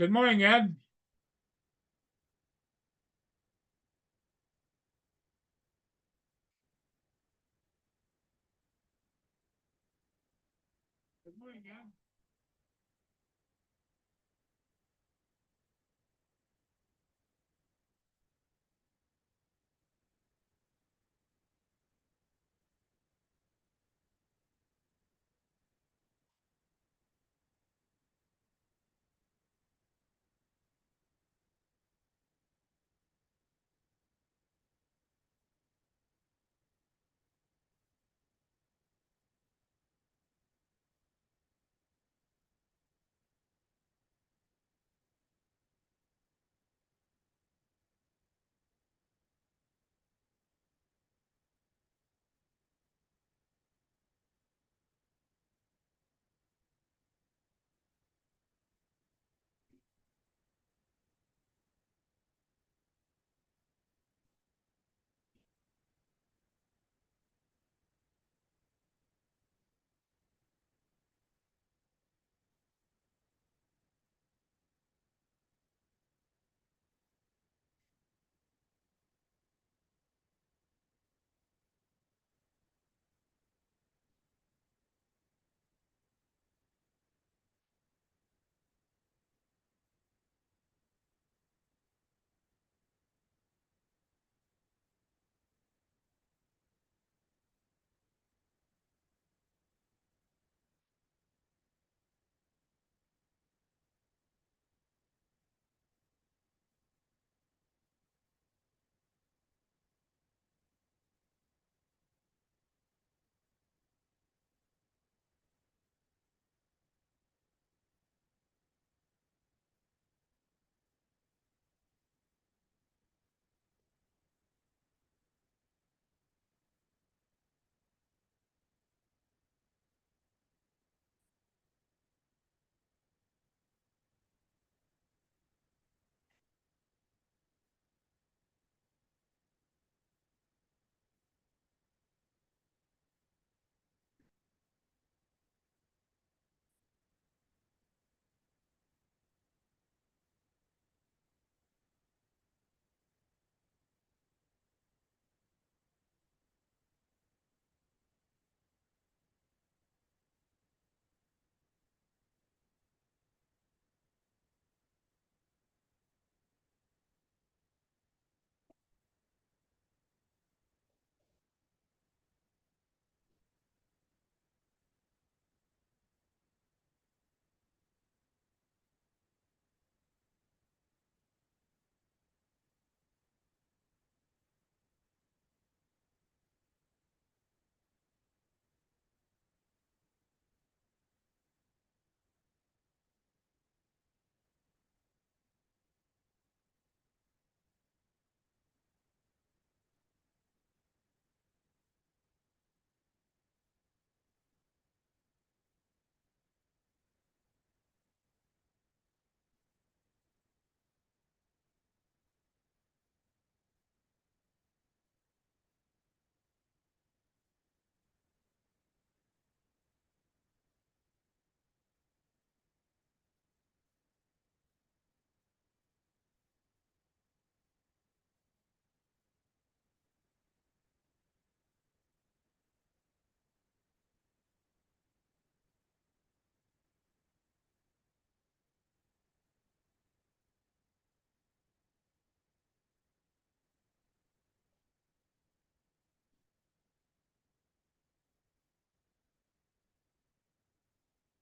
Good morning, Ed. Good morning,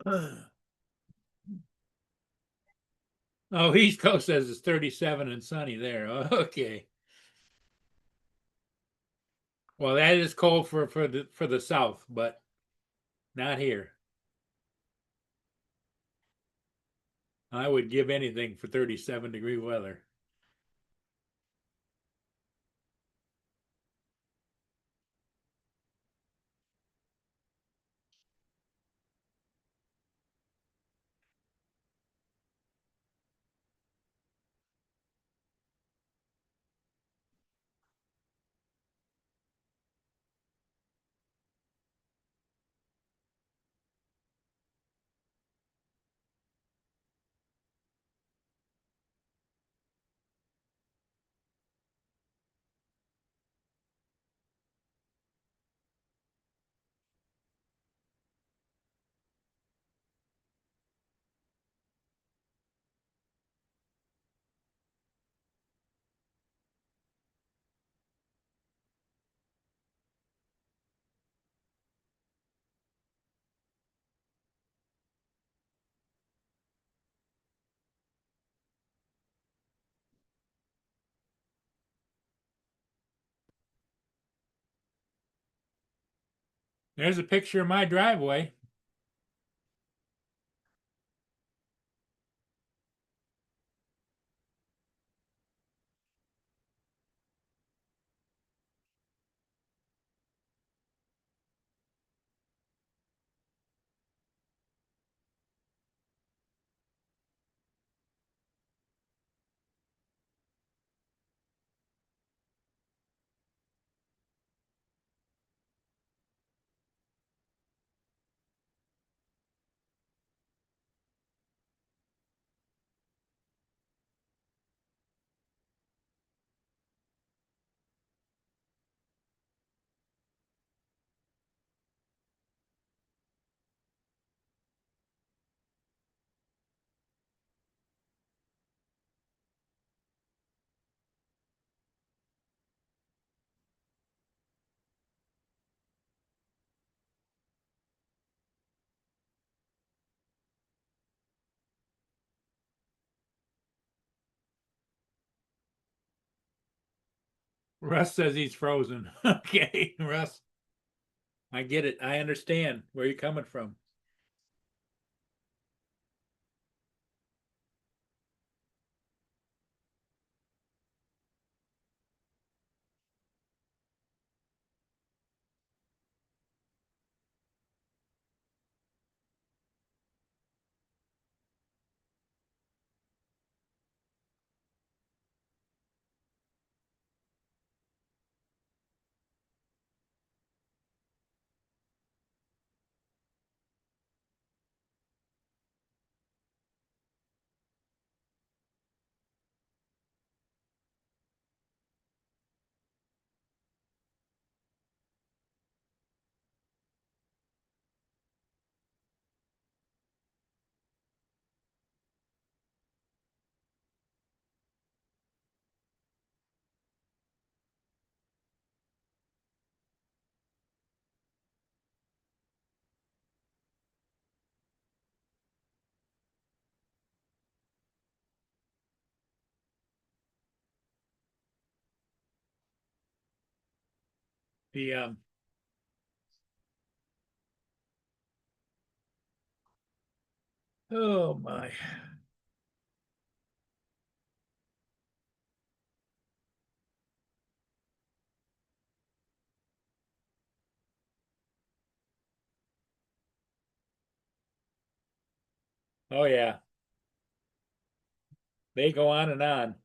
Ed. Oh, East Coast says it's 37 and sunny there. Okay. Well, that is cold for the south, but not here. I would give anything for 37-degree weather. There's a picture of my driveway. Russ says he's frozen. Okay, Russ, I get it. I understand where you're coming from. The oh my. Oh yeah. They go on and on.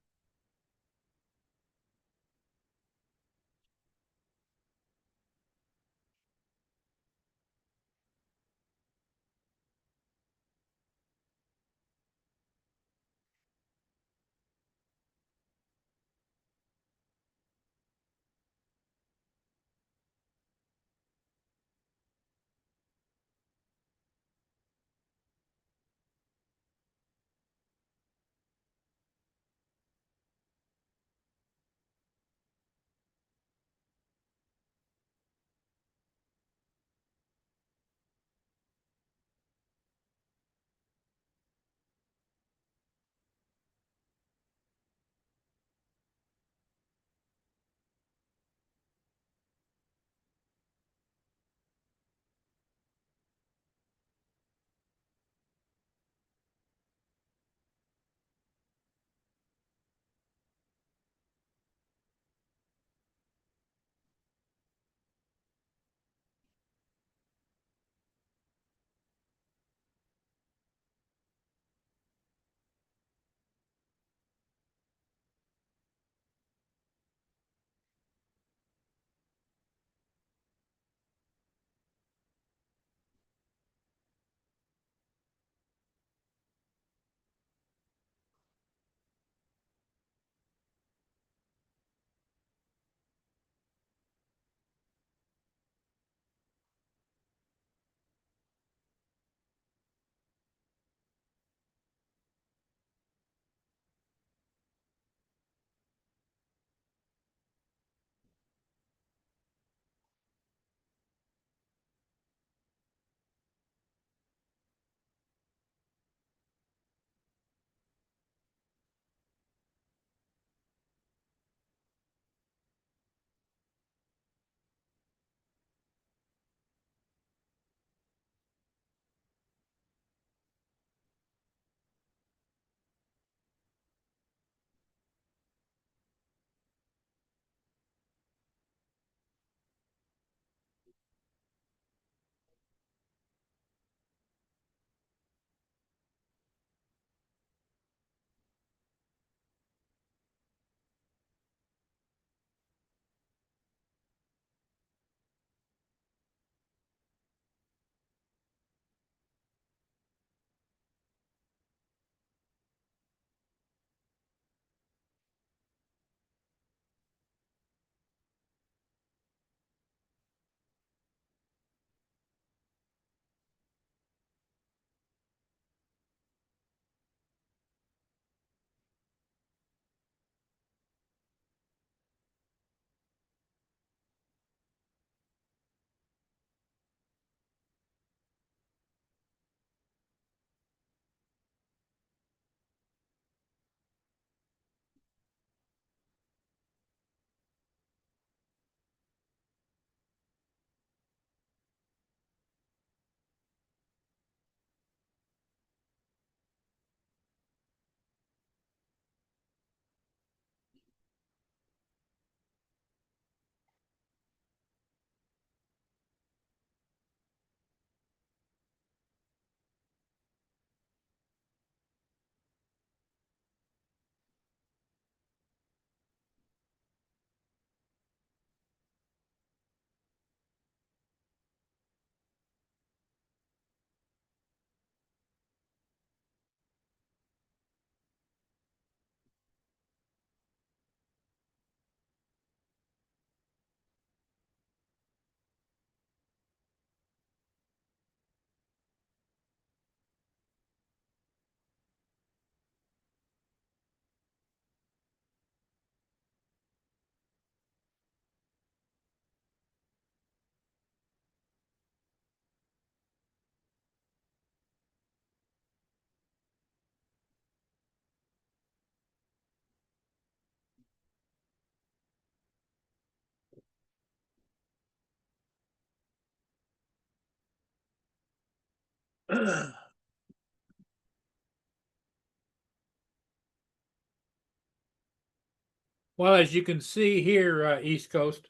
Well, as you can see here, East Coast,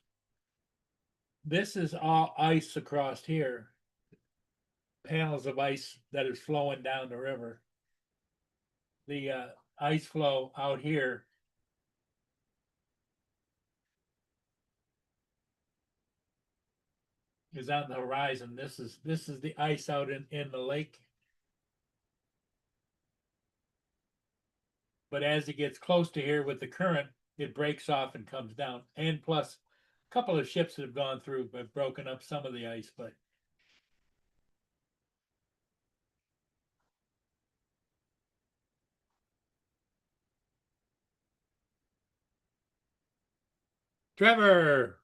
this is all ice across here. Panels of ice that is flowing down the river. The ice flow out here is on the horizon. This is the ice out in the lake. But as it gets close to here with the current, it breaks off and comes down. And plus, a couple of ships that have gone through have broken up some of the ice, but Trevor.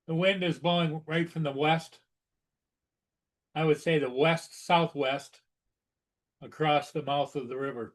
The wind is blowing right from the west. I would say the west southwest across the mouth of the river.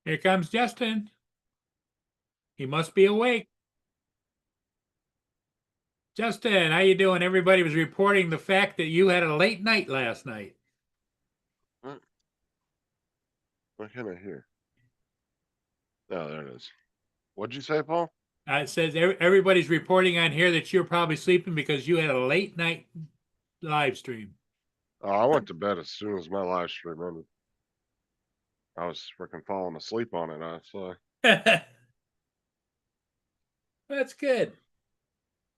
Here comes Justin. He must be awake. Justin, how you doing? Everybody was reporting the fact that you had a late night last night. What? What can I hear? Oh, there it is. What'd you say, Paul? It says everybody's reporting on here that you're probably sleeping because you had a late night live stream. Oh, I went to bed as soon as my live stream ended. I was freaking falling asleep on it. So That's good.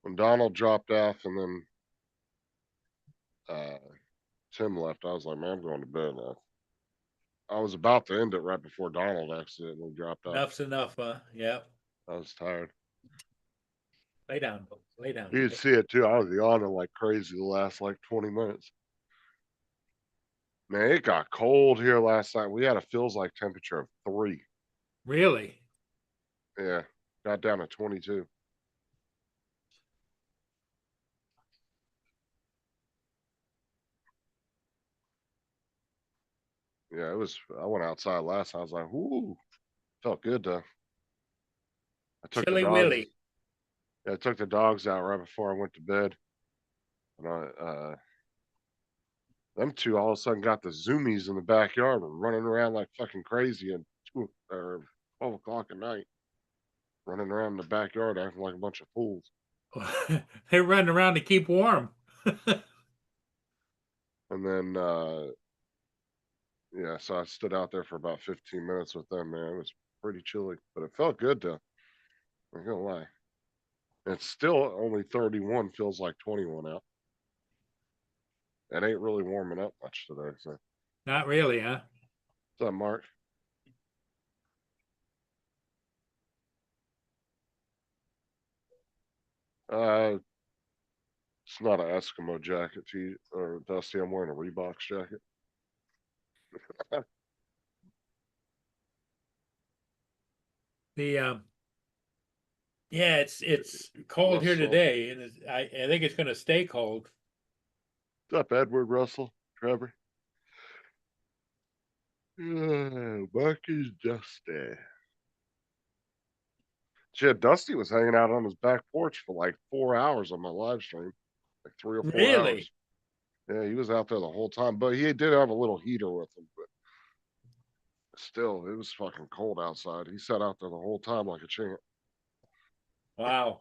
when Donald dropped off and then Tim left, I was like, man, I'm going to bed now. I was about to end it right before Donald accidentally dropped off. Enough's enough, huh? Yeah. I was tired. Lay down, folks. Lay down. You could see it too. I was yawning like crazy the last like 20 minutes. Man, it got cold here last night. We had a feels like temperature of 3. Really? Yeah, got down to 22. Yeah, it was. I went outside last night. I was like, "Whoo!" Felt good though. I took the Chilly dogs. Willy. Yeah, I took the dogs out right before I went to bed. And them two all of a sudden got the zoomies in the backyard and running around like fucking crazy at 12 o'clock at night. Running around in the backyard acting like a bunch of fools. They're running around to keep warm. And then, yeah, so I stood out there for about 15 minutes with them, man. It was pretty chilly, but it felt good though. I'm not gonna lie. It's still only 31, feels like 21 out. It ain't really warming up much today. So, Not really, huh? what's up, Mark? Uh, it's not an Eskimo jacket, or Dusty. I'm wearing a Reeboks jacket. The yeah, it's cold here Russell. today, and I think it's going to stay cold. What's up, Edward Russell? Trevor? Yeah, Marcus Dusty. Shit, Dusty was hanging out on his back porch for like 4 hours on my live stream. Like 3 or 4 hours. Really? Yeah, he was out there the whole time, but he did have a little heater with him, but still, it was fucking cold outside. He sat out there the whole time like a champ. Wow.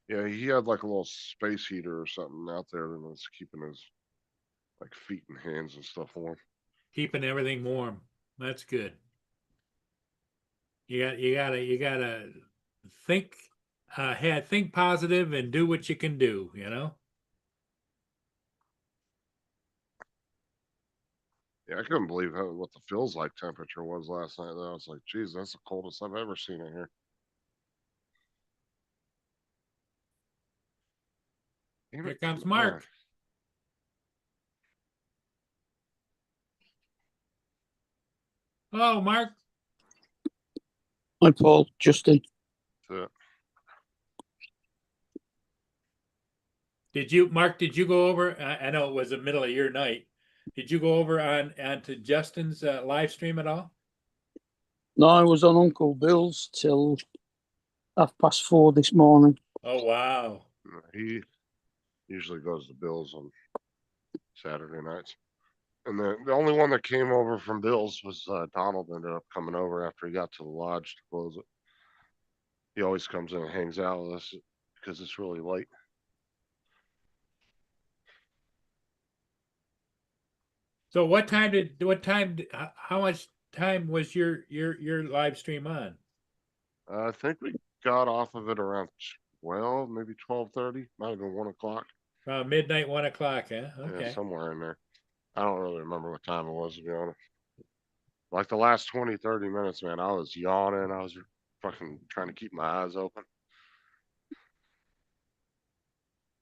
Yeah, he had like a little space heater or something out there that was keeping his like feet and hands and stuff warm. Keeping everything warm. That's good. You gotta think think positive and do what you can do, you know? Yeah, I couldn't believe what the feels like temperature was last night. Though I was like, geez, that's the coldest I've ever seen it here. Damn Here it, comes come on. Mark. Hello, Mark. Hi, Paul. Justin. So, Did you go over? I know it was the middle of your night. Did you go over onto Justin's live stream at all? No, I was on Uncle Bill's till 4:30 this morning. Oh, wow. he usually goes to Bill's on Saturday nights. And the only one that came over from Bill's was Donald ended up coming over after he got to the lodge to close it. He always comes in and hangs out with us because it's really late. So how much time was your live stream on? I think we got off of it around 12, maybe 12:30, might have been 1 o'clock. Around midnight, 1 o'clock, huh? Yeah, Okay. somewhere in there. I don't really remember what time it was, to be honest. Like the last 20, 30 minutes, man, I was yawning. I was fucking trying to keep my eyes open.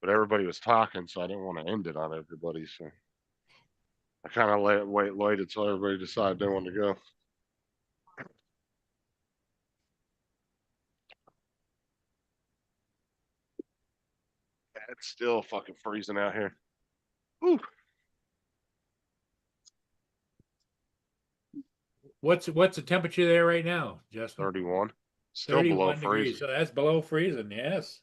But everybody was talking, so I didn't want to end it on everybody. So I kind of waited until everybody decided they wanted to go. It's still fucking freezing out here. Whew. What's the temperature there right now, Justin? 31. Still below 31 degrees. freezing. So that's below freezing, yes.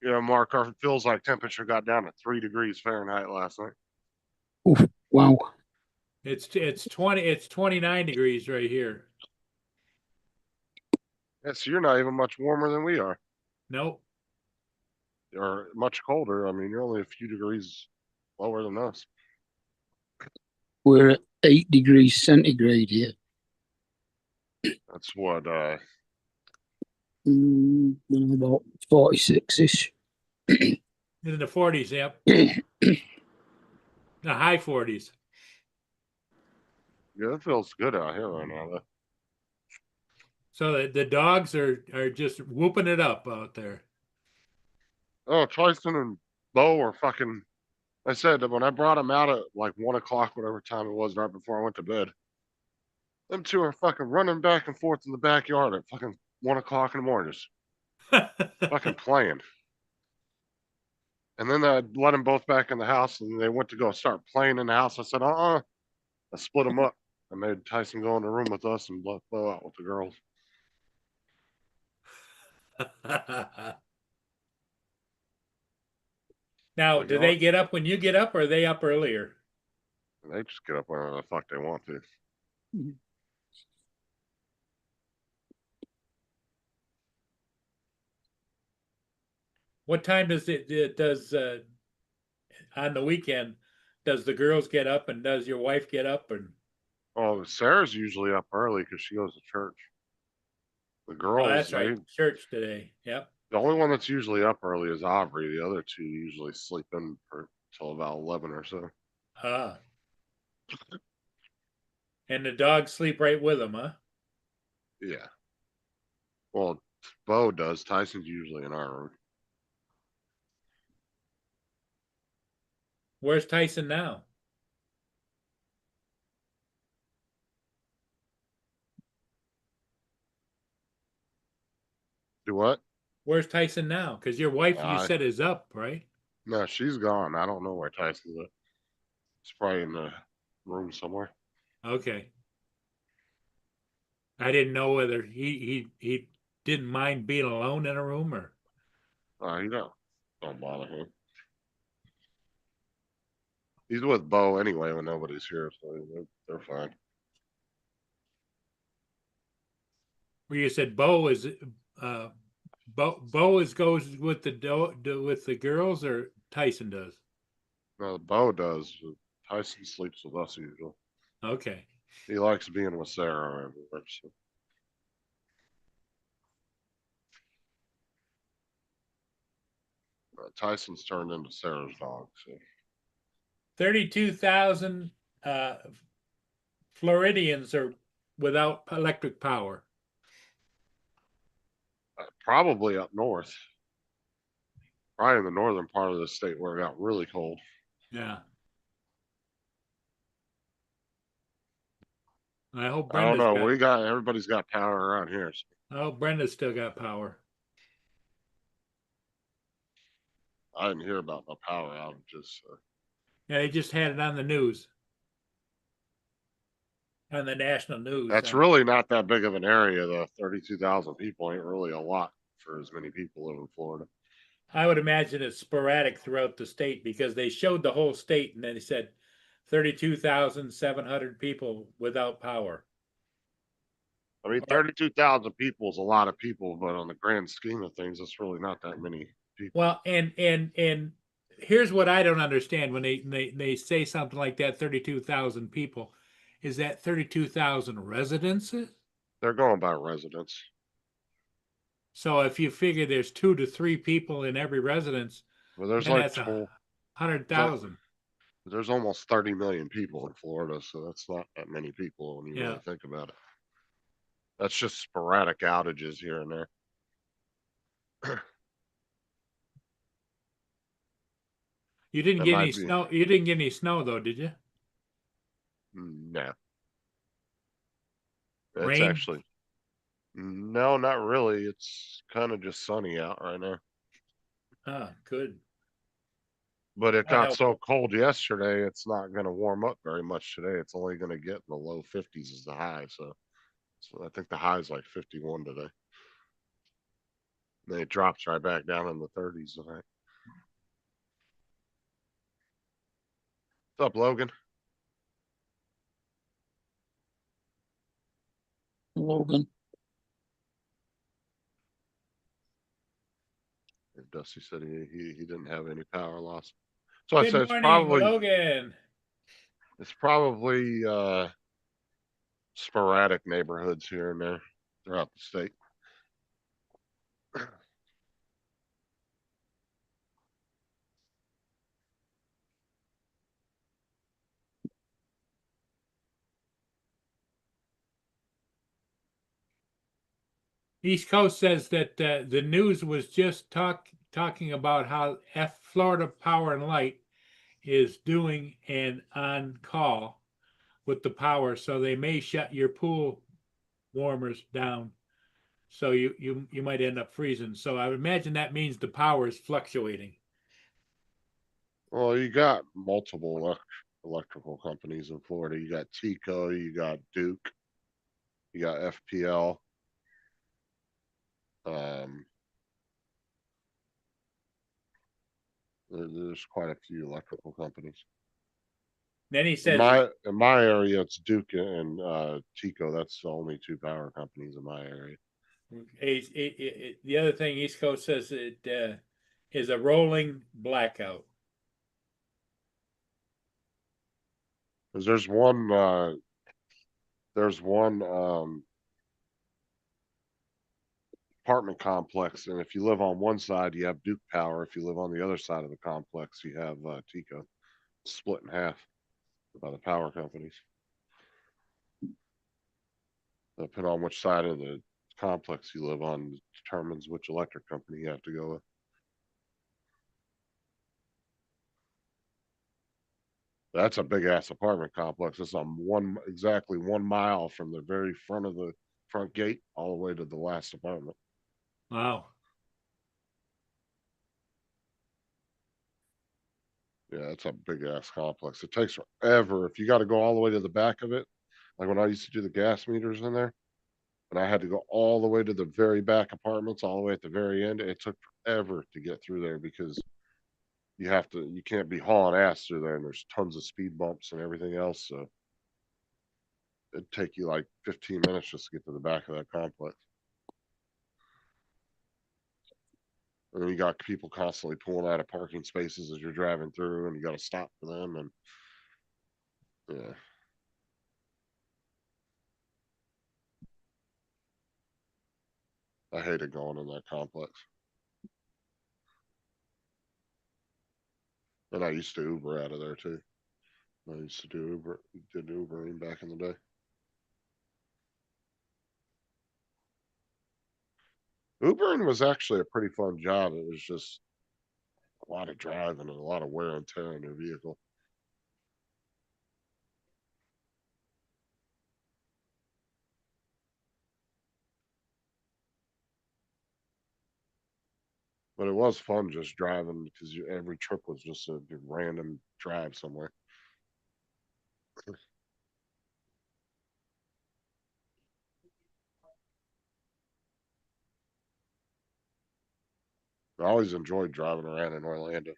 Yeah, Mark, our feels like temperature got down to 3 degrees Fahrenheit last night. Oof, wow. It's 29 degrees right here. Yeah, so you're not even much warmer than we are, Nope. or much colder. I mean, you're only a few degrees lower than us. We're at 8 degrees centigrade here. That's what, About 46-ish. In the 40s, yep. The high 40s. yeah, it feels good out here right now, though. So the dogs are just whooping it up out there. Oh, Tyson and Bo are fucking. I said that when I brought them out at like 1 o'clock, whatever time it was, right before I went to bed, them two are fucking running back and forth in the backyard at fucking 1 o'clock in the morning, just fucking playing. And then I let them both back in the house and they went to go start playing in the house. I said, I split them up. I made Tyson go in the room with us and let Bo out with the girls. Now, Like, do you know they what? get up when you get up, or are they up earlier? They just get up whenever the fuck they want to. What time does on the weekend, does the girls get up and does your wife get up? And Oh, Sarah's usually up early because she goes to church. The oh, girls, that's right, church today. Yep. the only one that's usually up early is Aubrey. The other two usually sleep in till about 11 or so. Ah. And the dogs sleep right with them, huh? Yeah. Well, Bo does. Tyson's usually in our room. Where's Tyson now? Do what? Where's Tyson now? Because your wife, you Uh, said, is up, right? no, she's gone. I don't know where Tyson's at. It's probably in the room somewhere. Okay. I didn't know whether he didn't mind being alone in a room or. You know, don't bother him. He's with Bo anyway when nobody's here, so they're fine. Where you said Bo is Bo is goes with with the girls, or Tyson does? No, Bo does. Tyson sleeps with us usually. Okay. He likes being with Sarah everywhere. So. Tyson's turned into Sarah's dog. So 32,000 Floridians are without electric power. probably up north, probably in the northern part of the state where it got really cold. Yeah. I hope I don't Brenda's know. got. Everybody's got power around here. So I hope Brenda's still got power. I didn't hear about the power outages. So. Yeah, they just had it on the news, on the national news. That's really not that big of an area, though. 32,000 people ain't really a lot for as many people live in Florida. I would imagine it's sporadic throughout the state because they showed the whole state and then they said 32,700 people without power. I mean, 32,000 people is a lot of people, but on the grand scheme of things, it's really not that many people. Well, and here's what I don't understand when they say something like that, 32,000 people. Is that 32,000 residences? They're going by residents. So if you figure there's 2 to 3 people in every residence, Well, there's then like that's 100,000. there's almost 30 million people in Florida, so that's not that many people when you Yeah. really think about it. That's just sporadic outages here and there. You didn't That get might any be snow. You didn't get any snow though, did you? no. It's Rain? actually no, not really. It's kind of just sunny out right now. Ah, good. But it I got know. so cold yesterday, it's not going to warm up very much today. It's only going to get in the low 50s as the high. So I think the high is like 51 today. Then it drops right back down in the 30s tonight. What's up, Logan? Logan. Dusty said he didn't have any power loss. So I Good said morning, Logan. it's probably sporadic neighborhoods here and there throughout the state. East Coast says that the news was just talking about how Florida Power and Light is doing an on call with the power, so they may shut your pool warmers down. So you might end up freezing. So I would imagine that means the power is fluctuating. Well, you got multiple electrical companies in Florida. You got Tico, you got Duke, you got FPL. Um, there's quite a few electrical companies. Then he In says, my area, it's Duke and Tico. That's the only two power companies in my area. the other thing East Coast says it is a rolling blackout. Because there's one apartment complex, and if you live on one side, you have Duke Power. If you live on the other side of the complex, you have Tico. Split in half by the power companies. Depending on which side of the complex you live on determines which electric company you have to go with. That's a big ass apartment complex. It's on exactly 1 mile from the very front of the front gate all the way to the last apartment. Wow. Yeah, it's a big ass complex. It takes forever. If you got to go all the way to the back of it, like when I used to do the gas meters in there, and I had to go all the way to the very back apartments, all the way at the very end, it took forever to get through there because you can't be hauling ass through there, and there's tons of speed bumps and everything else. So it'd take you like 15 minutes just to get to the back of that complex. And then you got people constantly pulling out of parking spaces as you're driving through, and you got to stop for them. And yeah, I hated going in that complex. And I used to Uber out of there too. I used to did Ubering back in the day. Ubering was actually a pretty fun job. It was just a lot of driving and a lot of wear and tear on your vehicle. But it was fun just driving because every trip was just a random drive somewhere. I always enjoyed driving around in Orlando.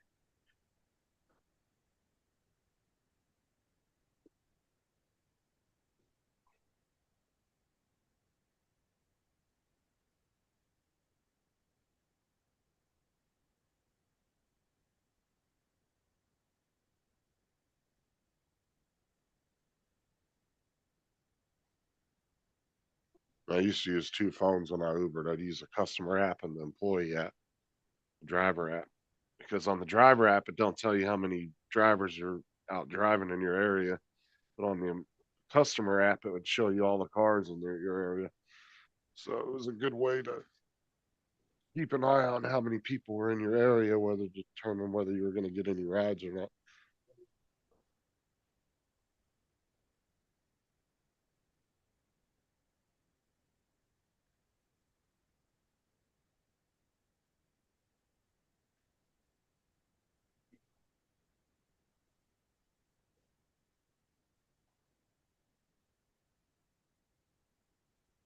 I used to use two phones when I Ubered. I'd use the customer app and the employee app, the driver app. Because on the driver app, it don't tell you how many drivers are out driving in your area. But on the customer app, it would show you all the cars in your area. So it was a good way to keep an eye on how many people were in your area, whether to determine whether you were going to get any rides or not.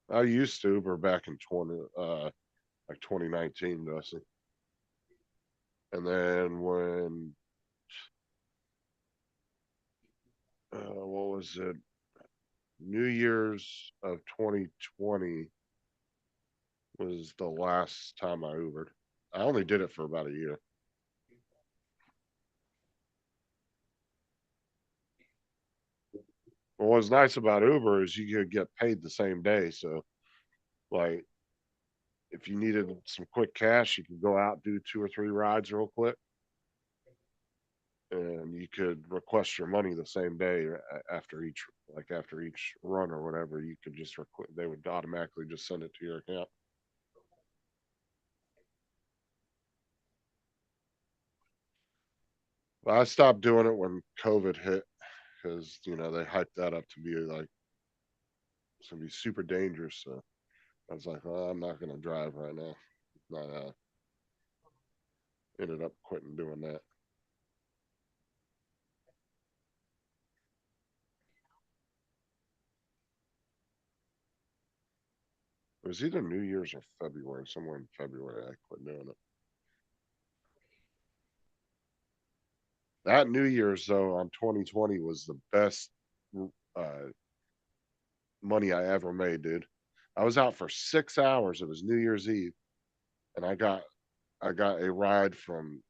I used to Uber back in 2019, Dusty. And then when what was it? New Year's of 2020 was the last time I Ubered. I only did it for about a year. What was nice about Uber is you could get paid the same day. So, like, if you needed some quick cash, you could go out, do 2 or 3 rides real quick, and you could request your money the same day after each run or whatever. You could just they would automatically just send it to your account. But I stopped doing it when COVID hit because they hyped that up to be like it's gonna be super dangerous. So I was like, well, I'm not gonna drive right now. Not ended up quitting doing that. It was either New Year's or February, somewhere in February, I quit doing it. That New Year's though on 2020 was the best uh money I ever made, dude. I was out for 6 hours. It was New Year's Eve, and I got a ride um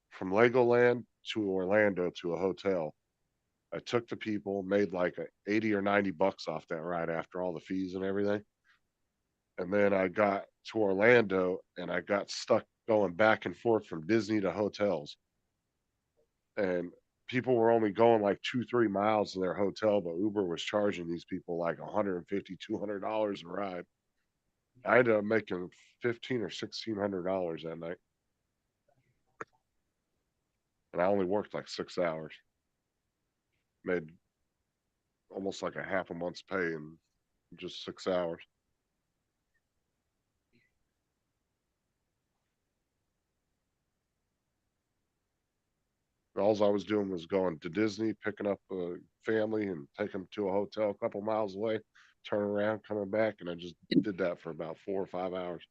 from Legoland to Orlando to a hotel. I took the people, made like 80 or 90 bucks off that ride after all the fees and everything. And then I got to Orlando and I got stuck going back and forth from Disney to hotels. And people were only going like 2-3 miles to their hotel, but Uber was charging these people like $150, $200 a ride. I ended up making $1,500 or $1,600 that night, and I only worked like 6 hours. Made almost like a half a month's pay in just 6 hours. All I was doing was going to Disney, picking up a family and taking them to a hotel a couple miles away, turning around, coming back, and I just did that for about 4 or 5 hours.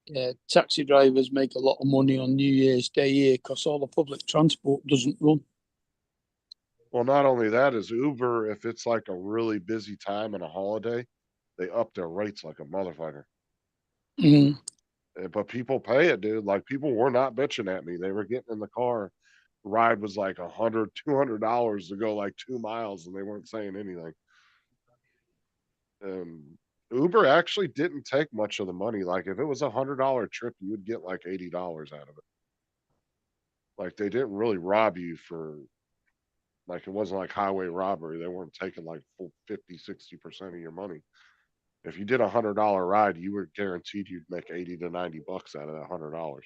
Yeah, taxi drivers make a lot of money on New Year's Day here because all the public transport doesn't run. Well, not only that is Uber, if it's like a really busy time and a holiday, they up their rates like a motherfucker. Mm. But people pay it, dude. Like people were not bitching at me. They were getting in the car. Ride was like $100, $200 to go like 2 miles, and they weren't saying anything. And Uber actually didn't take much of the money. Like if it was $100 trip, you would get like $80 out of it. Like they didn't really rob you for, like it wasn't like highway robbery. They weren't taking like full 50, 60% of your money. If you did $100 ride, you were guaranteed you'd make 80 to 90 bucks out of that $100.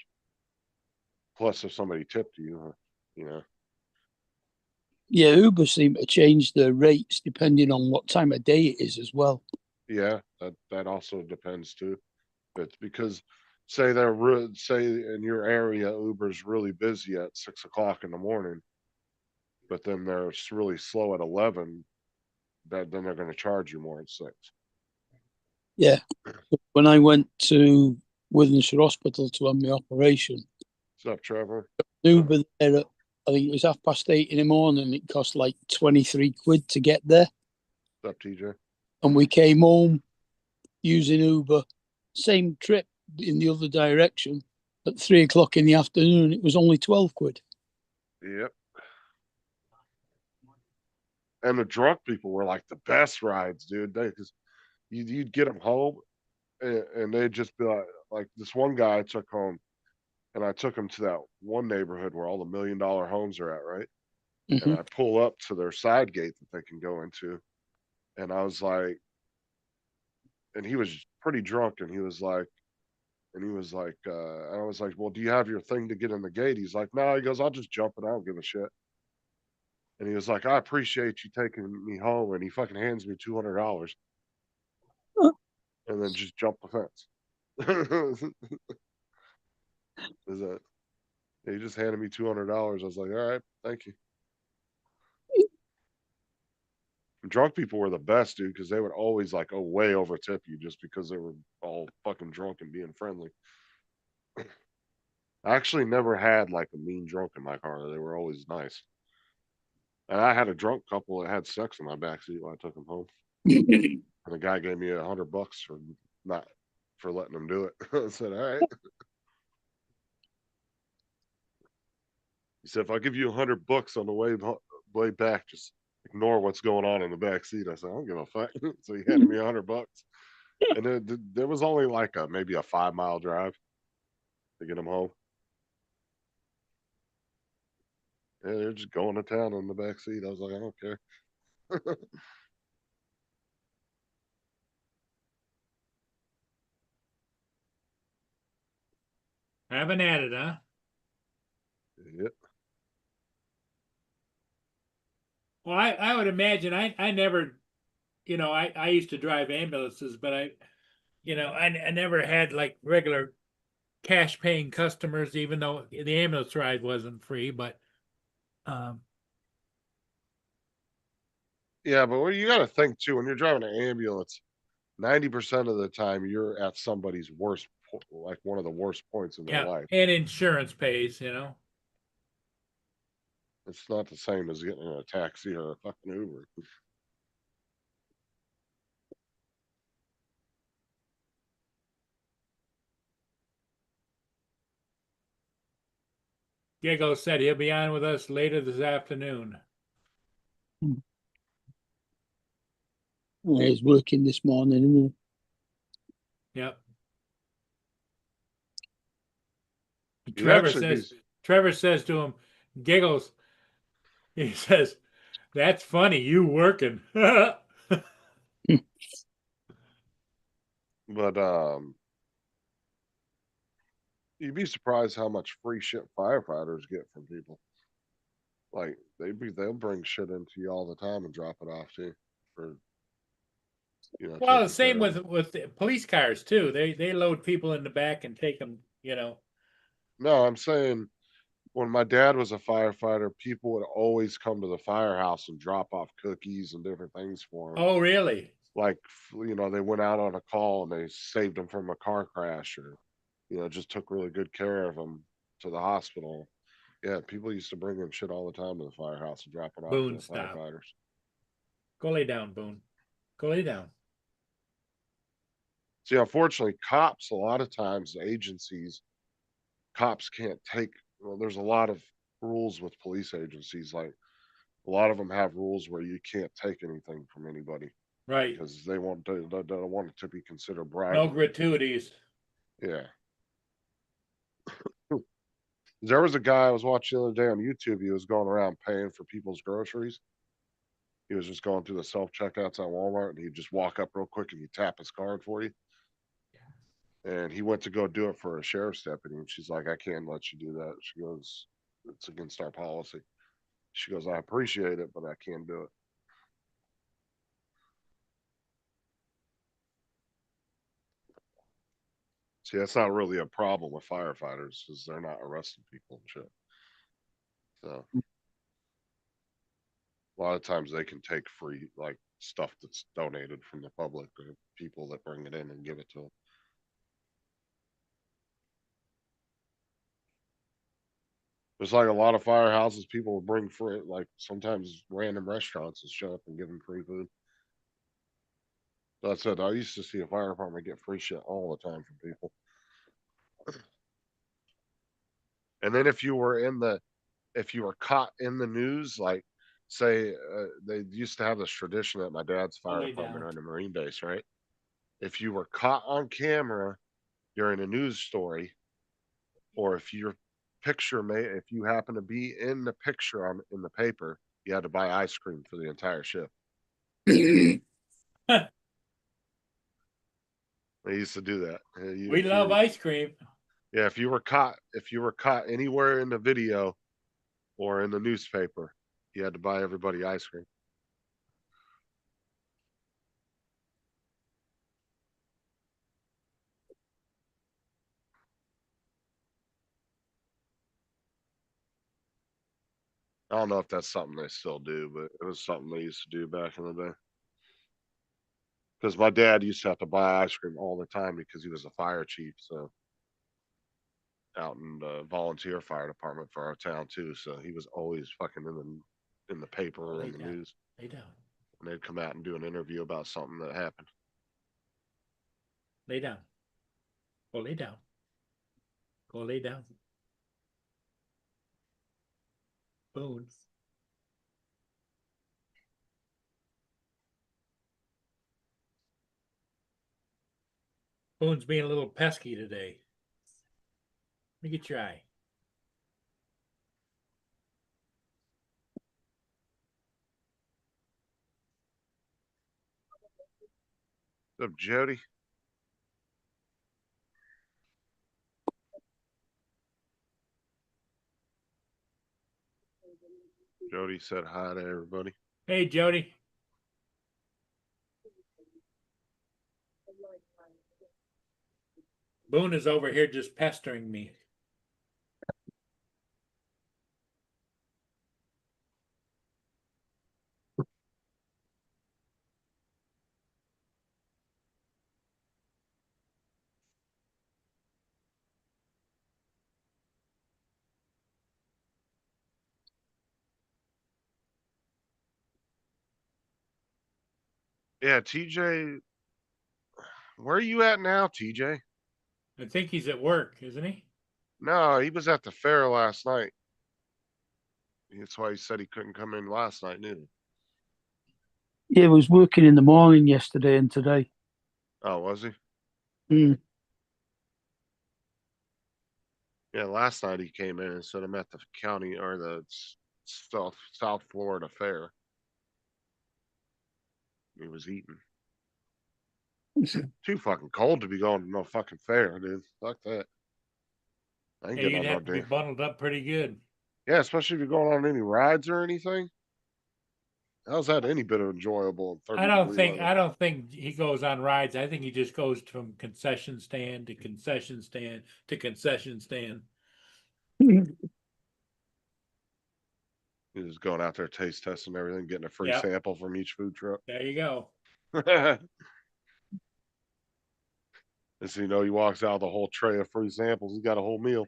Plus, if somebody tipped you, you know. Yeah, Uber seem to change the rates depending on what time of day it is as well. Yeah, that also depends too. But because say say in your area Uber's really busy at 6 o'clock in the morning, but then they're really slow at 11, that then they're going to charge you more at 6. Yeah. When I went to Wythenshawe Hospital to have my operation, What's up, Trevor? Uber there at, I think it was 8:30 in the morning. It cost like 23 quid to get there. What's up, TJ? And we came home using Uber, same trip in the other direction at 3 o'clock in the afternoon. It was only 12 quid. Yep. And the drunk people were like the best rides, dude. Because you'd get them home, and they'd just be like this one guy I took home, and I took him to that one neighborhood where all the $1 million homes are at, right? Mm-hmm. And I pull up to their side gate that they can go into, and I was like, and he was pretty drunk, and he was like, and I was like, well, do you have your thing to get in the gate? He's like, no. He goes, I'll just jump it. I don't give a shit. And he was like, I appreciate you taking me home. And he fucking hands me $200 and then just jump the fence. Is that? He just handed me $200. I was like, all right, thank you. And drunk people were the best, dude, because they would always like way over tip you just because they were all fucking drunk and being friendly. I actually never had like a mean drunk in my car. They were always nice. And I had a drunk couple that had sex in my backseat when I took them home. And the guy gave me $100 for letting him do it. I said, all right. He said, if I give you $100 on the way back, just ignore what's going on in the back seat. I said, I don't give a fuck. So he handed me $100. And then there was only like maybe a 5-mile drive to get him home. Yeah, they're just going to town in the back seat. I was like, I don't care. Haven't at it, huh? Yep. Well, I would imagine I never, I used to drive ambulances, but I never had like regular cash paying customers, even though the ambulance ride wasn't free. But Yeah, but what you gotta think too, when you're driving an ambulance, 90% of the time you're at somebody's worst, like one of the worst points in their Yeah, life. and insurance pays, you know. It's not the same as getting in a taxi or a fucking Uber. Gigo said he'll be on with us later this afternoon. He's working this morning, isn't Yep. You'd Trevor actually be, says, Trevor says to him, giggles. He says, "That's funny, you working." but you'd be surprised how much free shit firefighters get from people. Like they'll bring shit into you all the time and drop it off to you for, you know, Well, the taking same care of with the police cars too. They load people in the back and take them. You know. No, I'm saying when my dad was a firefighter, people would always come to the firehouse and drop off cookies and different things for him. Oh, really? Like, you know, they went out on a call and they saved him from a car crash or, you know, just took really good care of him to the hospital. Yeah, people used to bring in shit all the time to the firehouse and drop it off to Boone, the stop. firefighters. Go lay down, Boone. Go lay down. See, unfortunately, cops, a lot of times, agencies, cops can't take, well, there's a lot of rules with police agencies. Like, a lot of them have rules where you can't take anything from anybody Right. because they don't want it to be considered No bribery. gratuities. Yeah. There was a guy I was watching the other day on YouTube. He was going around paying for people's groceries. He was just going through the self checkouts at Walmart, and he'd just walk up real quick and he'd tap his card for you. And he went to go do it for a sheriff's deputy, and she's like, "I can't let you do that." She goes, "It's against our policy." She goes, "I appreciate it, but I can't do it." See, that's not really a problem with firefighters because they're not arresting people and shit. So a lot of times they can take free like stuff that's donated from the public or people that bring it in and give it to them. There's like a lot of firehouses people will bring free, like sometimes random restaurants will show up and give them free food. That's it. I used to see a fire department get free shit all the time from people. And then if you were caught in the news, like say they used to have this tradition at my dad's I'll fire lay department down. on the Marine base, right? If you were caught on camera during a news story, or if your picture may, if you happen to be in the picture on in the paper, you had to buy ice cream for the entire shift. he? They used to do that. We love ice cream. Yeah, if you were caught anywhere in the video or in the newspaper, you had to buy everybody ice cream. I don't know if that's something they still do, but it was something they used to do back in the day. Because my dad used to have to buy ice cream all the time because he was a fire chief, so out in the volunteer fire department for our town too. So he was always fucking in the paper or in the news. Lay down. And they'd come out and do an interview about something that happened. Lay down. Go lay down. Go lay down. Boone. Boone's being a little pesky today. Let me get your eye. What's up, Jody? Jody said hi to everybody. Hey, Jody. Boone is over here just pestering me. Yeah, TJ, where are you at now, TJ? I think he's at work, isn't he? No, he was at the fair last night. That's why he said he couldn't come in last night, neither. Yeah, I was working in the morning yesterday and today. Oh, was he? Mm. Yeah, last night he came in and said I'm at the county or the South Florida fair. He was eating. Too fucking cold to be going to no fucking fair, dude. Fuck that. I ain't Yeah, getting you'd on no have to be damn. bundled up pretty good. Yeah, especially if you're going on any rides or anything. How's that any bit of enjoyable in 30-degree weather? I don't think he goes on rides. I think he just goes from concession stand to concession stand to concession stand. He's just going out there taste testing everything, getting a free Yep. sample from each food truck. There you go. And so, he walks out with a whole tray of free samples. He's got a whole meal.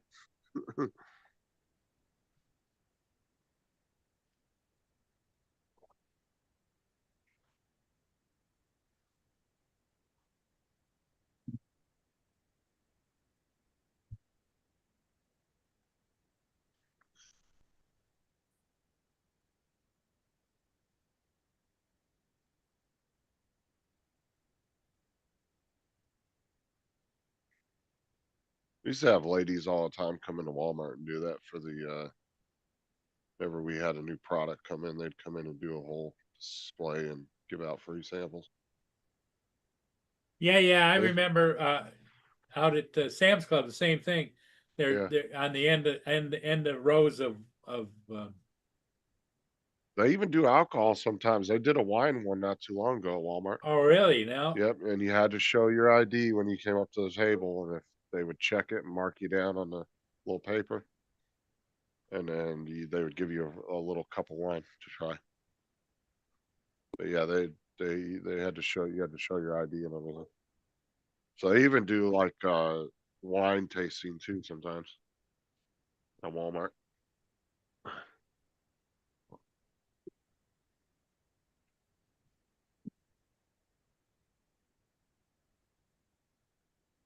We used to have ladies all the time come into Walmart and do that for the whenever we had a new product come in, they'd come in and do a whole display and give out free samples. Yeah, I Yeah. remember out at Sam's Club the same thing. Yeah. They're on the end of rows of They even do alcohol sometimes. They did a wine one not too long ago at Walmart. oh really now? Yep, and you had to show your ID when you came up to the table, and if they would check it and mark you down on the little paper, and then they would give you a little cup of wine to try. But yeah, they had to show your ID and everything. So they even do like wine tasting too sometimes at Walmart.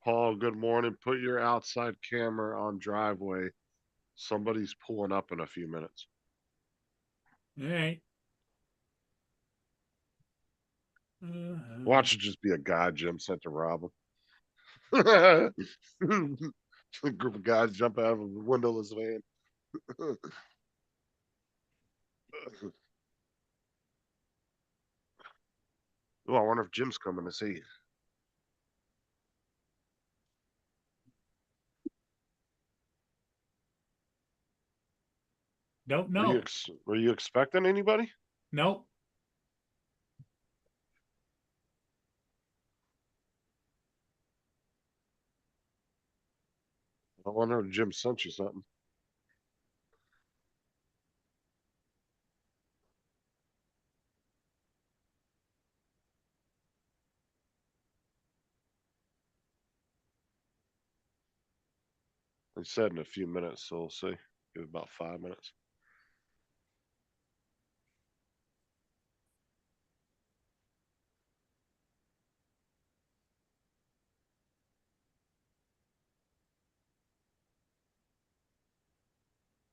Paul, good morning. Put your outside camera on driveway. Somebody's pulling up in a few minutes. All right. Watch it just be a guy Jim sent to rob him. A group of guys jump out of a windowless van. Oh, I wonder if Jim's coming to see you. Don't Were you, know. were you expecting anybody? Nope. I wonder if Jim sent you something. He said in a few minutes, so we'll see. Give it about 5 minutes.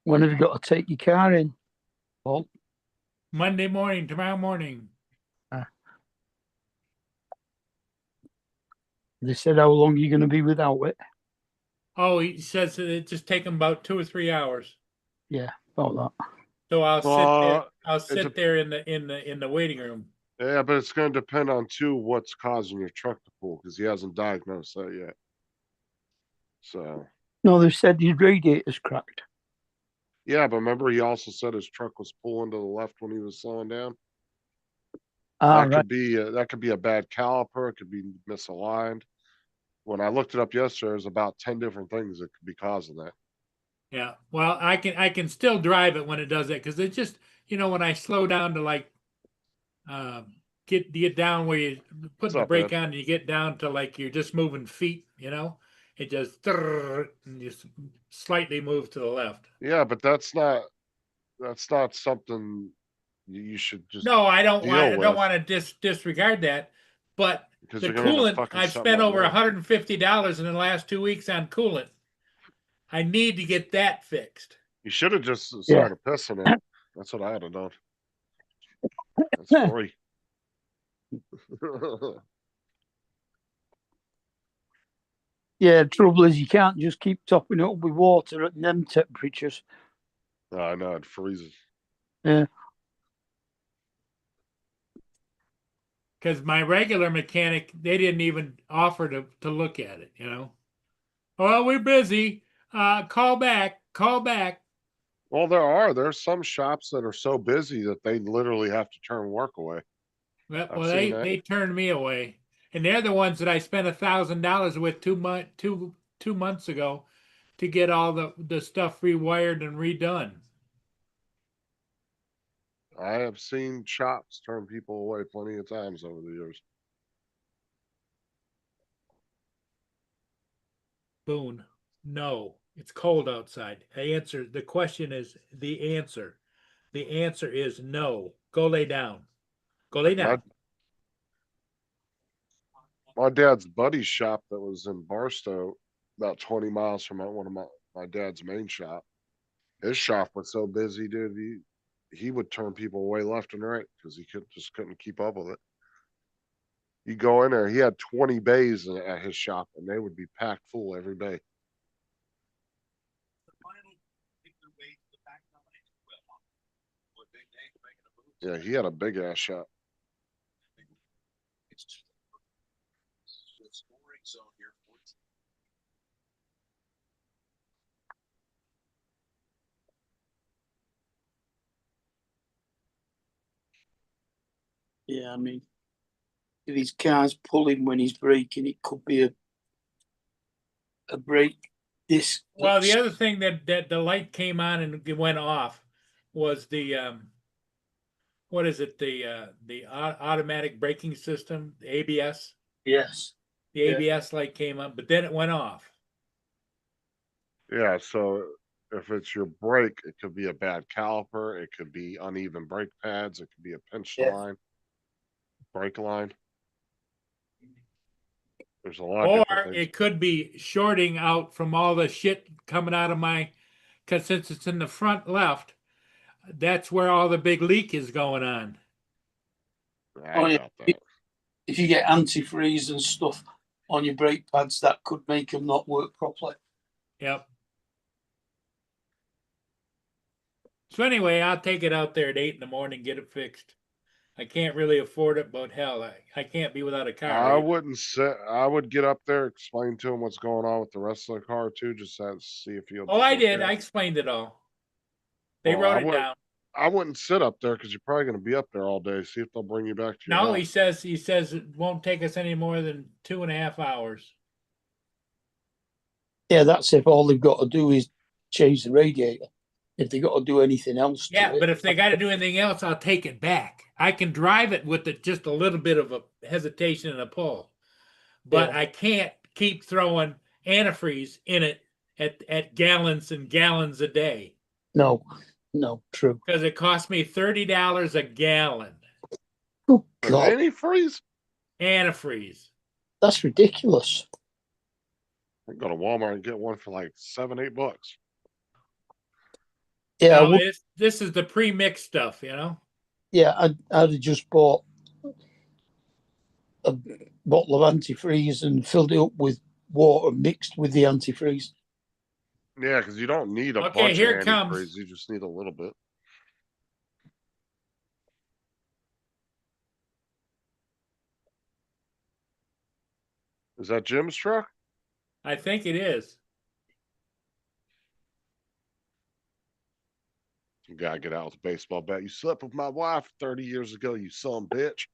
When have you got to take your car in, Paul? Monday morning, tomorrow morning. They said how long you're going to be without it. Oh, he says that it just take him about 2 or 3 hours. Yeah, about that. So I'll sit there. I'll it's sit a- there in the waiting room. Yeah, but it's going to depend on too what's causing your truck to pull because he hasn't diagnosed that yet. So No, they said his radiator's cracked. yeah, but remember he also said his truck was pulling to the left when he was slowing down. Ah, That right. could be a bad caliper. It could be misaligned. When I looked it up yesterday, there's about 10 different things that could be causing that. Yeah. Well, I can still drive it when it does that because it just when I slow down to like get down where you put the up, brake Ed? on and you get down to like you're just moving feet, it just and just slightly moves to the left. Yeah, but that's not something you should just, No, I don't deal want, I don't with. want to disregard that, but because the you're gonna end up coolant, fucking I've something spent up over more. $150 in the last 2 weeks on coolant. I need to get that fixed. You should have just Yeah. started pissing it. That's what I would have done. That's free. Yeah, the trouble is you can't just keep topping it up with water at them temperatures. I know it freezes. Yeah. Because my regular mechanic, they didn't even offer to look at it, you know. Oh, we're busy. Call back. Call back. Well, there's some shops that are so busy that they literally have to turn work away. Well, I've seen that. they turned me away, and they're the ones that I spent $1,000 with 2 months ago to get all the stuff rewired and redone. I have seen shops turn people away plenty of times over the years. Boone, no, it's cold outside. The question is the answer. The answer is no. Go lay down. Go lay My down. my dad's buddy's shop that was in Barstow, about 20 miles from one of my dad's main shop. His shop was so busy, dude. He would turn people away left and right because he couldn't keep up with it. You go in there, he had 20 bays at his shop, and they would be packed full every day. Yeah, he had a big ass shop. Yeah, I mean, if his car's pulling when he's braking, it could be a brake disc. Well, the other thing that the light came on and it went off was the what is it, the automatic braking system, the ABS. Yes. The ABS light came on, but then it went off. Yeah, so if it's your brake, it could be a bad caliper, it could be uneven brake pads, it could be a pinch Yeah. line, brake line. There's a lot of Or different things. it could be shorting out from all the shit coming out of because since it's in the front left, that's where all the big leak is going on. I doubt that. If you get antifreeze and stuff on your brake pads, that could make them not work properly. Yep. So anyway, I'll take it out there at 8 in the morning, get it fixed. I can't really afford it, but hell, I can't be without a car. I Right? wouldn't say, I would get up there, explain to him what's going on with the rest of the car too, just to see if he'll. Oh, I okay. did. I explained it all. They Well, wrote it down. I wouldn't sit up there because you're probably going to be up there all day. See if they'll bring you back to your No, house. he says it won't take us any more than 2.5 hours. Yeah, that's if all they've got to do is change the radiator. If they got to do anything else, Yeah, to it, but if they got to do anything else, I'll take it back. I can drive it with just a little bit of a hesitation and a pull, but Yeah. I can't keep throwing antifreeze in it at gallons and gallons a day no, true. because it costs me $30 a gallon Oh For God, antifreeze? antifreeze. that's ridiculous. I can go to Walmart and get one for like $7-8. Yeah, Now, this is the pre-mixed stuff, you know. yeah, I'd have just bought a bottle of antifreeze and filled it up with water mixed with the antifreeze. Yeah, because you don't need a Okay, bunch here of it comes. antifreeze. You just need a little bit. Is that Jim's truck? I think it is. You gotta get out with a baseball bat. You slept with my wife 30 years ago, you son of a bitch.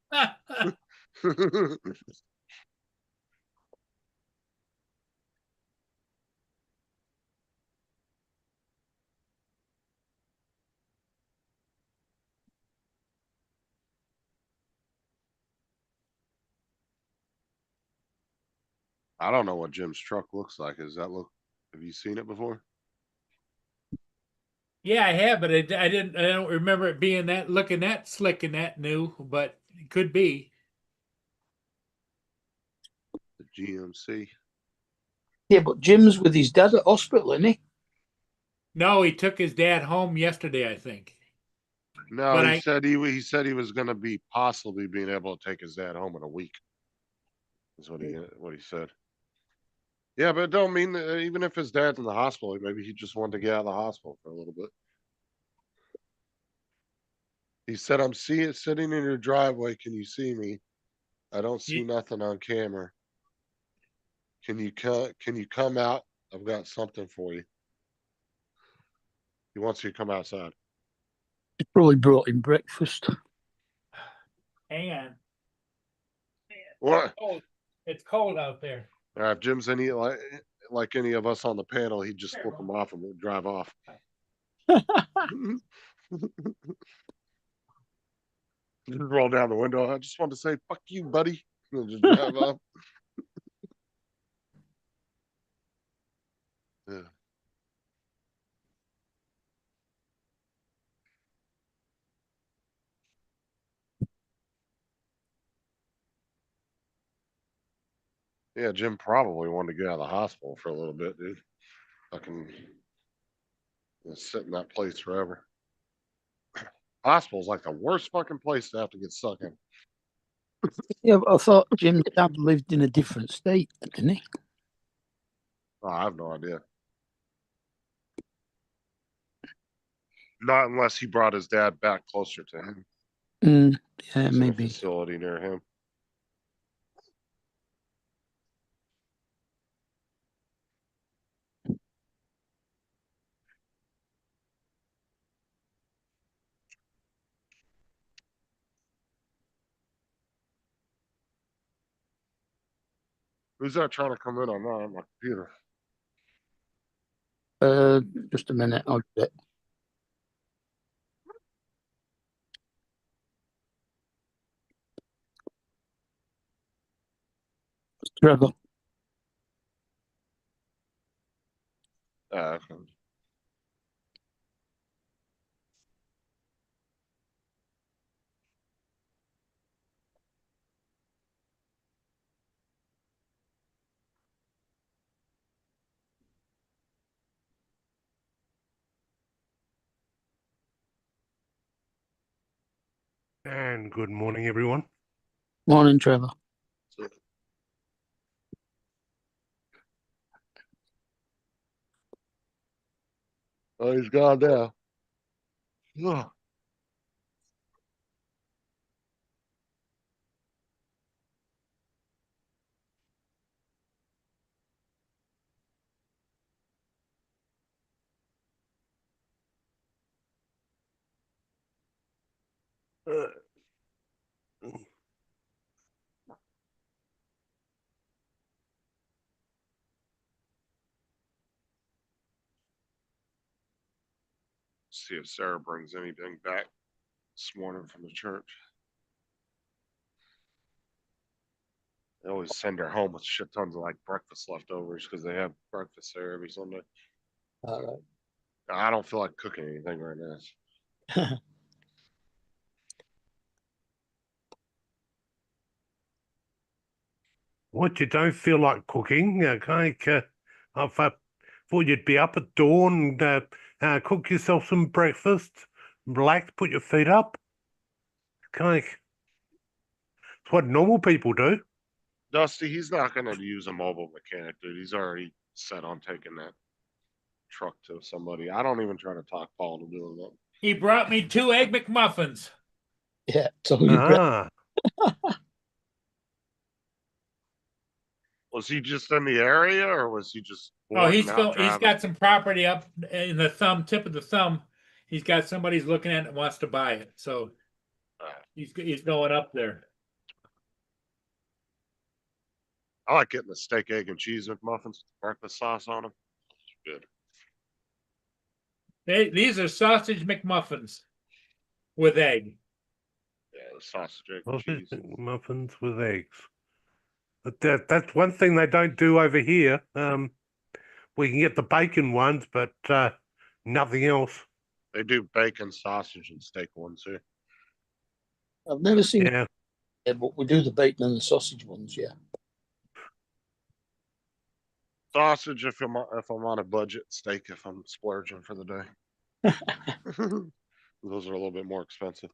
I don't know what Jim's truck looks like. Have you seen it before? Yeah, I have, but I didn't. I don't remember it being that looking that slick and that new, but it could be. The GMC. Yeah, but Jim's with his dad at hospital, isn't he? No, he took his dad home yesterday, I think. No, But he said he was gonna be possibly being able to take his dad home in a week. Is what he said. Yeah, but it don't mean that even if his dad's in the hospital, maybe he just wanted to get out of the hospital for a little bit. He said, "I'm sitting in your driveway. Can you see me? I don't see Ye- nothing on camera. Can you come out? I've got something for you." He wants you to come outside. He probably brought him breakfast. hang on. What? Oh, it's cold out there. If Jim's any like any of us on the panel, he'd just flip him off and we'd drive off. Just roll down the window. I just wanted to say, "Fuck you, buddy." And just drive off. Yeah. Yeah, Jim probably wanted to get out of the hospital for a little bit, dude. Fucking sit in that place forever. Hospital's like the worst fucking place to have to get stuck in. Yeah, but I thought Jim's dad lived in a different state, didn't he? Oh, I have no idea. Not unless he brought his dad back closer to him. Yeah, He's in a maybe. facility near him. Who's that trying to come in on my computer? Just a minute. I'll get it. Trevor. Uh, And good morning, everyone. Morning, Trevor. oh, he's gone now. Ugh. Uh, See if Sarah brings anything back this morning from the church. They always send her home with shit tons of like breakfast leftovers because they have breakfast there every Sunday. All right. I don't feel like cooking anything right now. What, you don't feel like cooking? Okay, I thought you'd be up at dawn, cook yourself some breakfast, relax, put your feet up. Okay, it's what normal people do. Dusty, he's not going to use a mobile mechanic, dude. He's already set on taking that truck to somebody. I don't even try to talk Paul to doing that. He brought me 2 egg McMuffins. Yeah, so you Ah, Was he just in the area or was he just Oh, he's wanting out he's driving? got some property up in the tip of the thumb. He's got somebody's looking at it and wants to buy it, so he's going up there. I like getting the steak, egg, and cheese McMuffins, breakfast sauce on them. Good. These are sausage McMuffins with egg. Yeah, the sausage, egg, and sausage cheese. muffins with eggs. But that's one thing they don't do over here. We can get the bacon ones, but nothing else. They do bacon, sausage, and steak ones here. I've never seen Yeah. it, but we do the bacon and the sausage ones, yeah. Sausage if I'm on a budget, steak if I'm splurging for the day. Those are a little bit more expensive.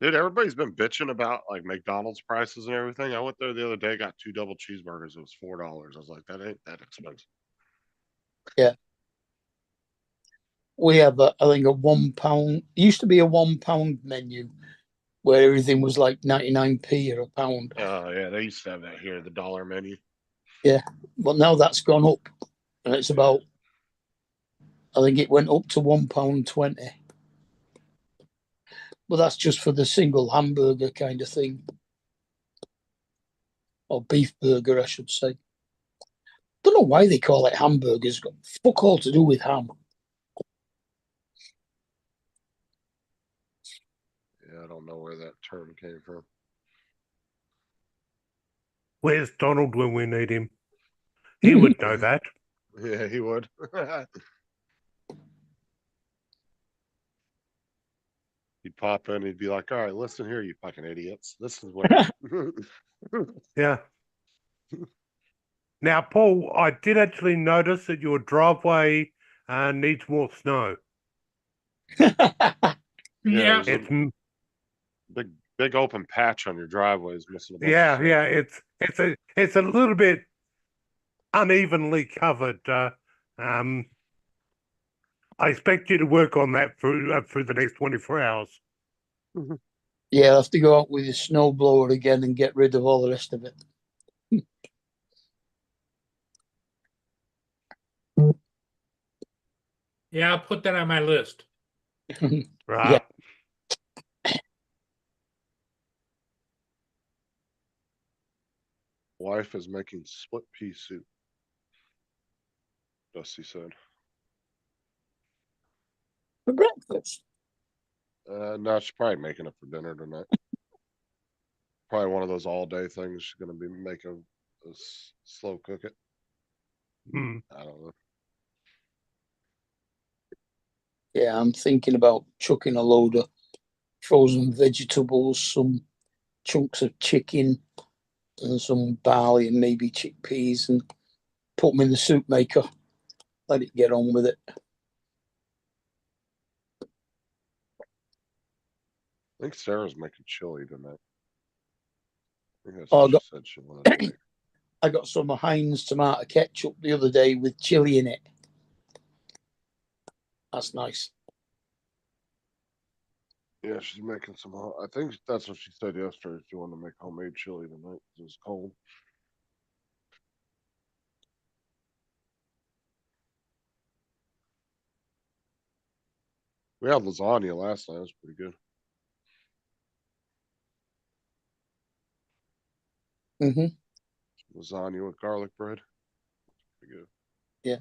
Dude, everybody's been bitching about like McDonald's prices and everything. I went there the other day, got 2 double cheeseburgers. It was $4. I was like, that ain't that expensive. We have, I think, a £1. Used to be a £1 menu where everything was like 99p or a pound. Yeah, they used to have that here, the dollar menu. But now that's gone up, and it's about, I think it went up to £1.20. But that's just for the single hamburger kind of thing. Or beef burger, I should say. Don't know why they call it hamburgers. Got fuck all to do with ham. Yeah, I don't know where that term came from. Where's Donald when we need him? He would know that. Yeah, he would. He'd pop in, he'd be like, all right, listen here, you fucking idiots. This is what Yeah. Now, Paul, I did actually notice that your driveway needs more snow. Yeah, there's It's a big open patch on your driveway is missing a bunch of yeah, stuff. yeah. It's a little bit unevenly covered. I expect you to work on that through the next 24 hours. Yeah, I'll have to go out with the snowblower again and get rid of all the rest of it. yeah, I'll put that on my list. Right. Wife is making split pea soup. Dusty said. For breakfast. No, she's probably making it for dinner tonight. Probably one of those all day things. She's gonna be making a slow cook it. Mm. I don't know. Yeah, I'm thinking about chucking a load of frozen vegetables, some chunks of chicken, and some barley and maybe chickpeas, and put them in the soup maker. Let it get on with it. I think Sarah's making chili tonight. I think that's Oh, what she said she wanted to make. I got some Heinz tomato ketchup the other day with chili in it. That's nice. Yeah, she's making some. I think that's what she said yesterday. She wanted to make homemade chili tonight 'cause it was cold. We had lasagna last night. It was pretty good. Lasagna with garlic bread. Pretty good. Yeah.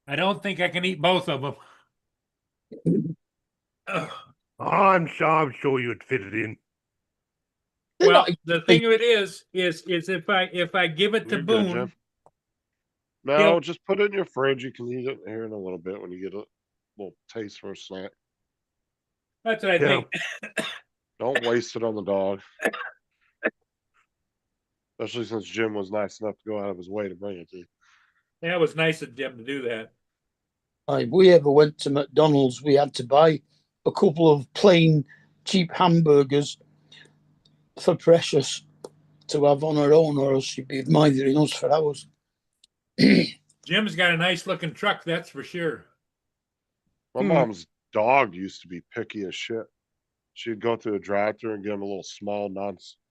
I don't think I can eat both of them. I'm sure you'd fit it in. They're Well, not- the thing of it is if I give it to You're good, Boone, Jim. No, just put it in your fridge. You can eat it here in a little bit when you get a little taste for a snack. that's what I Yeah. think. Don't waste it on the dog. Especially since Jim was nice enough to go out of his way to bring it to you. That was nice of Jim to do that. If we ever went to McDonald's, we had to buy a couple of plain cheap hamburgers for Precious to have on her own, or else she'd be admiring us for hours. Jim's got a nice looking truck, that's for sure. My mom's dog used to be picky as shit. She'd go through a drive-thru and get him a little small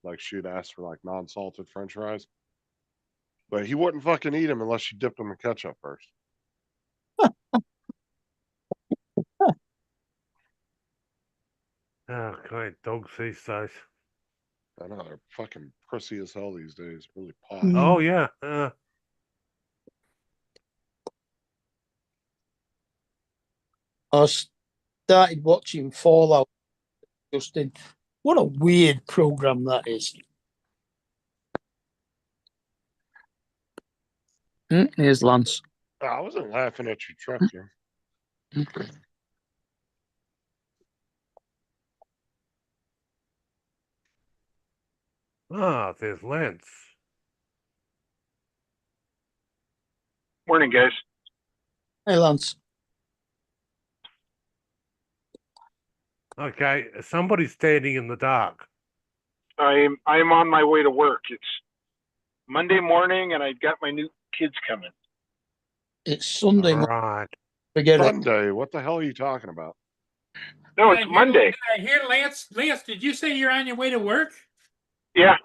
like she'd ask for like non-salted French fries. But he wouldn't fucking eat them unless she dipped them in ketchup first. Oh, great dogs these days. I know they're fucking prissy as hell these days. Really pop. Oh yeah. I started watching Fallout, Justin. What a weird program that is. Here's Lance. I wasn't laughing at your truck, Jim. Ah, there's Lance. Morning, guys. Hey, Lance. Okay, somebody's standing in the dark. I'm on my way to work. It's Monday morning, and I've got my new kids coming. It's Sunday. Right. Forget it. Sunday. What the hell are you talking about? No, Did I it's hear- Monday. Did I hear Lance? Lance, did you say you're on your way to work? Yeah.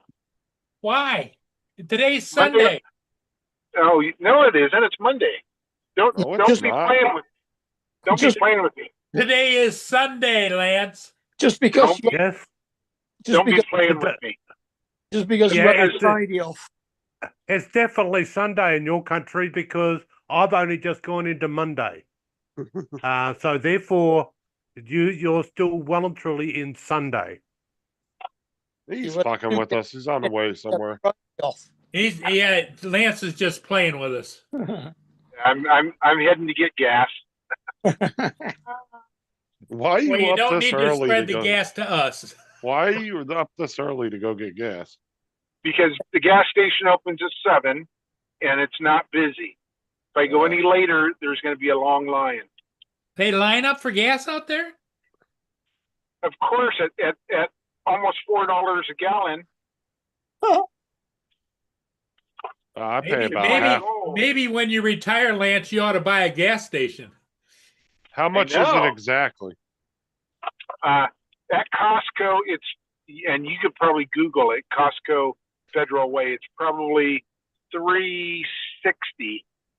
Why? Today's Monday- Sunday. Oh, no, it isn't. It's Monday. Don't No, it's don't be not. playing with. Don't Just- be playing with me. Today is Sunday, Lance. Just because Don't you, Yes. just Don't be because, playing with me. just because Yeah, you had it's a a- Friday off. It's definitely Sunday in your country because I've only just gone into Monday. So therefore, you're still well and truly in Sunday. He's You fucking with us. He's on the way somewhere. Friday off. Lance is just playing with us. I'm heading to get gas. Why are you Well, you up don't this need to early spread to the go? gas to us. Why are you up this early to go get gas? Because the gas station opens at 7, and it's not busy. If I go any later, there's going to be a long line. They line up for gas out there? Of course, at almost $4 a gallon. I pay Maybe, about maybe, half. maybe when you retire, Lance, you ought to buy a gas station. How much is know. it exactly? At Costco, and you could probably Google it, Costco Federal Way. It's probably $3.60,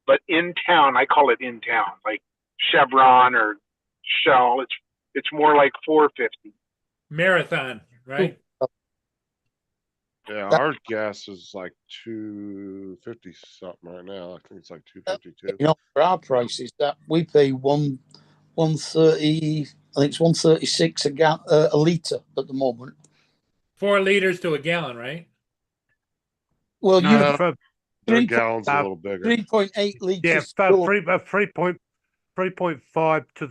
but in town, I call it in town, like Chevron or Shell. It's more like $4.50. Marathon, right? Yeah, That- our gas is like $2.50 something right now. I think it's like $2.52. You know, for our prices, that we pay 130. I think it's 136 a litre at the moment. 4 liters to a gallon, right? Well, No, you No. for, Their 3 gallon's a uh, little bigger. 3.8 litres. yeah, still- 3.5 to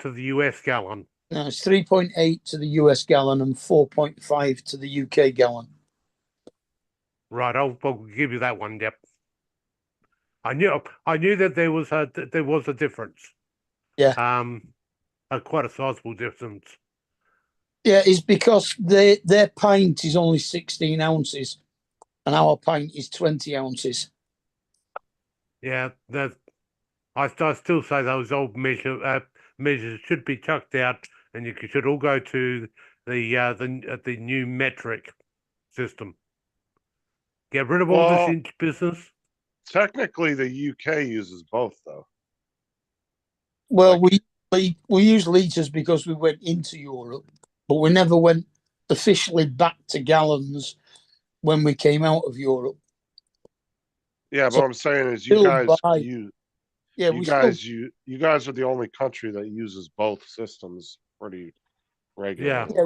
the US gallon. No, it's 3.8 to the US gallon and 4.5 to the UK gallon. Right, I'll give you that one. Yep. I knew that there was a difference. Yeah. Quite a sizable difference. Yeah, it's because their pint is only 16 ounces and our pint is 20 ounces. Yeah, I still say those old measures should be chucked out, and you should all go to the new metric system. Get rid of all this Well- inch business. Technically, the UK uses both, though. Well, we use litres because we went into Europe, but we never went officially back to gallons when we came out of Europe. Yeah, but So what I'm saying is you still guys buy- use Yeah, you we guys still, you guys are the only country that uses both systems pretty regularly. Yeah.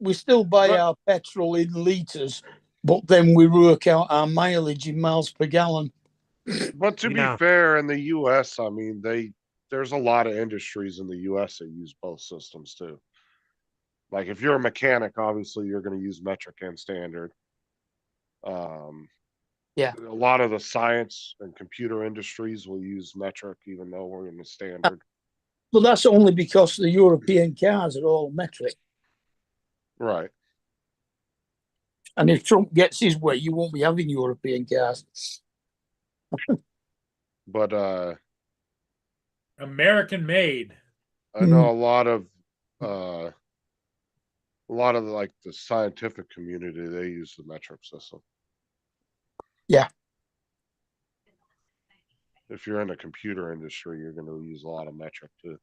we still buy But- our petrol in litres, but then we work out our mileage in miles per gallon. But to Yeah. be fair, in the US, I mean, there's a lot of industries in the US that use both systems too. Like if you're a mechanic, obviously you're going to use metric and standard. Yeah. A lot of the science and computer industries will use metric, even though we're in the standard. But that's only because the European cars are all metric. Right. And if Trump gets his way, you won't be having European cars. But American made. I know a lot of like the scientific community, they use the metric system. Yeah. If you're in the computer industry, you're going to use a lot of metric too.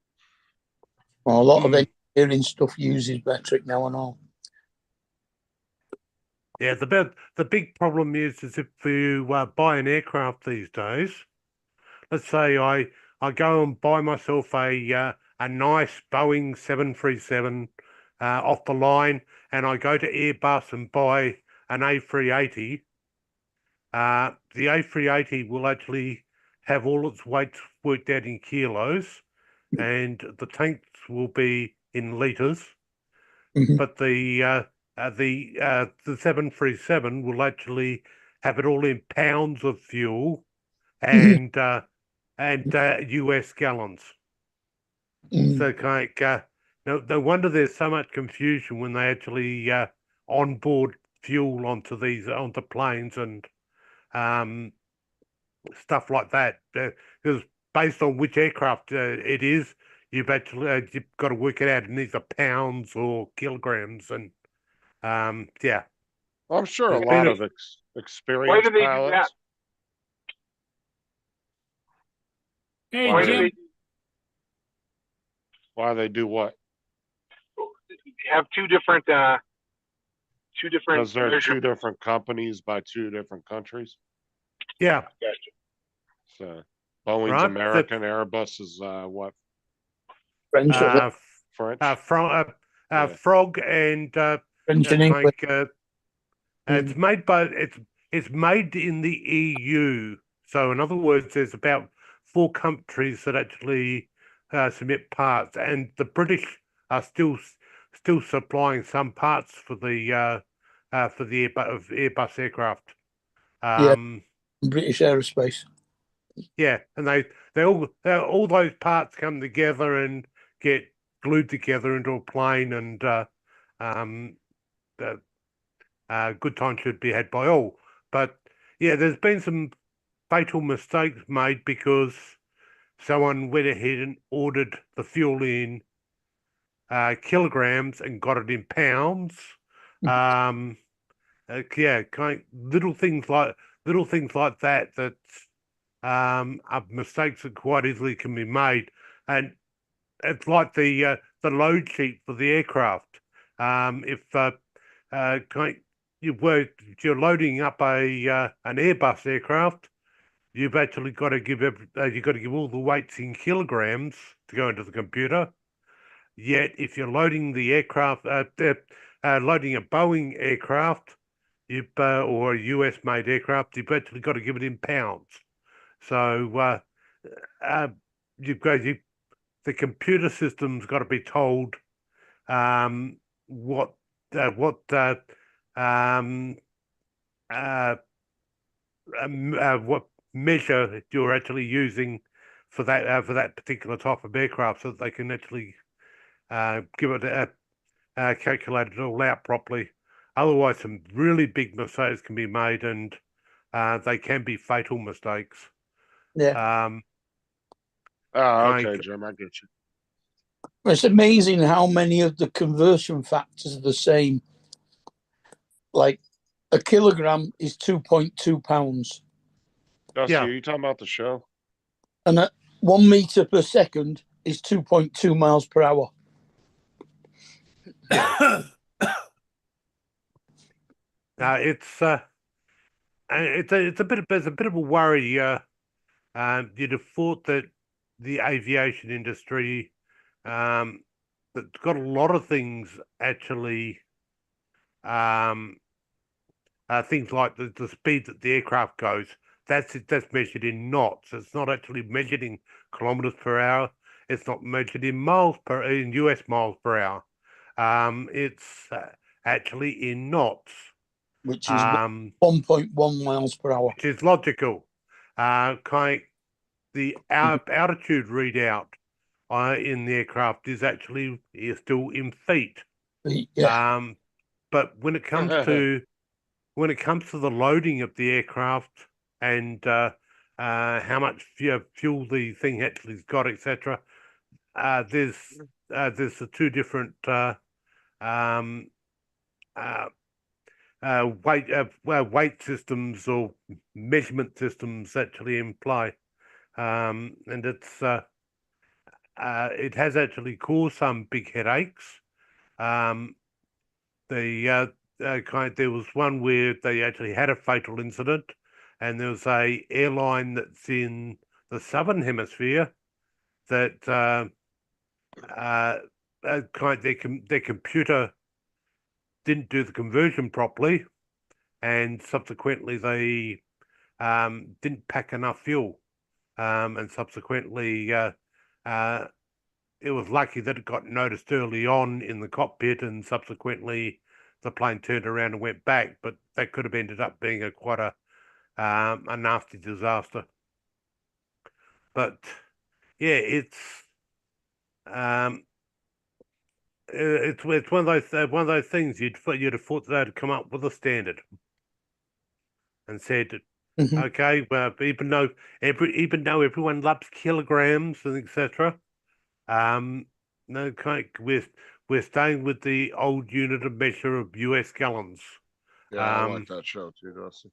Well, a lot of Hmm. engineering stuff uses metric now and all. Yeah, the big problem is if you buy an aircraft these days. Let's say I go and buy myself a nice Boeing 737 off the line, and I go to Airbus and buy an A380. the A380 will actually have all its weights worked out in kilos, and the tanks will be in liters. Mhm. But the 737 will actually have it all in pounds of fuel and US gallons. Mm. So no wonder there's so much confusion when they actually onboard fuel onto planes and stuff like that. Because based on which aircraft it is, you've got to work it out in either pounds or kilograms, and yeah. I'm sure a There's lot been of Why experienced do they do that? pilots. Hey, Why Why do Jim, they Why they do what? have two different Because they're two measurements? different companies by two different countries. Yeah, Gotcha. So Boeing's right. American, Airbus is what, French, I think. French? Yeah. Frog and French and English. it's made in the EU. So in other words, there's about 4 countries that actually submit parts, and the British are still supplying some parts for the Airbus aircraft. Yeah. British Aerospace. Yeah, and all those parts come together and get glued together into a plane, and good time should be had by all. But yeah, there's been some fatal mistakes made because someone went ahead and ordered the fuel in kilograms and got it in pounds. Um, yeah, little things like that mistakes that quite easily can be made, and it's like the load sheet for the aircraft. If you're loading up an Airbus aircraft, you've actually got to give all the weights in kilograms to go into the computer. Yet, if you're loading the aircraft, loading a Boeing aircraft, or a US made aircraft, you've actually got to give it in pounds. So the computer system's got to be told what measure you're actually using for that particular type of aircraft, so that they can actually give it calculate it all out properly. Otherwise, some really big mistakes can be made, and they can be fatal mistakes. Yeah. Okay, Jim, I get you. It's amazing how many of the conversion factors are the same. Like a kilogram is 2.2 pounds, Dusty, Yeah. are you talking about the show? and 1 meter per second is 2.2 miles per hour. It's a bit of a worry. You'd have thought that the aviation industry, that's got a lot of things actually, things like the speed that the aircraft goes. That's measured in knots. It's not actually measured in kilometers per hour. It's not measured in US miles per hour. It's actually in knots. Which is 1.1 miles per hour. Which is logical. The altitude readout in the aircraft is still in feet. Yeah. But when it comes to the loading of the aircraft and how much fuel the thing actually's got, etc., there's the 2 different weight systems or measurement systems actually in play, and it has actually caused some big headaches. There was one where they actually had a fatal incident, and there was a airline that's in the southern hemisphere that their computer didn't do the conversion properly, and subsequently didn't pack enough fuel, and subsequently it was lucky that it got noticed early on in the cockpit, and subsequently the plane turned around and went back. But that could have ended up being quite a nasty disaster. But yeah, it's one of those things you'd have thought they'd come up with a standard and said, Mhm. okay, well, even though everyone loves kilograms and etc. No, we're staying with the old unit of measure of US gallons. Yeah, I Um, like that show too, Dusty.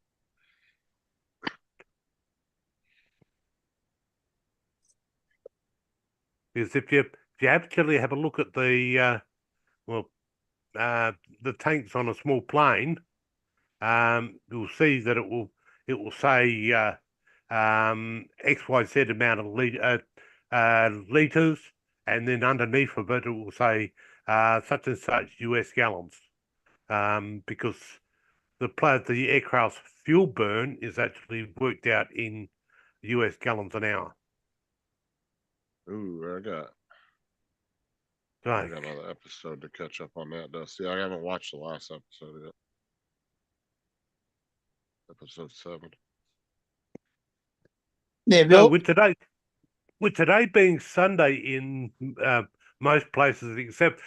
Because if you actually have a look at the the tanks on a small plane, you'll see that it will say XYZ amount of liters, and then underneath of it will say such and such US gallons, because the aircraft's fuel burn is actually worked out in US gallons an hour. Ooh, So, I got another episode to catch up on that, Dusty. I haven't watched the last episode yet. Episode 7. Yeah, no, Bill. with today being Sunday in most places, except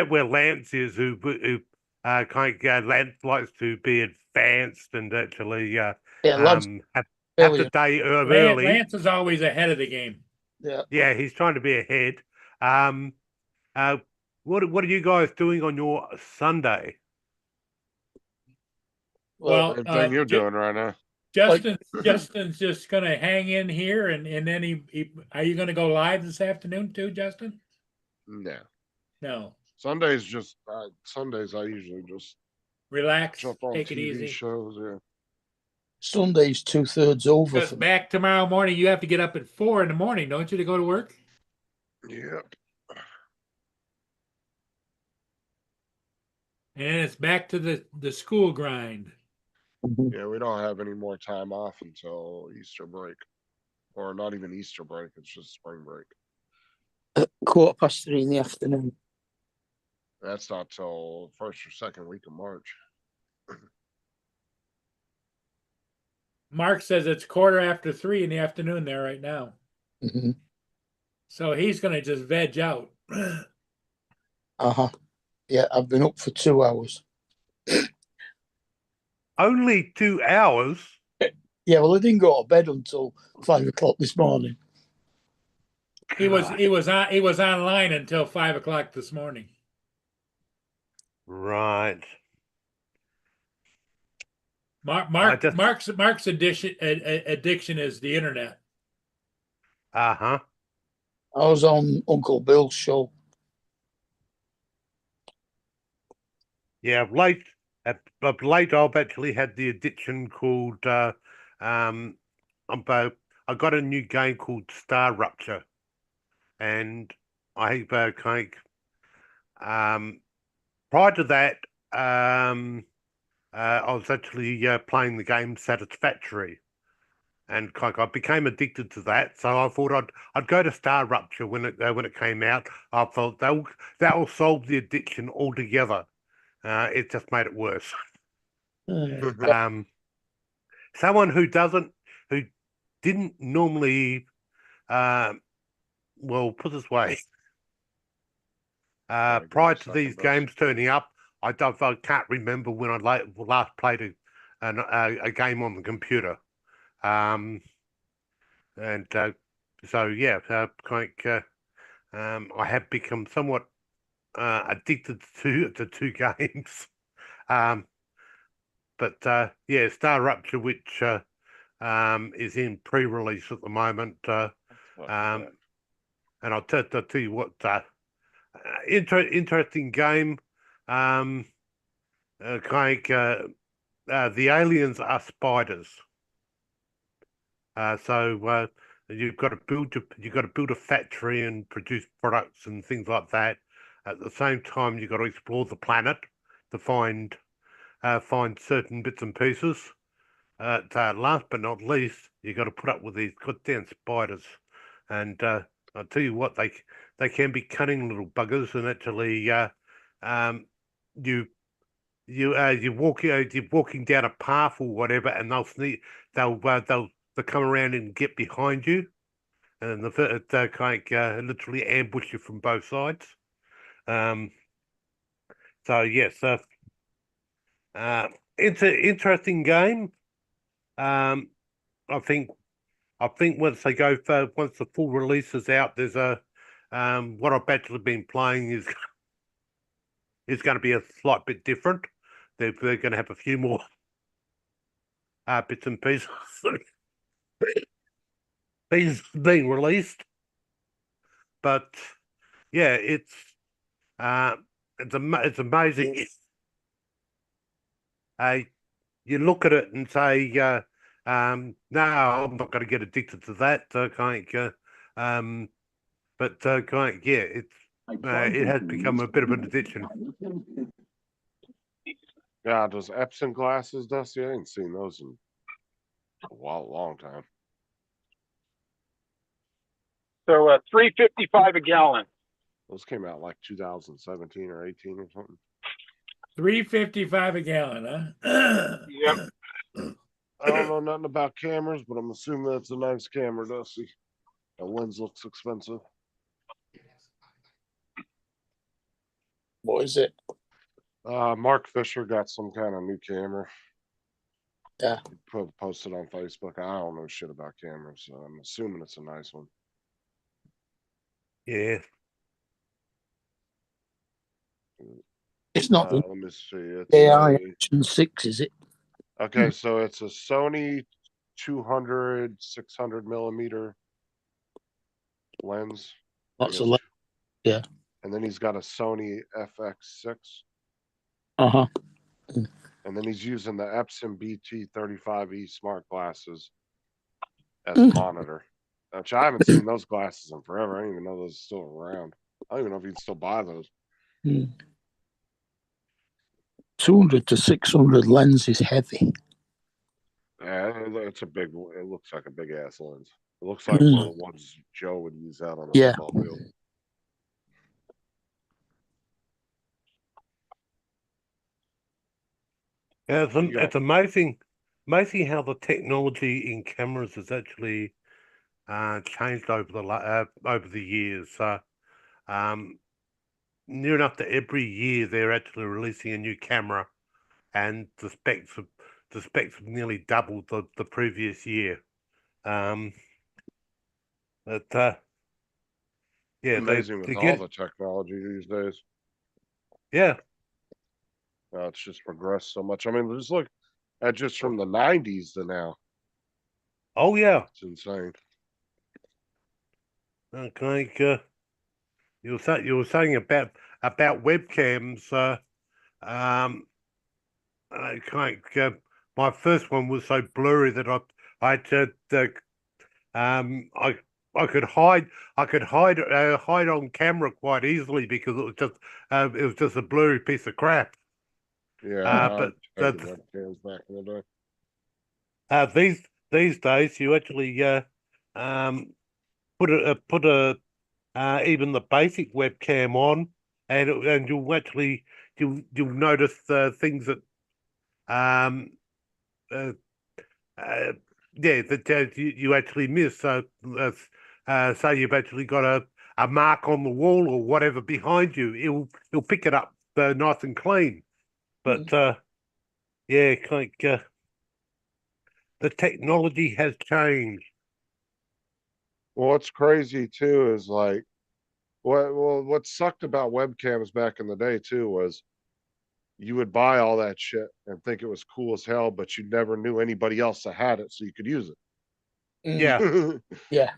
where Lance is, who Lance likes to be advanced and actually Yeah, Lance have the brilliant. day early. Lance is always ahead of the game. Yeah. Yeah, he's trying to be ahead. What are you guys doing on your Sunday? Well, Same thing you're doing right now. Justin's just gonna hang in here, and then he are you gonna go live this afternoon too, Justin? No. No, Sundays I usually just relax, jump on take it TV easy. shows. Yeah. Sunday's 2/3 over Because for me. back tomorrow morning, you have to get up at 4 in the morning, don't you, to go to work? Yep. And then it's back to the school grind. Mhm. Yeah, we don't have any more time off until Easter break. Or not even Easter break, it's just spring break. 3:15 in the afternoon. That's not till first or second week of March. Mark says it's 3:15 in the afternoon there right now. Mm-hmm. So he's gonna just veg out. Uh-huh. Yeah, I've been up for 2 hours. Only 2 hours. Yeah, well, I didn't go to bed until 5 o'clock this morning. He was online until 5 o'clock this morning. Right. Mark's addiction is the internet. Uh-huh. I was on Uncle Bill's show. Yeah, of late I've actually had the addiction called I got a new game called Star Rupture, and I prior to that I was actually playing the game Satisfactory, and I became addicted to that. So I thought I'd go to Star Rupture when it came out. I thought that will solve the addiction altogether. It just made it worse. Someone who didn't normally, well, put this way, prior to these games turning up, I can't remember when I last played a game on the computer. And so yeah, I have become somewhat addicted to two games. But yeah, Star Rupture, which is in pre-release at the moment, and I'll tell you what, interesting game. The aliens are spiders. So you've got to build a factory and produce products and things like that. At the same time, you've got to explore the planet to find certain bits and pieces. last but not least, you got to put up with these goddamn spiders, and I'll tell you what, they can be cunning little buggers, and actually, you're walking down a path or whatever, and they'll come around and get behind you, and they literally ambush you from both sides. So yes, it's an interesting game. I think once once the full release is out, there's a what I've actually been playing is going to be a slight bit different. They're going to have a few more bits and pieces being released, but yeah, it's amazing. You look at it and say, no, I'm not going to get addicted to that. It has become a bit of an addiction. Yeah, those Epson glasses, Dusty, I ain't seen those in a long time. So $3.55 a gallon. Those came out like 2017 or 18 or something. $3.55 a gallon, huh? Yep. I don't know nothing about cameras, but I'm assuming that's a nice camera, Dusty. The lens looks expensive. What is it? Mark Fisher got some kind of new camera. Yeah. He posted on Facebook. I don't know shit about cameras, so I'm assuming it's a nice one. Yeah. It's not the Let me see. It's AI Action 6, is it? okay, so it's a Sony 200 600 millimeter lens. That's I a guess. yeah. And then he's got a Sony FX6. Uh-huh. And then he's using the Epson BT35E smart glasses as Mm. a monitor. Which I haven't seen those glasses in forever. I don't even know those are still around. I don't even know if you can still buy those. 200 to 600 lens is heavy. Yeah, it's a big. It looks like a big ass lens. It looks like Mm. one of the ones Joe would use out on a Yeah. football field. Yeah, Yeah. it's amazing how the technology in cameras has actually changed over the years. Near enough to every year they're actually releasing a new camera, and the specs have nearly doubled the previous year. But yeah, Amazing with they all get the technology these days. yeah. It's just progressed so much. I mean, just look at just from the 90s to now. Oh yeah. It's insane. Okay. You were saying about webcams. My first one was so blurry that I had to I could hide hide on camera quite easily because it was just a blurry piece of crap. Yeah, But webcams back in the day. these days you actually put even the basic webcam on, and you'll notice things that uh, that you actually miss. So say you've actually got a mark on the wall or whatever behind you, it'll pick it up nice and clean. But yeah, the technology has changed. Well, what's crazy too is like what sucked about webcams back in the day too was you would buy all that shit and think it was cool as hell, but you never knew anybody else that had it, so you could use it. Mm. Yeah. Yeah.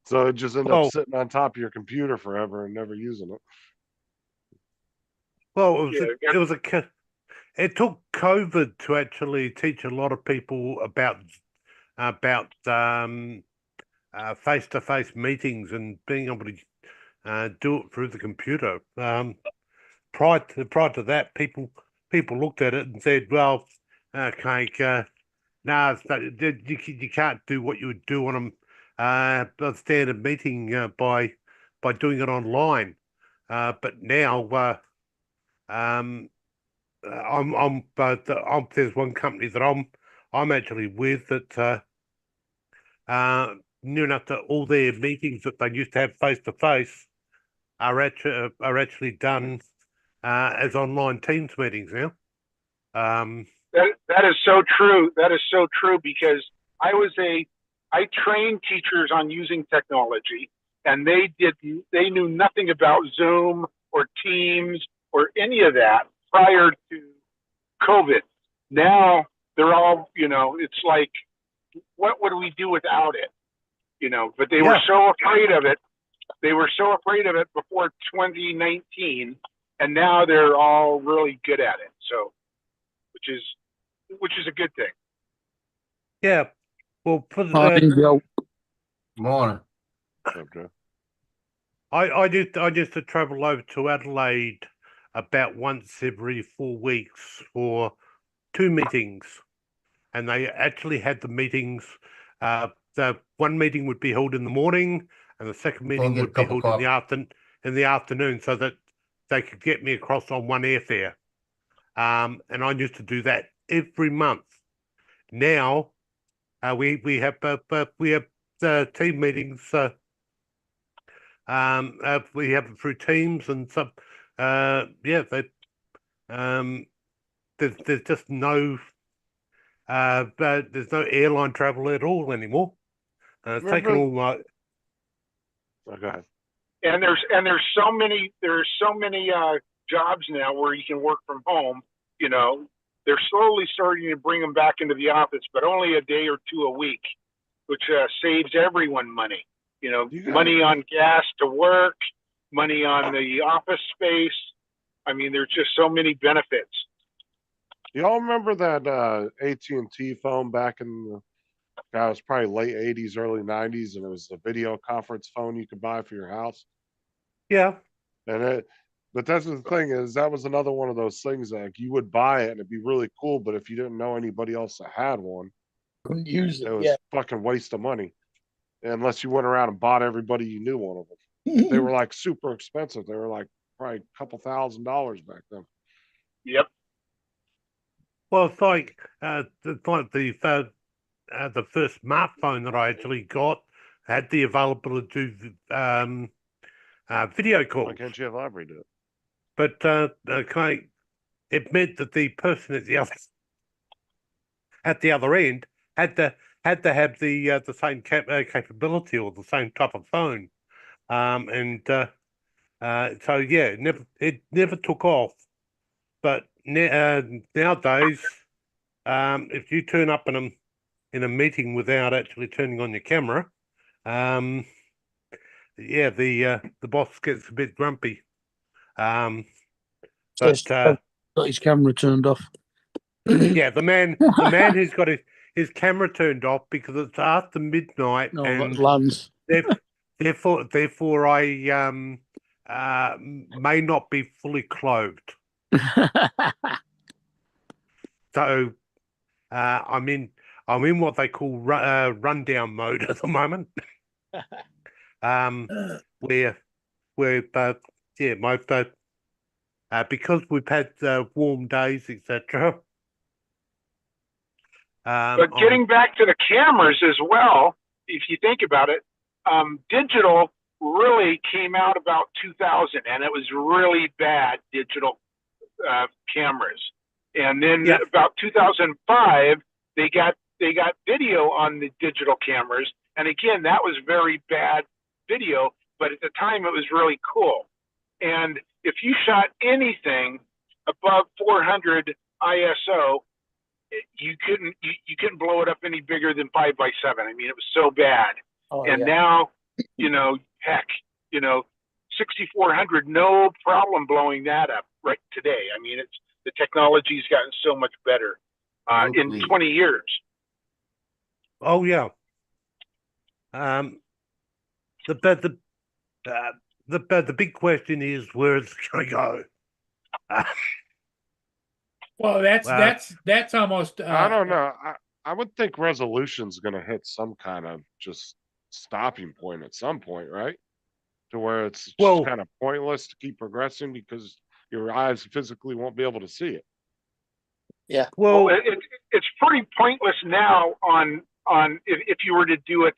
So it just ended Well, up sitting on top of your computer forever and never using it. Well, Yeah, it took COVID to actually teach a lot of people about face-to-face meetings and being able to do it through the computer. Prior to that, people looked at it and said, "Well, Okay, no, you can't do what you would do on a standard meeting by doing it online. But now, there's one company that I'm actually with that near enough to all their meetings that they used to have face to face are actually done as online Teams meetings now. That is so true. That is so true because I trained teachers on using technology, and they knew nothing about Zoom or Teams or any of that prior to COVID. Now they're all, it's like, what would we do without it? But they were Yeah. so afraid of it. They were so afraid of it before 2019, and now they're all really good at it. So, which is a good thing. Yeah. Well, Morning, Joe. Morning. Okay. I used to travel over to Adelaide about once every 4 weeks for 2 meetings, and they actually had the meetings. The one meeting would be held in the morning, and the second meeting get a would be cup of held in the afternoon, so that they could get me across on one airfare. And I used to do that every month. Now, we have team meetings. We have it through Teams and some. There's just no. But there's no airline travel at all anymore. It's taken all my. Oh, go ahead. And there's so many jobs now where you can work from home. They're slowly starting to bring them back into the office, but only a day or two a week, which saves everyone money. Money on gas to work, money on the office space. I mean, there's just so many benefits. Y'all remember that AT&T phone back in the, it was probably late 80s, early 90s, and it was a video conference phone you could buy for your house? Yeah. But that's the thing is that was another one of those things that like, you would buy it and it'd be really cool, but if you didn't know anybody else that had one, Couldn't use it it. was Yeah. fucking waste of money. Unless you went around and bought everybody you knew one of them. They were like super expensive. They were like probably a couple $1,000s back then. Yep. Well, it's like the first smartphone that I actually got had the availability to do video calls. Why can't you have library do it? But it meant that the person at the other end had to have the same capability or the same type of phone, so yeah, it never took off. But nowadays, if you turn up in a meeting without actually turning on your camera, yeah, the boss gets a bit grumpy. Says But got his camera turned off. yeah, the man who's got his camera turned off because it's after midnight, No, and that's Lance. therefore I may not be fully clothed. So I'm in what they call rundown mode at the moment. Where yeah, because we've had warm days, etc. But getting back to the cameras as well, if you think about it, digital really came out about 2000, and it was really bad digital cameras. And then about 2005, they got video on the digital cameras, and again, that was very bad video. But at the time, it was really cool. And if you shot anything above 400 ISO, you couldn't blow it up any bigger than 5x7. I mean, it was so bad. And now, heck, 6400, no problem blowing that up right today. I mean, the technology's gotten so much better in 20 years. Oh yeah. The big question is where it's going to go. Well, Well, that's almost I don't know. I would think resolution's gonna hit some kind of just stopping point at some point, right? To where it's just Well, kind of pointless to keep progressing because your eyes physically won't be able to see it. Well, well, it's pretty pointless now on if you were to do it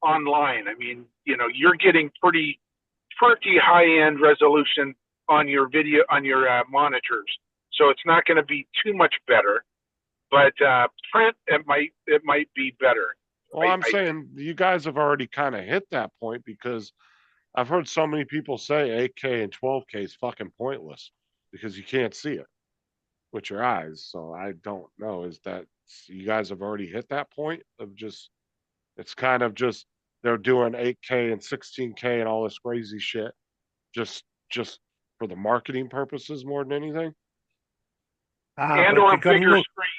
online. I mean, you know, you're getting pretty high end resolution on your video on your monitors, so it's not going to be too much better. But print, it might be better. Well, I'm I- saying you guys have already kind of hit that point because I've heard so many people say 8K and 12K is fucking pointless because you can't see it with your eyes. So I don't know. Is that you guys have already hit that point of just it's kind of just they're doing 8K and 16K and all this crazy shit just for the marketing purposes more than anything? and but or you got to bigger look. screens.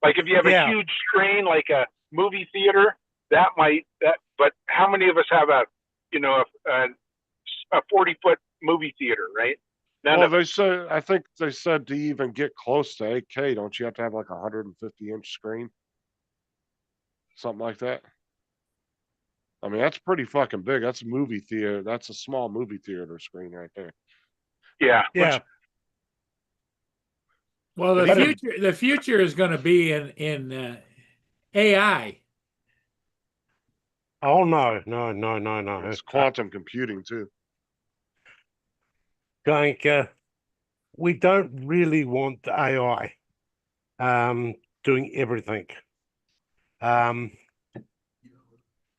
Like if you have a Yeah. huge screen, like a movie theater, that might that. But how many of us have a 40-foot movie theater, right? None Well, of they said I think they said to even get close to 8K, don't you have to have like a 150-inch screen? Something like that. I mean, that's pretty fucking big. That's a movie theater. That's a small movie theater screen right there. yeah. Yeah, well, the But future is going to be in AI. oh no. It's quantum computing too. Going, we don't really want AI doing everything. Um,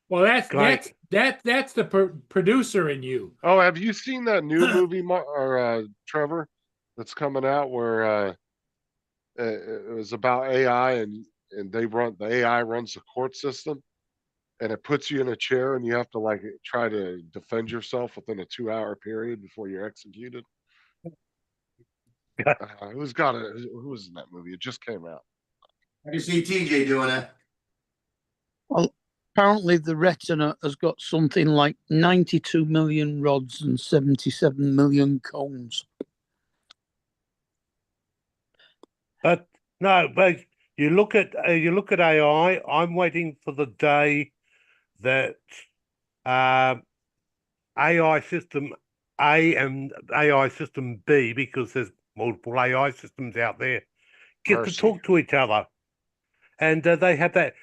Well, Going, that's the producer in you. Oh, have you seen that new movie, Trevor, that's coming out where it was about AI and the AI runs the court system and it puts you in a chair and you have to like try to defend yourself within a 2-hour period before you're executed. Who was in that movie? It just came out. I can see TJ doing it. Well, apparently the retina has got something like 92 million rods and 77 million cones. but no, but you look at AI. I'm waiting for the day that AI system A and AI system B, because there's multiple AI systems out there, get to Mercy. talk to each other, and they have that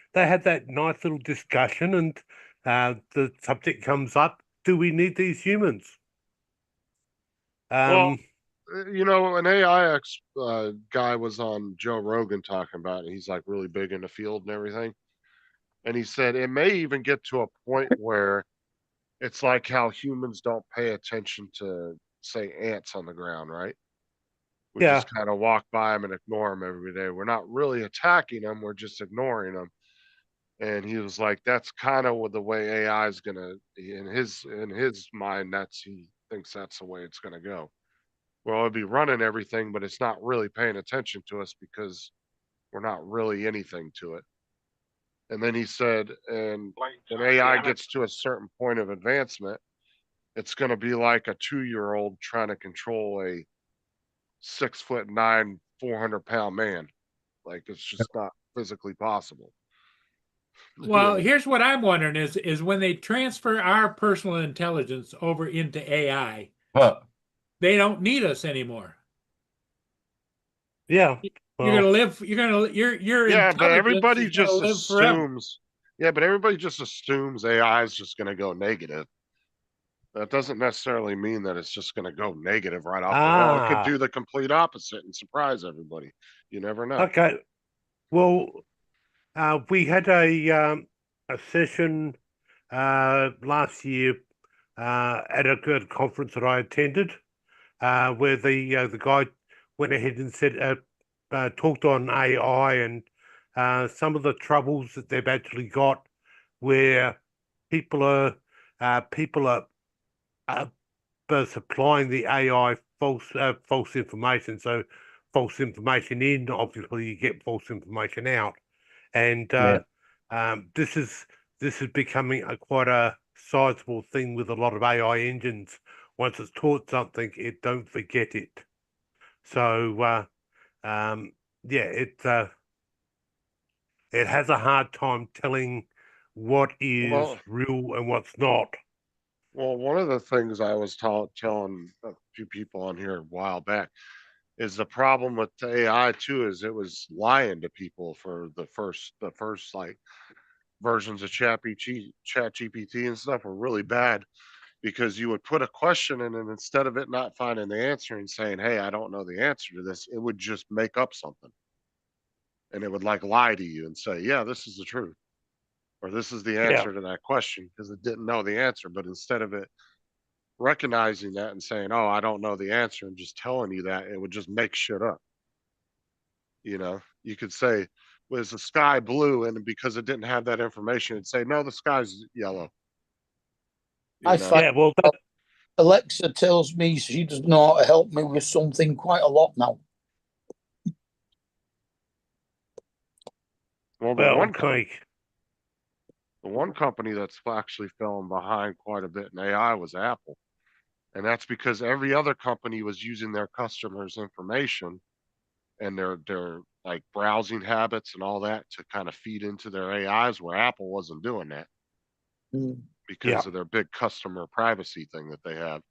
nice little discussion, and the subject comes up: do we need these humans? Well, an AI guy was on Joe Rogan talking about it. He's like really big in the field and everything. And he said it may even get to a point where it's like how humans don't pay attention to, say, ants on the ground, right? We Yeah. just kind of walk by them and ignore them every day. We're not really attacking them, we're just ignoring them. And he was like, that's kind of what the way AI is gonna in his mind, he thinks that's the way it's gonna go. Well, it'll be running everything, but it's not really paying attention to us because we're not really anything to it. And then he said, and when AI gets to a certain point of advancement, it's going to be like a 2-year-old trying to control a 6'9", 400-pound man. Like it's just not physically possible. Well, here's what I'm wondering is when they transfer our personal intelligence over into AI, they don't need us anymore. Yeah. You're gonna live. You're Yeah, but everybody just forever. assumes. Yeah, but everybody just assumes AI is just going to go negative. That doesn't necessarily mean that it's just going to go negative right off the wall. It could do the complete opposite and surprise everybody. You never know. Okay. Well, we had a session last year at a good conference that I attended, where the guy went ahead and said talked on AI and some of the troubles that they've actually got, where people are supplying the AI false information. So false information in, obviously you get false information out, and this is becoming quite a sizable thing with a lot of AI engines. Once it's taught something, it don't forget it. So yeah, it has a hard time telling what is Well- real and what's not. Well, one of the things I was telling a few people on here a while back is the problem with the AI too is it was lying to people for the first like versions of Chat GPT and stuff were really bad because you would put a question in and instead of it not finding the answer and saying, "Hey, I don't know the answer to this," it would just make up something. And it would like lie to you and say, "Yeah, this is the truth." Or this is the answer to that question because it didn't know the answer. But instead of it recognizing that and saying, "Oh, I don't know the answer," and just telling you that, it would just make shit up. You know, you could say, "Was the sky blue?" And because it didn't have that information, it'd say, "No, the sky's yellow." You I know? find Yeah, well, Alexa tells me she does know how to help me with something quite a lot now. Well, well, Craig. the one company that's actually fallen behind quite a bit in AI was Apple. And that's because every other company was using their customers' information and their like browsing habits and all that to kind of feed into their AIs where Apple wasn't doing that Mm. because of their big customer privacy thing that they have.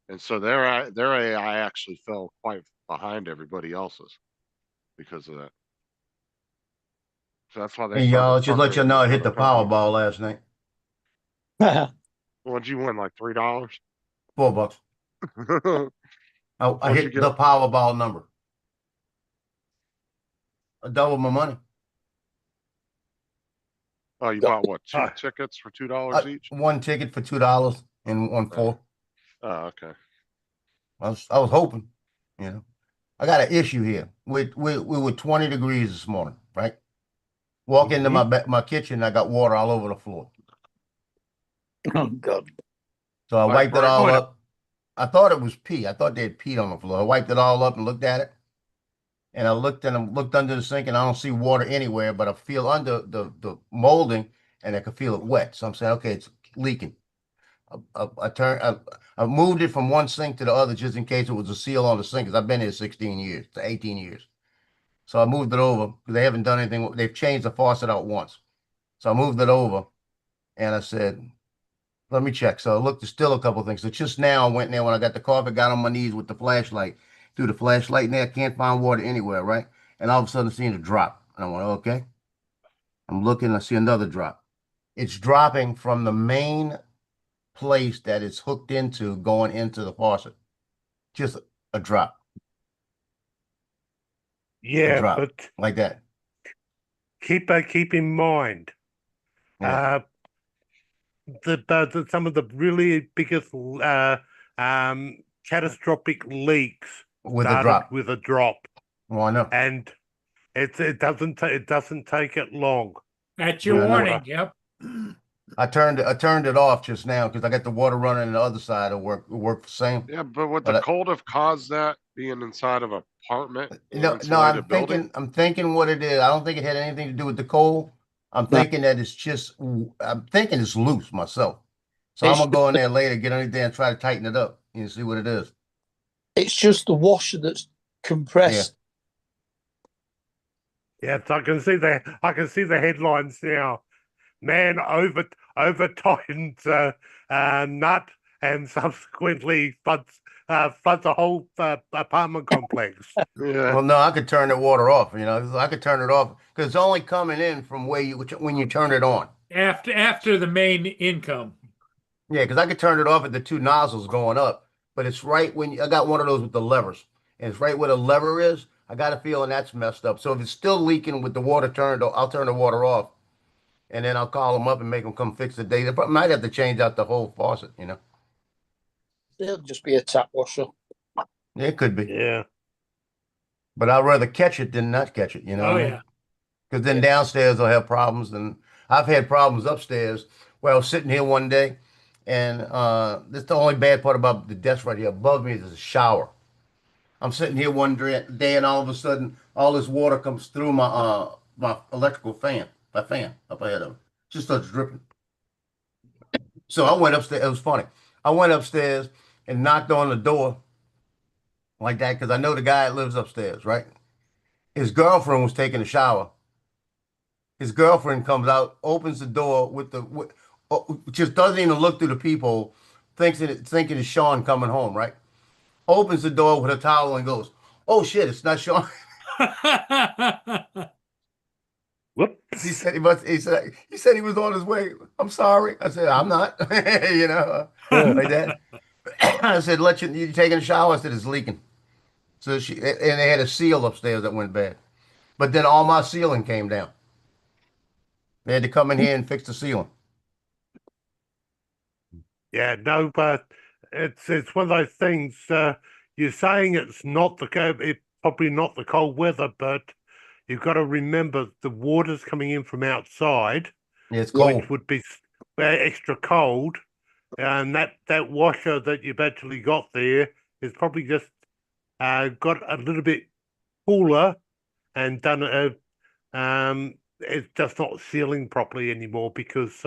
And so their AI actually fell quite behind everybody else's because of that. So that's why they Hey, y'all, started just let you partnering know I with hit the other companies. Powerball last night. What'd you win, like $3? $4. I What'd you hit get? the Powerball number. I doubled my money. Oh, you bought what? Two Ah. tickets for $2 each? One ticket for $2 and one four. Oh, okay. I was hoping, you know. I got an issue here. We were 20 degrees this morning, right? Walk into my kitchen, I got water all over the floor. Oh God. So I Like wiped it right all now. up. I thought it was pee. I thought they had peed on the floor. I wiped it all up and looked at it. And I looked under the sink and I don't see water anywhere, but I feel under the molding and I can feel it wet. So I'm saying, okay, it's leaking. I moved it from one sink to the other just in case it was a seal on the sink because I've been here 16 years to 18 years. So I moved it over because they haven't done anything. They've changed the faucet out once. So I moved it over and I said, let me check. So I looked, there's still a couple things. So just now I went in there when I got the carpet, got on my knees with the flashlight. Through the flashlight in there, can't find water anywhere, right? And all of a sudden I seen a drop. And I went, okay. I'm looking, I see another drop. It's dropping from the main place that it's hooked into going into the faucet. Just a drop. Yeah, drop. but Like that. keep in mind, Yeah. some of the really biggest catastrophic leaks With a started drop. with a drop, Well, I know. and it doesn't take it long. That's your Yeah, I know. warning, yep. I turned it off just now because I got the water running on the other side. It worked the same. Yeah, but would But the cold have caused that being inside of an apartment? and No, insulated building? I'm thinking what it is. I don't think it had anything to do with the cold. I'm No. thinking that I'm thinking it's loose myself. So I'm It's, gonna go in there later, get underneath there and try to tighten it up and see what it is. it's just the washer that's compressed. Yes, I can see the headlines now. Man over tightens nut and subsequently floods a whole apartment complex. Yeah. Well, no, I could turn the water off. I could turn it off because it's only coming in from when you turn it on. After the main income. Yeah, because I could turn it off at the two nozzles going up, but it's right I got one of those with the levers, and it's right where the lever is. I got a feeling that's messed up. So if it's still leaking with the water turned, I'll turn the water off, and then I'll call them up and make them come fix the day. They might have to change out the whole faucet. It'll just be a tap washer. It could be, Yeah. but I'd rather catch it than not catch it. You know Oh, what I mean? yeah. Because then downstairs I'll have problems, and I've had problems upstairs where I was sitting here one day, and that's the only bad part about the desk right here. Above me is a shower. I'm sitting here one day, and all of a sudden, all this water comes through my electrical fan, my fan up ahead of it, just starts dripping. So I went upstairs. It was funny. I went upstairs and knocked on the door like that because I know the guy that lives upstairs, right? His girlfriend was taking a shower. His girlfriend comes out, opens the door just doesn't even look through the peephole, thinking it's Sean coming home, right? Opens the door with a towel and goes, "Oh shit, it's not Sean." Whoops. He said he was on his way. I'm sorry. I said, I'm not. You know, like that. I said, you taking a shower? I said, it's leaking. So and they had a seal upstairs that went bad. But then all my ceiling came down. They had to come in here and fix the ceiling. Yeah, no, but it's one of those things. You're saying it's probably not the cold weather, but you've got to remember the water's coming in from outside, Yeah, it's cold. which would be extra cold, and that washer that you've actually got there is probably just got a little bit cooler and done it's just not sealing properly anymore because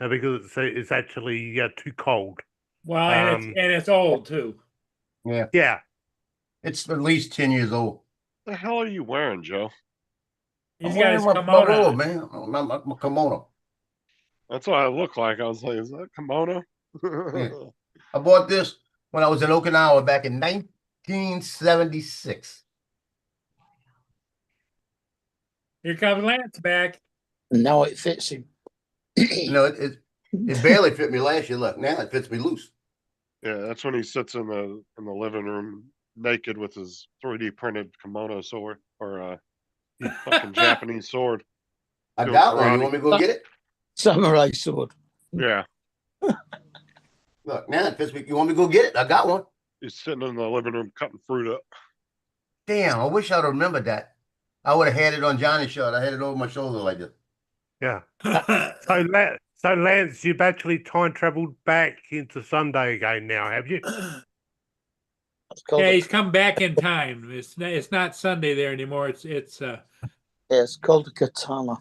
it's actually too cold. Well, and it's old too. Yeah, Yeah, it's at least 10 years old. The hell are you wearing, Joe? He's I'm got his wearing my kimono robe, on. man. My kimono. That's what I look like. I was like, is that kimono? Yeah. I bought this when I was in Okinawa back in 1976. Here comes Lance back. And now it fits him. You know, it barely fit me last year. Look, now it fits me loose. Yeah, that's when he sits in the living room naked with his 3D printed kimono sword or fucking Japanese sword. I Doing got one. You karate. want me to go get it? Samurai sword. Yeah, Look, now it fits me. You want me to go get it? I got one. he's sitting in the living room cutting fruit up. Damn, I wish I'd remembered that. I would have had it on Johnny's shirt. I had it over my shoulder like this. yeah. So Lance, you've actually time traveled back into Sunday again now, have you? It's called Yeah, a, he's come back in time. It's not Sunday there anymore. It's it's called a katana.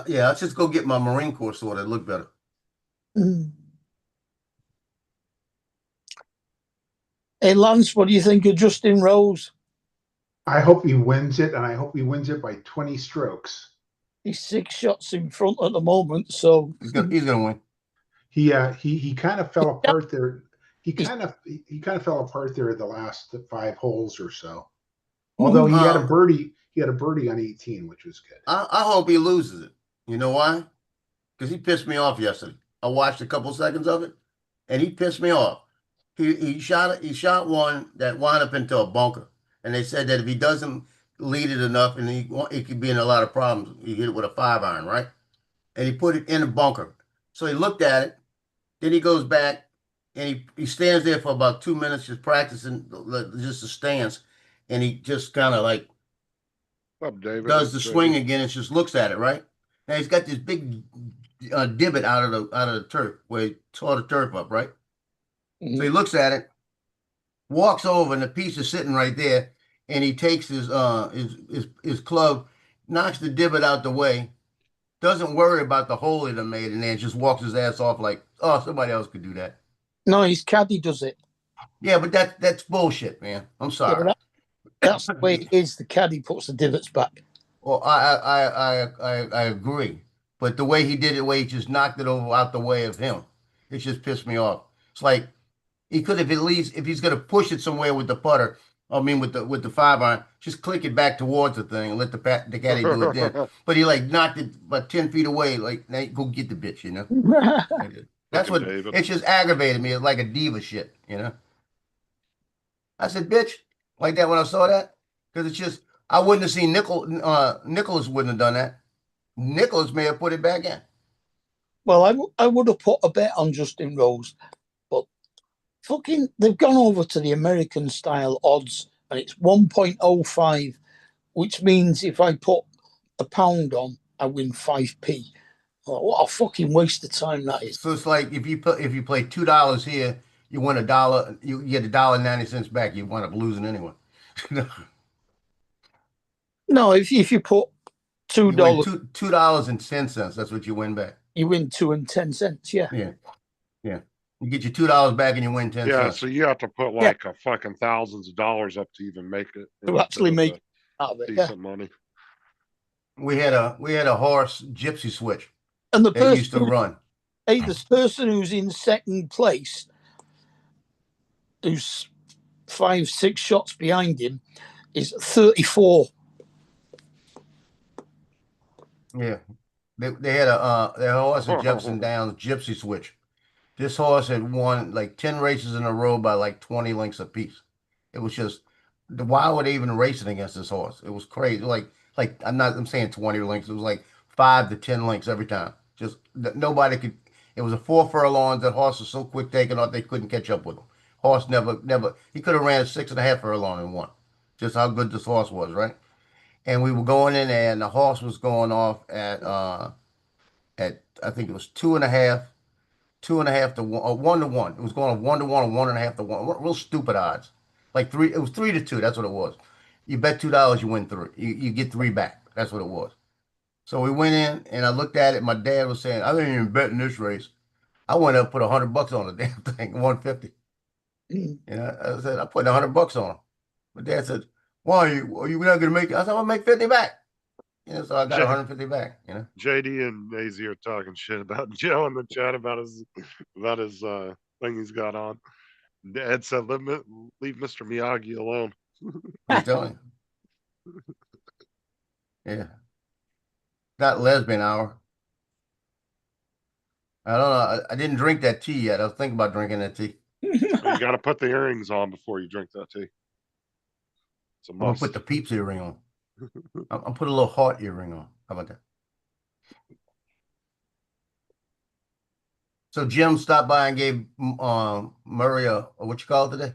Yeah, let's just go get my Marine Corps sword. It'd look better. Mm. Hey Lance, what do you think of Justin Rose? I hope he wins it, and I hope he wins it by 20 strokes. He's 6 shots in front at the moment, so He's gonna win. He kind of fell apart there. He kind of fell apart there the last 5 holes or so. Although he had a birdie on 18, which was good. I hope he loses it. You know why? Because he pissed me off yesterday. I watched a couple seconds of it, and he pissed me off. He shot one that wound up into a bunker, and they said that if he doesn't lead it enough, and he could be in a lot of problems. He hit it with a 5-iron, right? And he put it in a bunker. So he looked at it. Then he goes back, and he stands there for about 2 minutes just practicing just the stance, and he just kind of like Up, David. does the swing again and just looks at it, right? Now he's got this big divot out of the turf where he tore the turf up, right? So he looks at it, walks over, and the piece is sitting right there, and he takes his club, knocks the divot out the way, doesn't worry about the hole that made in there, and just walks his ass off like, oh, somebody else could do that. no, his caddy does it. Yeah, but that's bullshit, man. I'm sorry. Yeah, that's the way it is. The caddy puts the divots back. Well, I agree, but the way he did it, the way he just knocked it over out the way of him, it just pissed me off. It's like he could have at least, if he's gonna push it somewhere with the putter, I mean with the 5-iron, just click it back towards the thing and let the caddy do it then. But he like knocked it about 10 feet away, like now go get the bitch, you know. That's what David. it just aggravated me. It's like a diva shit, you know. I said, bitch, like that when I saw that, because it's just I wouldn't have seen Nicholas wouldn't have done that. Nicholas may have put it back in. Well, I would have put a bet on Justin Rose, but fucking they've gone over to the American style odds, and it's 1.05, which means if I put £1 on, I win 5p. Oh, what a fucking waste of time that is. So it's like if you play $2 here, you win $1. You get $1.90 back. You wind up losing anyway. No, if you put $2, $2.10. That's what you win back. you win 2 and 10 cents. Yeah. Yeah. You get your $2 back and you win 10 Yeah, cents. so you have to put like a fucking thousands of dollars up to even make it. To actually make it. out of it. Yeah. decent money. We had a horse gypsy switch And the that used to person, run. hey, the person who's in second place, who's 5-6 shots behind him, is 34. Yeah. They had their horse at Jefferson Downs gypsy switch. This horse had won like 10 races in a row by like 20 lengths apiece. It was just, why were they even racing against this horse? It was crazy. Like I'm saying 20 lengths. It was like 5 to 10 lengths every time. Just nobody could. It was a 4 furlongs. That horse was so quick taking off they couldn't catch up with him. Horse never. He could have ran 6.5 furlong and won. Just how good this horse was, right? And we were going in there, and the horse was going off at I think it was 2.5. 2.5 to 1, or 1 to 1. It was going on 1 to 1 or 1.5 to 1. Real stupid odds. Like 3, it was 3 to 2. That's what it was. You bet $2, you win 3. You get 3 back. That's what it was. So we went in and I looked at it. My dad was saying, I didn't even bet in this race. I went up and put $100 on the damn thing, 150. You know, I said, I put $100 on him. My dad said, why are you not gonna make it? I said, I'm gonna make 50 back. You know, so I got 150 back, you know. JD and AZ are talking shit about Joe in the chat about his thing he's got on. Ed said, leave Mr. Miyagi alone. I'm telling you. Yeah. Not lesbian hour. I don't know. I didn't drink that tea yet. I was thinking about drinking that tea. You got to put the earrings on before you drink that tea. It's a I'm gonna must. put the Peeps earring on. I'll put a little heart earring on. How about that? So Jim stopped by and gave Murray a what you call it today?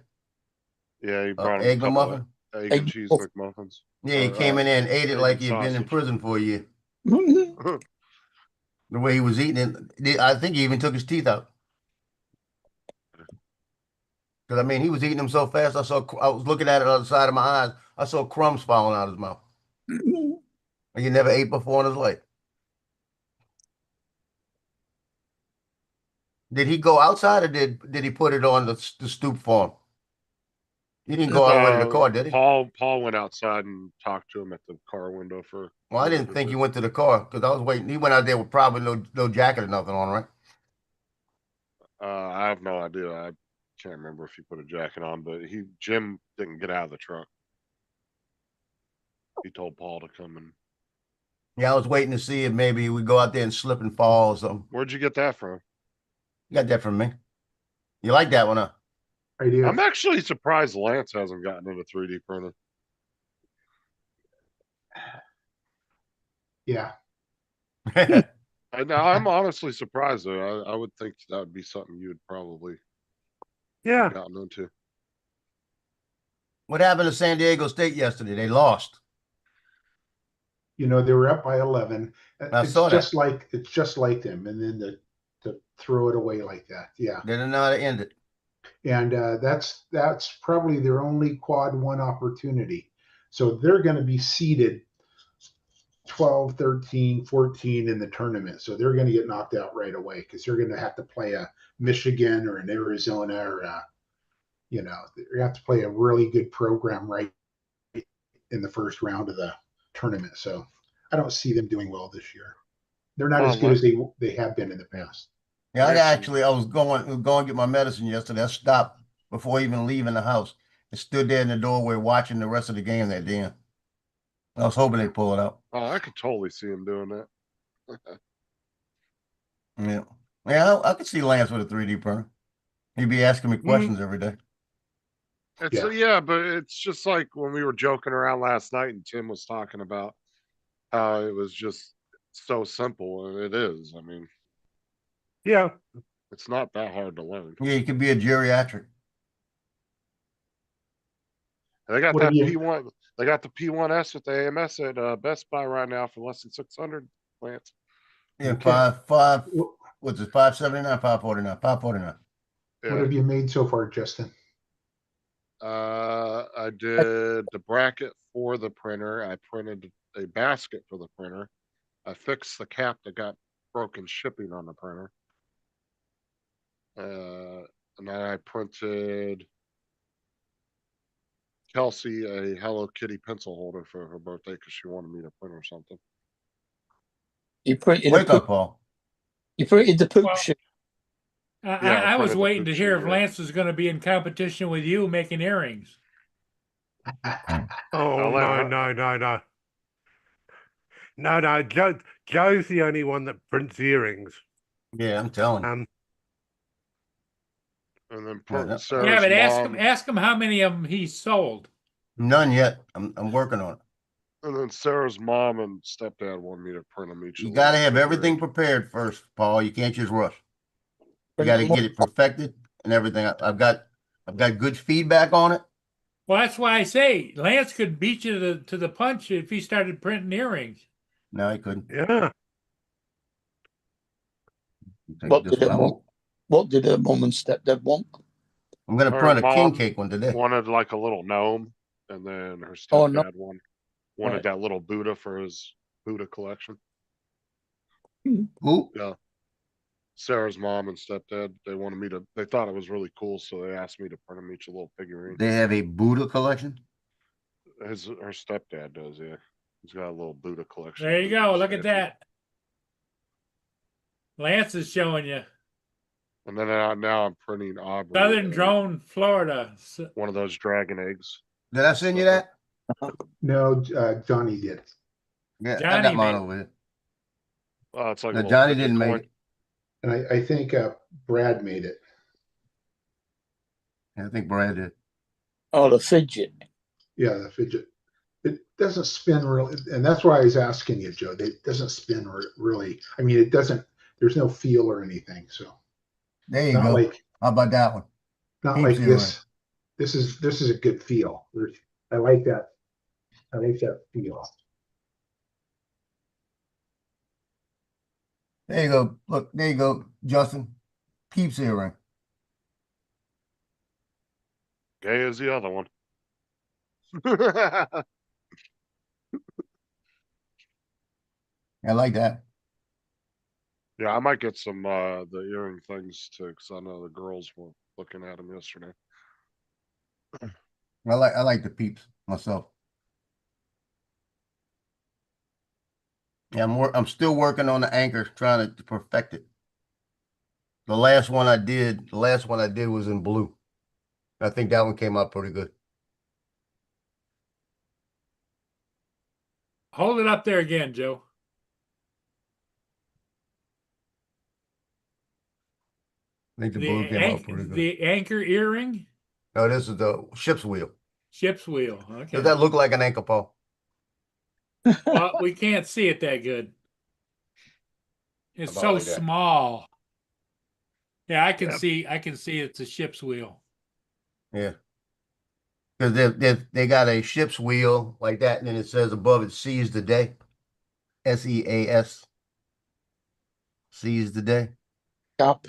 Yeah, he brought him Egg a couple of McMuffin. egg and cheese McMuffins. Yeah, he came in there and ate it egg like and he had been in sausage. prison for a year. The way he was eating it, I think he even took his teeth out. Because I mean, he was eating them so fast. I was looking at it on the side of my eyes. I saw crumbs falling out of his mouth. He never ate before in his life. Did he go outside or did he put it on the stoop for him? He didn't go all the way to the car, did he? Paul went outside and talked to him at the car window for. Well, I didn't think he went to the car because I was waiting. He went out there with probably no jacket or nothing on, right? I have no idea. I can't remember if he put a jacket on, but Jim didn't get out of the truck. He told Paul to come and. Yeah, I was waiting to see if maybe we go out there and slip and fall or something. Where'd you get that from? You got that from me. You like that one, huh? I do. I'm actually surprised Lance hasn't gotten into 3D printing. Yeah. I'm honestly surprised though. I would think that would be something you would probably Yeah. gotten into. What happened to San Diego State yesterday? They lost. You know, they were up by 11. I saw that. It's just like them. And then to throw it away like that. Yeah. They didn't know how to end it. And that's probably their only quad 1 opportunity. So they're going to be seeded 12, 13, 14 in the tournament. So they're going to get knocked out right away because they're going to have to play a Michigan or an Arizona or you know, you have to play a really good program right in the first round of the tournament. So I don't see them doing well this year. They're not as good as they have been in the past. Yeah, I was going to get my medicine yesterday. I stopped before even leaving the house and stood there in the doorway watching the rest of the game that day. I was hoping they'd pull it out. Oh, I could totally see him doing that. Yeah, I could see Lance with a 3D printer. He'd be asking me questions every day. Yeah, but it's just like when we were joking around last night and Tim was talking about how it was just so simple, and it is. I mean, Yeah. it's not that hard to learn. Yeah, you could be a geriatric. They got What that do you- P1. They got the P1S with the AMS at Best Buy right now for less than 600. Lance. Yeah, Okay. five. What What's it? 579, 549, 549. Yeah. have you made so far, Justin? I did the bracket for the printer. I printed a basket for the printer. I fixed the cap that got broken shipping on the printer. And then I printed. Kelsey a Hello Kitty pencil holder for her birthday because she wanted me to print her something. You printed Wake up, Paul. you printed the poop Well, shoe. Yeah, I was printed the waiting to poop hear shoe, if yeah. Lance was gonna be in competition with you making earrings. Oh I'll let no, her- no, no, no. No, Joe's the only one that prints earrings. Yeah, I'm telling you. And then Yeah, that- Sarah's Yeah, but mom, ask him how many of them he sold. None yet. I'm working on it. and then Sarah's mom and stepdad wanted me to print them each. a You little gotta have figurine. everything prepared first, Paul. You can't just rush. You Print gotta them up. get it perfected and everything. I've got good feedback on it. Well, that's why I say Lance could beat you to the punch if he started printing earrings. No, I couldn't. Yeah. Take What this did her one. mum? What did her mum and stepdad want? I'm gonna Her print a king mom cake one today. wanted like a little gnome, and then her Oh, no. stepdad wanted Right. that little Buddha for his Buddha collection. Who? Yeah. Sarah's mom and stepdad, they thought it was really cool, so they asked me to print them each a little figurine. They have a Buddha collection. Her stepdad does, yeah. He's got a little Buddha collection. There you Buddha go. Look at statue. that. Lance is showing you. And then now I'm printing Aubrey. Southern Drone, Florida. One of those dragon eggs. Did I send you that? No, Johnny did. Yeah, I Johnny got mine made- over here. Oh, it's like a No, little Johnny fidget didn't toy. make it. And I think Brad made it. I think Brad did. Oh, the fidget. Yeah, the fidget. It doesn't spin really, and that's why I was asking you, Joe. It doesn't spin really. I mean, it doesn't. There's no feel or anything. So There you not go. like How about that one? not Keeps like you this. This is a good feel. I like that. I like that feel. There you go. Look, there you go, Justin. Peeps earring. Gay as the other one. I like that. Yeah, I might get some the earring things too, because I know the girls were looking at them yesterday. I like the peeps myself. Yeah, I'm still working on the anchor, trying to perfect it. The last one I did was in blue. I think that one came out pretty good. Hold it up there again, Joe. I think the The, blue came out pretty good. the anchor earring, No, this is the ship's wheel. ship's wheel. Okay. Does that look like an anchor, Paul? Well, we can't see it that good. It's About so like that. small. Yeah, I can Yep. see. I can see it's a ship's wheel. Yeah. Because they got a ship's wheel like that, and then it says above it "Seize the Day," SEAS. Seize the day. Carpe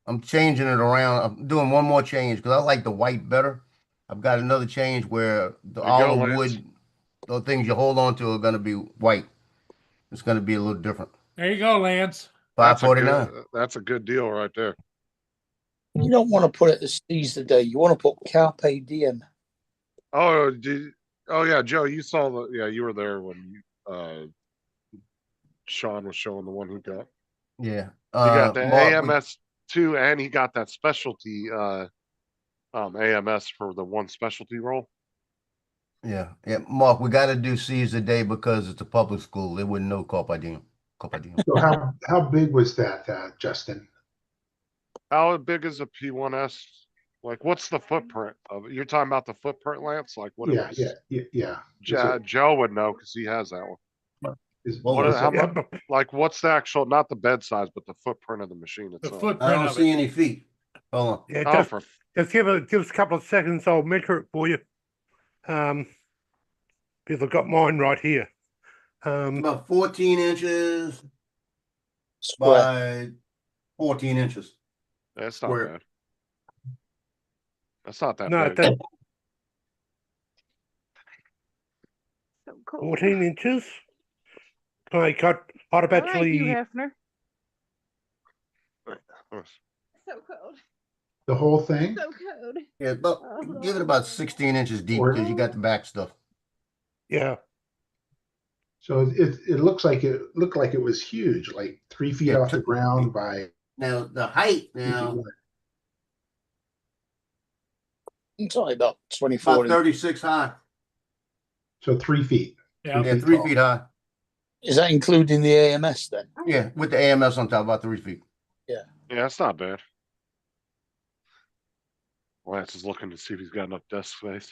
I'm changing it around. I'm doing one more change because I like the white better. I've got another change where the There you go, olive Lance. wood, the things you hold on to are going to be white. It's going to be a little different. There you go, Lance. $5.49. That's a good deal right there. You don't want to put it as seize the day. You want to put carpe diem. Oh, yeah, Joe, you were there when Sean was showing the one he got. Yeah. He got the Mark, AMS 2, and he got that specialty AMS for the one specialty role. yeah. Mark, we got to do Seize the Day because it's a public school. They wouldn't know Carpe Diem. Carpe Diem. So how big was that, Justin? How big is a P1S? Like, what's the footprint of it? You're talking about the footprint, Lance? Like, what Yeah, it was? yeah. Joe would know because he has that one. Well, What, how Yeah, much? but Like, what's the actual, not the bed size, but the footprint of the machine The itself? I footprint don't of see it. any feet. Hold on. yeah, Oh, just give us a couple of seconds. I'll measure it for you. Because I've got mine right here. About 14 inches Square. by 14 inches. that's not Square. bad. That's not that No, big. that's So cold. 14 inches. I'd have All right, actually. Hugh Hefner. Yes. So cold. The whole thing? So code. Yeah, but give it about 16 inches deep Or- because you got the back stuff. Yeah. So it looks like it looked like it was huge, like 3 feet Yeah, off the ground by Now the height 2 feet now wide. It's only about about 24 inches. 36 high. So 3 feet. Yeah. Yeah, feet 3 tall. feet high. Is that including the AMS then? Yeah, with the AMS on top, about 3 feet. Yeah, that's not bad. Lance is looking to see if he's got enough desk space.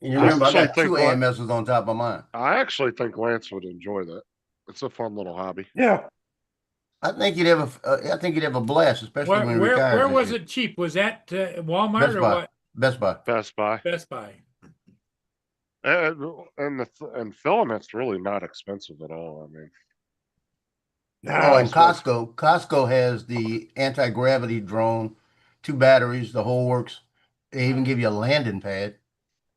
And you remember, I actually got think 2 what- AMSs on top of mine. I actually think Lance would enjoy that. It's a fun little hobby. Yeah. I think you'd have a blast, especially when he retires. Where this was year. it cheap? Was that Walmart Best or Buy. what? Best Buy. Best Buy. Best Buy. And filament's really not expensive at all. I mean, Oh, and That's Costco has the anti-gravity drone, 2 batteries, the whole works. They even give you a landing pad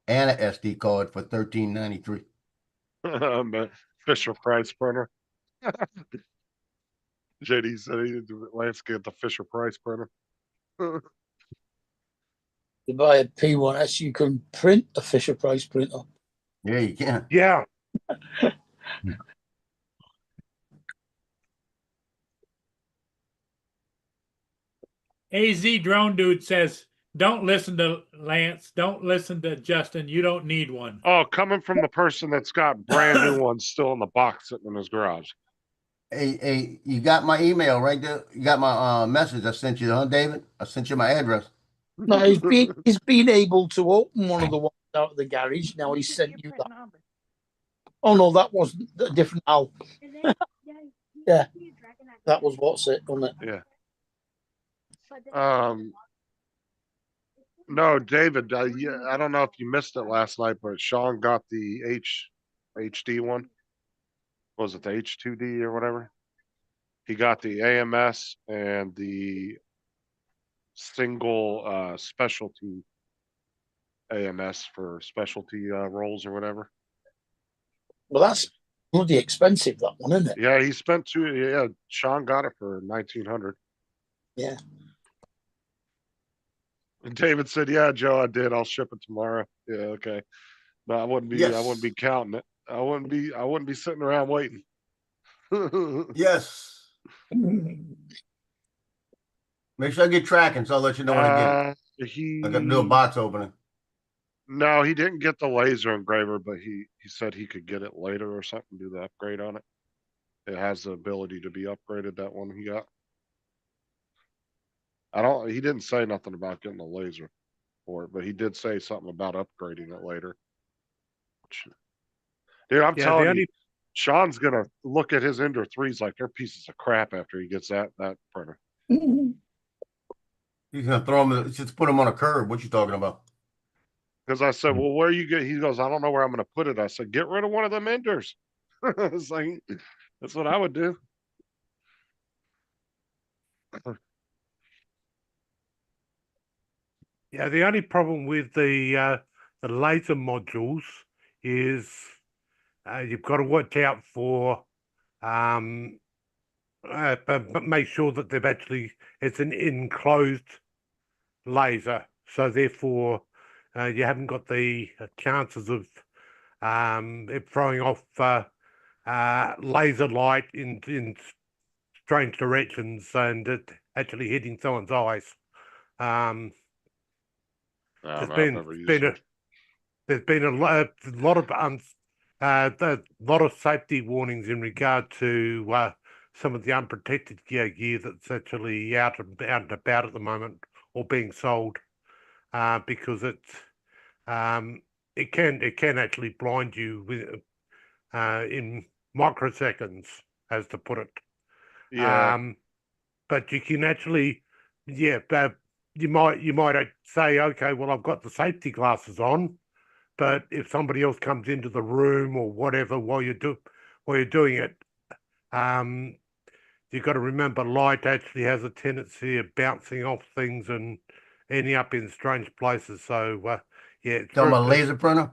and an SD card for $13.93. but Fisher Price printer. JD said he did Lance get the Fisher Price printer. You buy a P1S, you can print a Fisher Price printer. Yeah, you can. Yeah. AZ Drone Dude says, don't listen to Lance. Don't listen to Justin. You don't need one. Oh, coming from the person that's got brand new ones still in the box sitting in his garage. Hey, you got my email right there? You got my message I sent you, huh, David? I sent you my address. No, he's been able to open one of the ones out of the garage. Now he's sent you that. Oh no, that wasn't a different Al. Yeah. That was what's it, wasn't it? Yeah. No, David, yeah, I don't know if you missed it last night, but Sean got the HD one. Was it the H2D or whatever? He got the AMS and the single specialty AMS for specialty roles or whatever. Well, that's bloody expensive, that one, isn't it? Yeah, he spent yeah, Sean got it for 1,900. Yeah. And David said, "Yeah, Joe, I did. I'll ship it tomorrow." Yeah, okay. But I wouldn't be counting it. I wouldn't be sitting around waiting. Yes. Make sure I get tracking, so I'll let you know when I get it. I got to do a box opening. No, he didn't get the laser engraver, but he said he could get it later or something, do the upgrade on it. It has the ability to be upgraded, that one he got. He didn't say nothing about getting a laser for it, but he did say something about upgrading it later. Dude, I'm telling you, Sean's gonna look at his Ender 3s like they're pieces of crap after he gets that printer. He's gonna throw them. Just put them on a curb. What you talking about? Because I said, "Well, where you get?" He goes, "I don't know where I'm gonna put it." I said, "Get rid of one of them Enders." It's like that's what I would do. Yeah, the only problem with the laser modules is you've got to watch out for but make sure that it's an enclosed laser, so therefore you haven't got the chances of it throwing off laser light in strange directions and it actually hitting someone's eyes. There's been a lot of safety warnings in regard to some of the unprotected gear that's actually out and about at the moment or being sold, because it can actually blind you in microseconds, as to put it. Yeah. But you can actually, you might say, okay, well, I've got the safety glasses on, but if somebody else comes into the room or whatever while you're doing it, you've got to remember light actually has a tendency of bouncing off things and ending up in strange places. So yeah, talking about laser printer.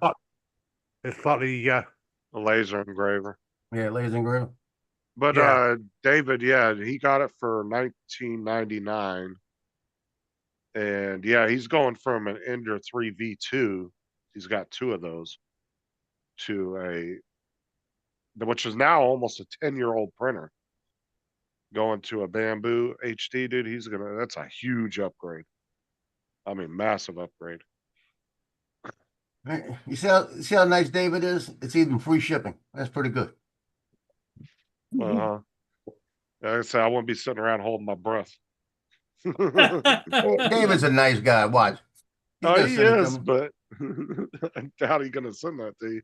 It's slightly a laser engraver. Yeah, laser engraver. But Yeah. David, yeah, he got it for 1999. And yeah, he's going from an Ender 3 V2. He's got two of those to which is now almost a 10-year-old printer. Going to a Bamboo HD, dude, that's a huge upgrade. I mean, massive upgrade. Right. See how nice David is? It's even free shipping. That's pretty good. Like I said, I wouldn't be sitting around holding my breath. David's a nice guy. Watch. He's Oh, gonna he send it to is, me. but I doubt he's gonna send that to you.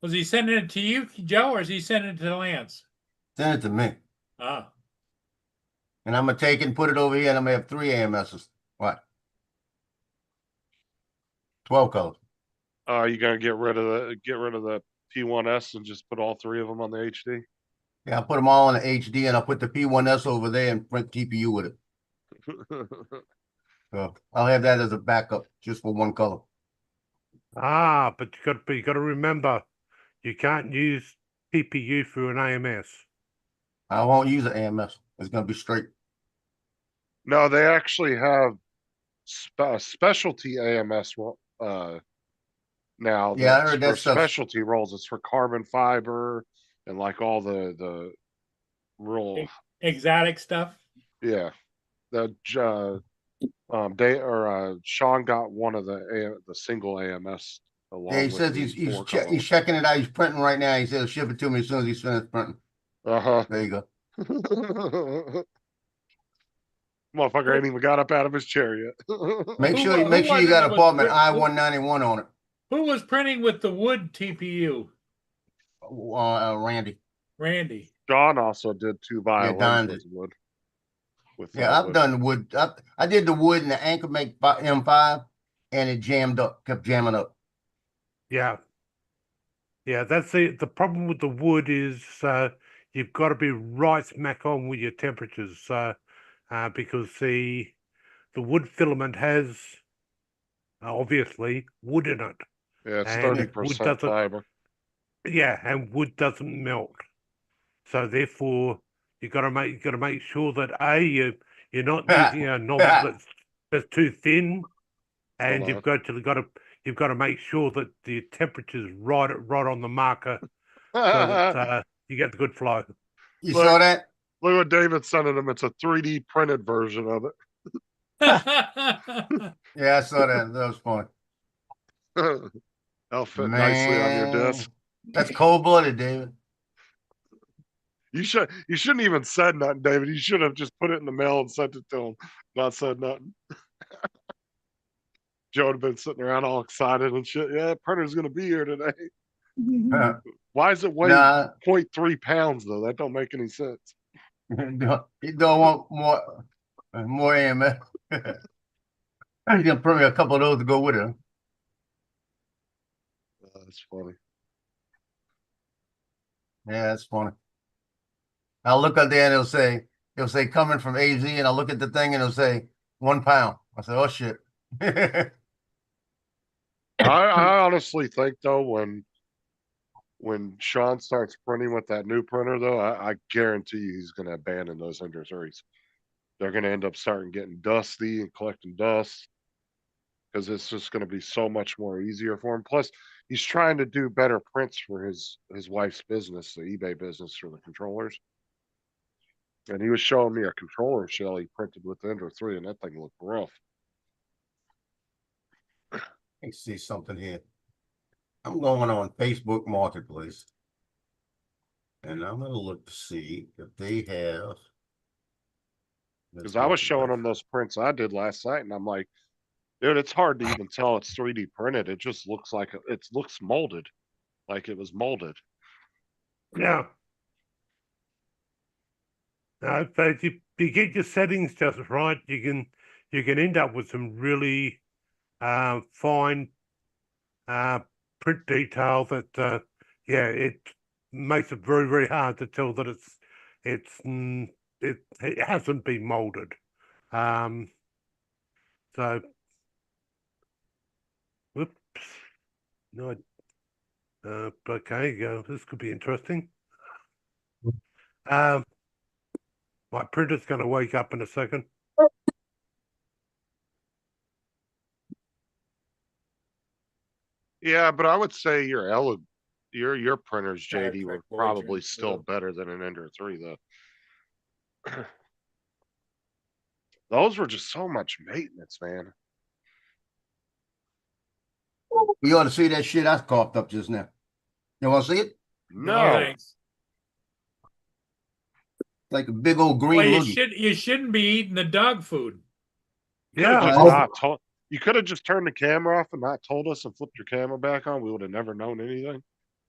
Was he sending it to you, Joe, or is he sending it to Lance? Send it to me. Ah, And I'm gonna take it and put it over here, and I'm gonna have 3 AMSs. What? 12 colors. You gonna get rid of the P1S and just put all three of them on the HD? Yeah, I'll put them all in the HD, and I'll put the P1S over there and print TPU with it. So I'll have that as a backup just for one color. Ah, but you got to remember, you can't use TPU through an AMS. I won't use an AMS. It's gonna be straight. No, they actually have specialty AMS now. Yeah, I That's heard for that stuff. specialty rolls. It's for carbon fiber and like all the real exotic stuff. yeah. Sean got one of the single AMS along Yeah, he with says the he's checking it out. He's printing right now. He says he'll ship it to me as soon as he's finished printing. Uh-huh. There you go. Motherfucker ain't even got up out of his chair yet. Make Who sure was you got it was apartment print- I-191 on it. Who was printing with the wood TPU? Randy. Randy. John also did 2 violins Don with wood. Yeah, I've done wood. I did the wood and the Anchor Make M5, and it jammed up, kept jamming up. Yeah. Yeah, that's the problem with the wood is you've got to be right smack on with your temperatures. Because the wood filament has obviously wood in it. Yeah, it's And 30% fiber. Yeah, and wood doesn't melt. So therefore, you got to make sure that you're not using a nozzle that's too thin, and you've got to make sure that the temperature's right on the marker, so that you get the good flow. You saw that? Look what David's sending him. It's a 3D printed version of it. Yeah, I saw that. That was funny. That'll fit nicely on your desk. That's cold-blooded, David. You shouldn't even said nothing, David. You should have just put it in the mail and sent it to him. Not said nothing. Joe would have been sitting around all excited and shit. Yeah, printer's gonna be here today. Why is it weigh 0.3 pounds though? That don't make any sense. You don't want more AMS. He's gonna print me a couple of those to go with it. That's funny. Yeah, that's funny. I'll look up there and it'll say coming from AZ, and I'll look at the thing and it'll say 1 pound. I said, oh shit. I honestly think though when Sean starts printing with that new printer though, I guarantee you he's gonna abandon those Ender 3s. They're gonna end up starting getting dusty and collecting dust because it's just gonna be so much more easier for him. Plus, he's trying to do better prints for his wife's business, the eBay business for the controllers. And he was showing me a controller shell he printed with the Ender 3, and that thing looked rough. Let me see something here. I'm going on Facebook Marketplace, and I'm gonna look to see if they have. Because I was showing him those prints I did last night, and I'm like, dude, it's hard to even tell it's 3D printed. It just looks like it looks molded, like it was molded. Yeah. No, but if you get your settings just right, you can end up with some really fine print detail that it makes it very, very hard to tell that it hasn't been molded. So whoops. No, okay, this could be interesting. My printer's going to wake up in a second. Yeah, but I would say your printers, Star JD, Trek were Voyager, probably still so- better than an Ender 3 though. Those were just so much maintenance, man. You ought to see that shit I coughed up just now. You want to see it? No, No, thanks. Like a big old Well, green you loogie. you shouldn't be eating the dog food. Yeah, just I'll- not told. You could have just turned the camera off and not told us and flipped your camera back on. We would have never known anything.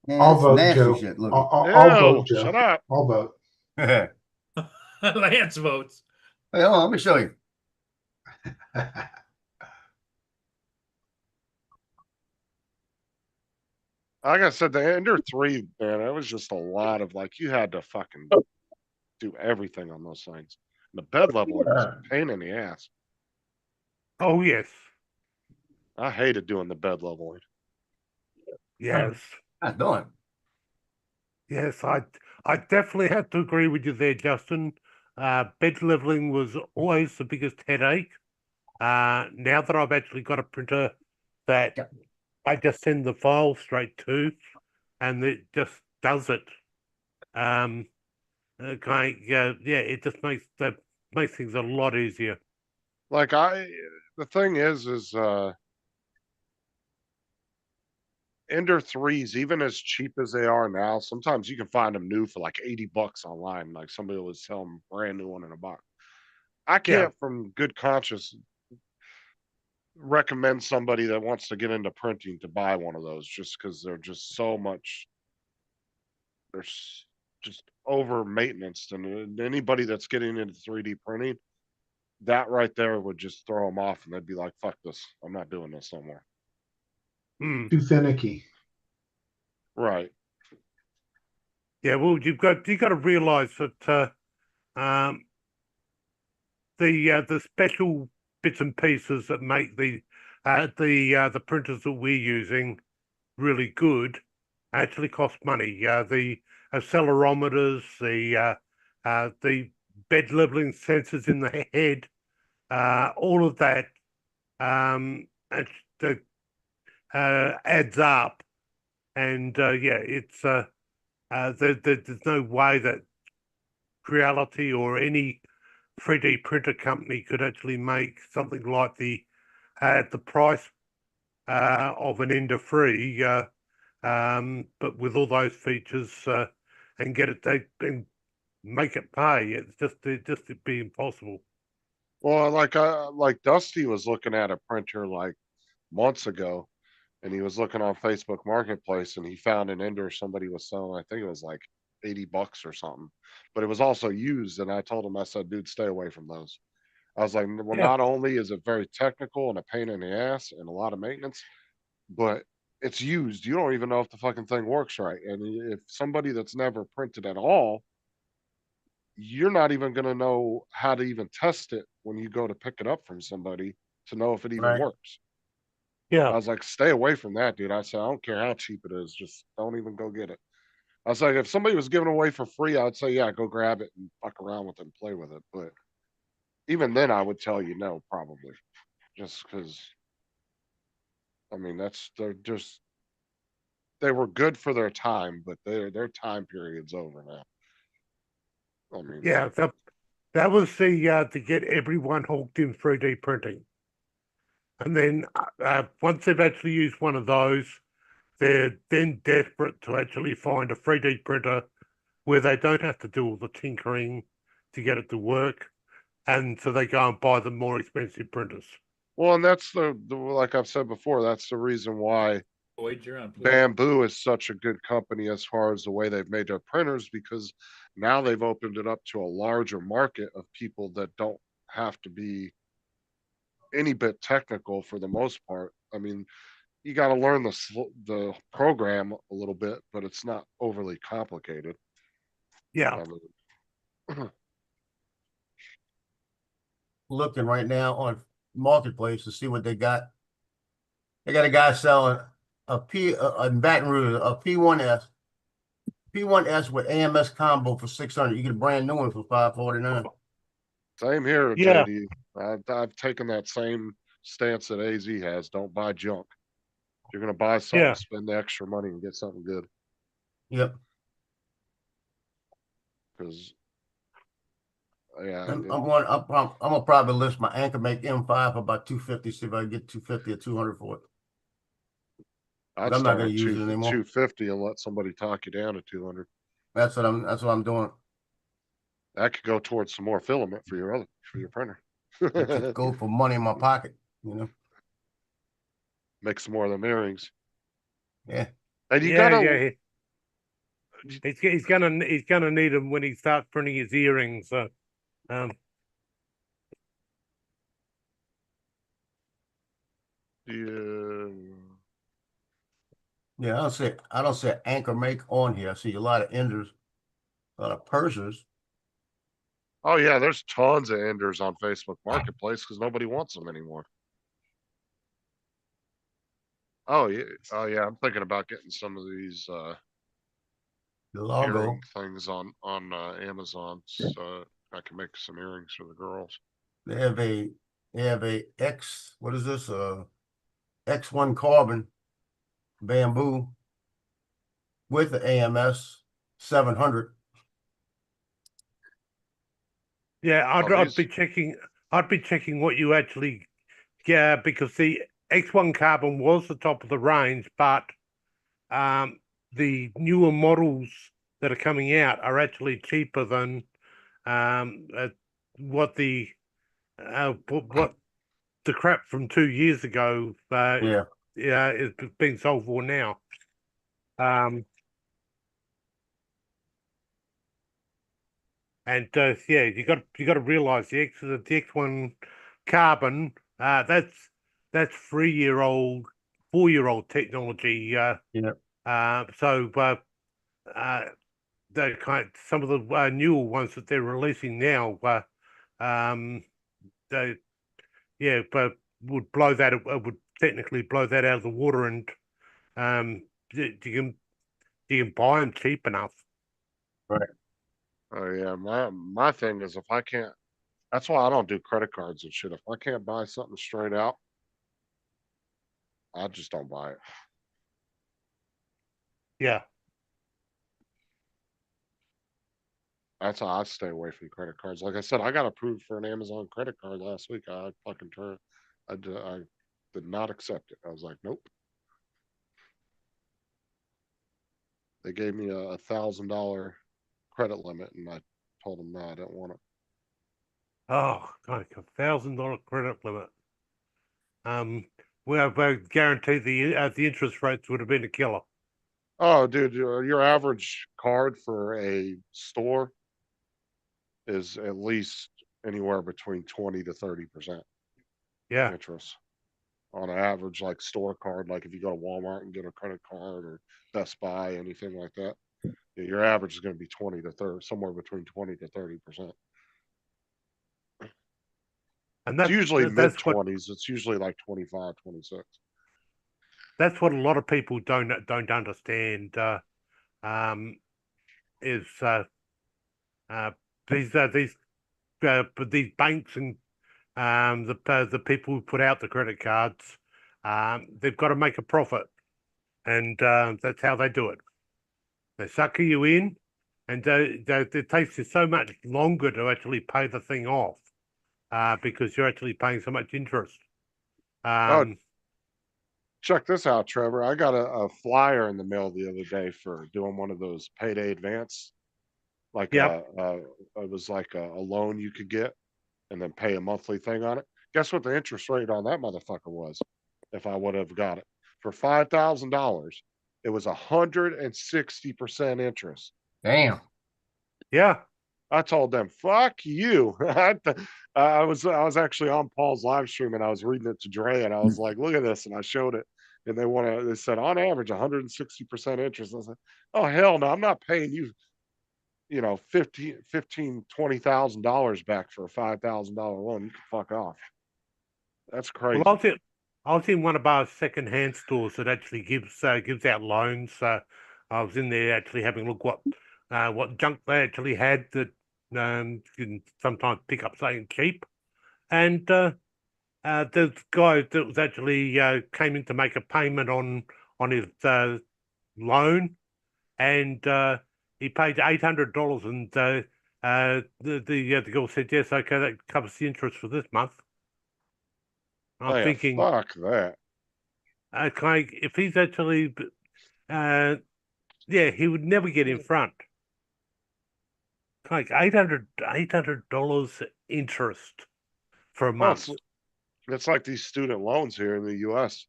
Man, I'll it's vote, nasty Joe. shit I'll, looking. I'll vote, Ew, Joe. shut up. I'll vote. Hey, Lance votes. hold on, let me show you. Like I said, the Ender 3, man, it was just a lot of like you had to fucking do everything on those things. The bed leveling was a pain in the ass. oh yes, I hated doing the bed leveling. yes, Not doing. yes. I definitely have to agree with you there, Justin. Bed leveling was always the biggest headache. Now that I've actually got a printer that Yep. I just send the file straight to, and it just does it. Okay, yeah, it just makes things a lot easier. Like the thing is Ender 3s, even as cheap as they are now, sometimes you can find them new for like $80 online. Like somebody will sell them brand new one in a box. I can't from good conscience recommend somebody that wants to get into printing to buy one of those just because they're just so much just over maintenance, and anybody that's getting into 3D printing, that right there would just throw them off and they'd be like, fuck this, I'm not doing this no more. Hmm. Too finicky. Right. Yeah, well, you've got to realise that the special bits and pieces that make the printers that we're using really good actually cost money. The accelerometers, the bed leveling sensors in the head, all of that adds up, and it's there's no way that Creality or any 3D printer company could actually make something like the at the price of an Ender 3, but with all those features and get it and make it pay. It's just it'd be impossible. Well, like Dusty was looking at a printer like months ago, and he was looking on Facebook Marketplace, and he found an Ender somebody was selling. I think it was like $80 or something, but it was also used. And I told him, I said, dude, stay away from those. I was like, well, Yeah. not only is it very technical and a pain in the ass and a lot of maintenance, but it's used. You don't even know if the fucking thing works right. And if somebody that's never printed at all, you're not even going to know how to even test it when you go to pick it up from somebody to know if it even Right. works. Yeah. I was like, stay away from that, dude. I said, I don't care how cheap it is. Just don't even go get it. I was like, if somebody was giving away for free, I'd say, yeah, go grab it and fuck around with it and play with it. But even then, I would tell you no, probably. Just because, I mean, they were good for their time, but their time period's over now. I mean, Yeah, that was the to get everyone hooked in 3D printing. And then once they've actually used one of those, they're then desperate to actually find a 3D printer where they don't have to do all the tinkering to get it to work. And so they go and buy the more expensive printers. well, and that's the like I've said before, that's the reason why Voyager on Pluto. Bamboo is such a good company as far as the way they've made their printers, because now they've opened it up to a larger market of people that don't have to be any bit technical for the most part. I mean, you got to learn the program a little bit, but it's not overly complicated. Yeah. I mean, Looking right now on Marketplace to see what they got. They got a guy selling in Baton Rouge, a P1S with AMS combo for 600. You get a brand new one for 549. Same here, Yeah. JD. I've taken that same stance that AZ has. Don't buy junk. If you're gonna buy something, Yeah. spend the extra money and get something good. Yep. Cause yeah, I'm gonna probably list my Anchor Make M5 for about 250. See if I can get 250 or 200 for it. I'd I'm not start gonna with use it anymore. 250 and let somebody talk you down to 200. That's what I'm doing. That could go towards some more filament for your printer. It just go for money in my pocket, you know. Make some more of them earrings. Yeah. And you Yeah, gotta yeah. He's gonna need them when he starts printing his earrings. So, yeah. Yeah, I don't see Anchor Make on here. I see a lot of enders, a lot of pursers. Oh yeah, there's tons of enders on Facebook Marketplace because nobody wants them anymore. Oh yeah, I'm thinking about getting some of these The logo. earring things on Amazon, so I can make some earrings for the girls. They have a what is this? X1 carbon bamboo with the AMS 700. yeah, Oh, I'd these- be checking. I'd be checking what you actually get because the X1 Carbon was the top of the range, but the newer models that are coming out are actually cheaper than what the crap from 2 years ago. Yeah. Is being sold for now. And yeah, you got to realize the X1 Carbon. That's 3-year-old, 4-year-old technology. Yeah. So the some of the newer ones that they're releasing now, they but would blow that. Would technically blow that out of the water, and you can buy them cheap enough. Right. Oh yeah, my thing is if I can't. That's why I don't do credit cards and shit. If I can't buy something straight out, I just don't buy it. Yeah. That's how I stay away from credit cards. Like I said, I got approved for an Amazon credit card last week. I did not accept it. I was like, nope. They gave me a $1,000 credit limit, and I told them no, I didn't want it. Oh, like $1,000 credit limit. Well, guaranteed the interest rates would have been a killer. Oh, dude, your average card for a store is at least anywhere between 20 to 30% Yeah. interest on average, like store card. Like if you go to Walmart and get a credit card or Best Buy, anything like that, your average is going to be 20 to 30, somewhere between 20 to 30%. And It's usually that's what mid-20s. It's usually like 25, 26. that's what a lot of people don't understand. Is these banks and the people who put out the credit cards, they've got to make a profit, and that's how they do it. They sucker you in, and it takes you so much longer to actually pay the thing off, because you're actually paying so much interest. Check this out, Trevor. I got a flyer in the mail the other day for doing one of those payday advance. Like Yep. it was like a loan you could get and then pay a monthly thing on it. Guess what the interest rate on that motherfucker was? If I would have got it for $5,000, it was 160% interest. Damn. Yeah. I told them, "Fuck you." I was actually on Paul's live stream and I was reading it to Dre and I was like, "Look at this," and I showed it, and they said on average 160% interest. I was like, "Oh hell no, I'm not paying you, $20,000 back for a $5,000 loan. You can fuck off." That's crazy. Well, I was in one of our second-hand stores that actually gives out loans. I was in there actually having a look what junk they actually had that you can sometimes pick up something cheap. And this guy that was actually came in to make a payment on his loan, and he paid $800, and the girl said, yes, okay, that covers the interest for this month. I'm Oh, yeah, thinking, fuck that. okay, if he's actually, yeah, he would never get in front. Like $800 interest for a Well, month. it's like these student loans here in the US.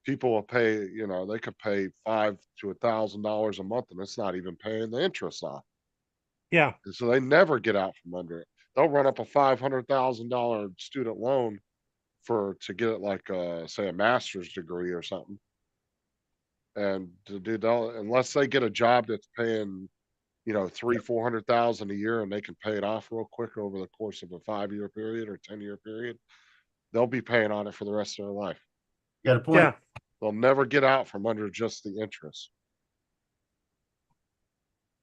People will pay, they could pay $500 to $1,000 a month, and it's not even paying the interest off. Yeah, And so they never get out from under it. They'll run up a $500,000 student loan to get it like say a master's degree or something. And unless they get a job that's paying, $300,000-400,000 a year, and they can pay it off real quick over the course of a 5-year period or 10-year period, they'll be paying on it for the rest of their life. Got a point. yeah. They'll never get out from under just the interest.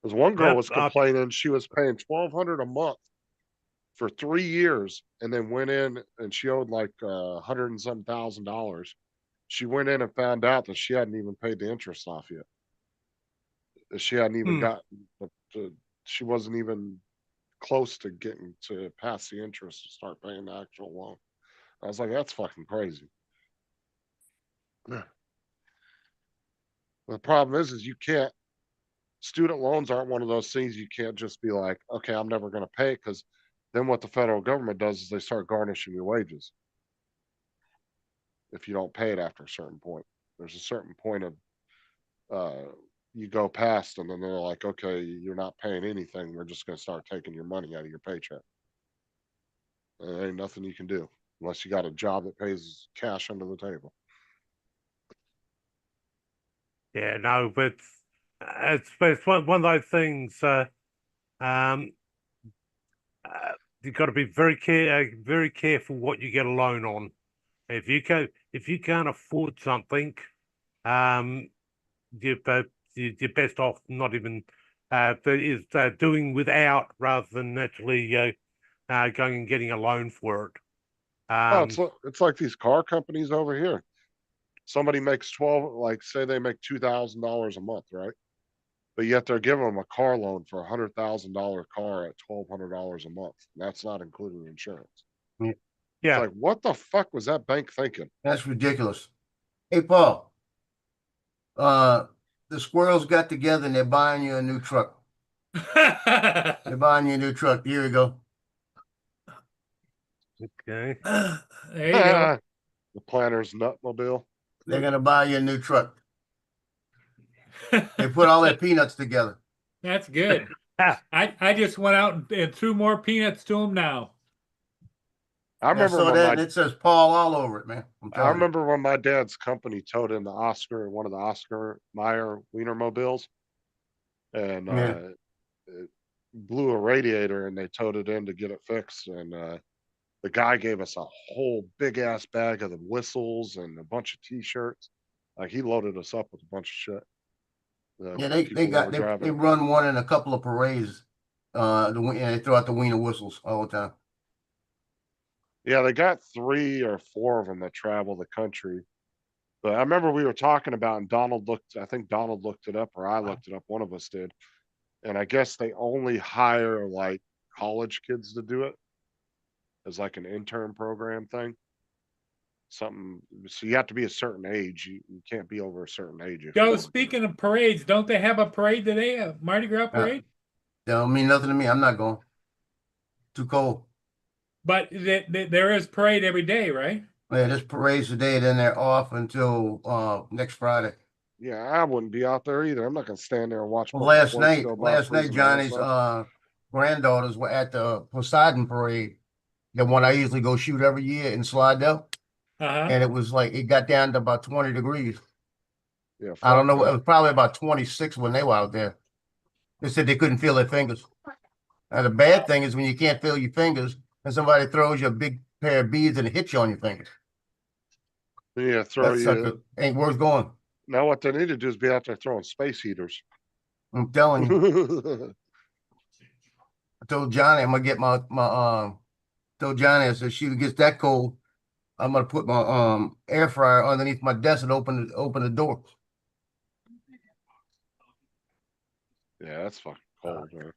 Because one girl Yep, was complaining she was paying $1,200 a month for 3 years, and then went in and she owed like $100 and some thousand. She went in and found out that she hadn't even paid the interest off yet. That she hadn't even gotten she wasn't even close to getting to pass the interest to start paying the actual loan. I was like, that's fucking crazy. The problem is you can't. Student loans aren't one of those things you can't just be like, okay, I'm never going to pay it, because then what the federal government does is they start garnishing your wages if you don't pay it after a certain point. There's a certain point of you go past, and then they're like, okay, you're not paying anything. We're just going to start taking your money out of your paycheck. There ain't nothing you can do unless you got a job that pays cash under the table. Yeah, no, but it's one of those things. You've got to be very careful what you get a loan on. If you can't afford something, you're best off not even doing without, rather than actually going and getting a loan for it. It's like these car companies over here. Somebody makes say they make $2,000 a month, right? But yet they're giving them a car loan for $100,000 car at $1,200 a month. And that's not including insurance. Yeah. It's like, what the fuck was that bank thinking? That's ridiculous. Hey, Paul. The squirrels got together and they're buying you a new truck. They're buying you a new truck. Here we go. Okay. There you go. The Planner's Nutmobile. They're gonna buy you a new truck. They put all their peanuts together. That's good. I just went out and threw more peanuts to him now. I remember saw when that, and it says Paul all over it, man. I remember when my dad's company towed in one of the Oscar Mayer Wienermobiles, and it blew a radiator, and they towed it in to get it fixed. And the guy gave us a whole big ass bag of the whistles and a bunch of t-shirts. Like, he loaded us up with a bunch of shit. Yeah, they run one in a couple of parades. They throw out the Wiener whistles all the time. Yeah, they got 3 or 4 of them that travel the country. But I remember we were talking about, and I think Donald looked it up, or I looked it up, one of us did. And I guess they only hire like college kids to do it as like an intern program thing. So you have to be a certain age. You can't be over a certain age. Joe, speaking of parades, don't they have a parade today? A Mardi Gras parade? Don't mean nothing to me. I'm not going. Too cold. But there is parade every day, right? Yeah, this parade's today, then they're off until next Friday. Yeah, I wouldn't be out there either. I'm not gonna stand there and watch. Well, last night, Johnny's granddaughters were at the Poseidon parade, the one I usually go shoot every year in Slidell. And it was like, it got down to about 20 degrees. Yeah, I don't know. It was probably about 26 when they were out there. They said they couldn't feel their fingers. Now, the bad thing is when you can't feel your fingers and somebody throws you a big pair of beads and it hits you on your fingers. Yeah, throw That you. sucker ain't worth going. Now what they need to do is be out there throwing space heaters. I'm telling you. I told Johnny I'm gonna get told Johnny, I said, shoot, it gets that cold, I'm gonna put my air fryer underneath my desk and open the door. Yeah, that's fucking cold, man.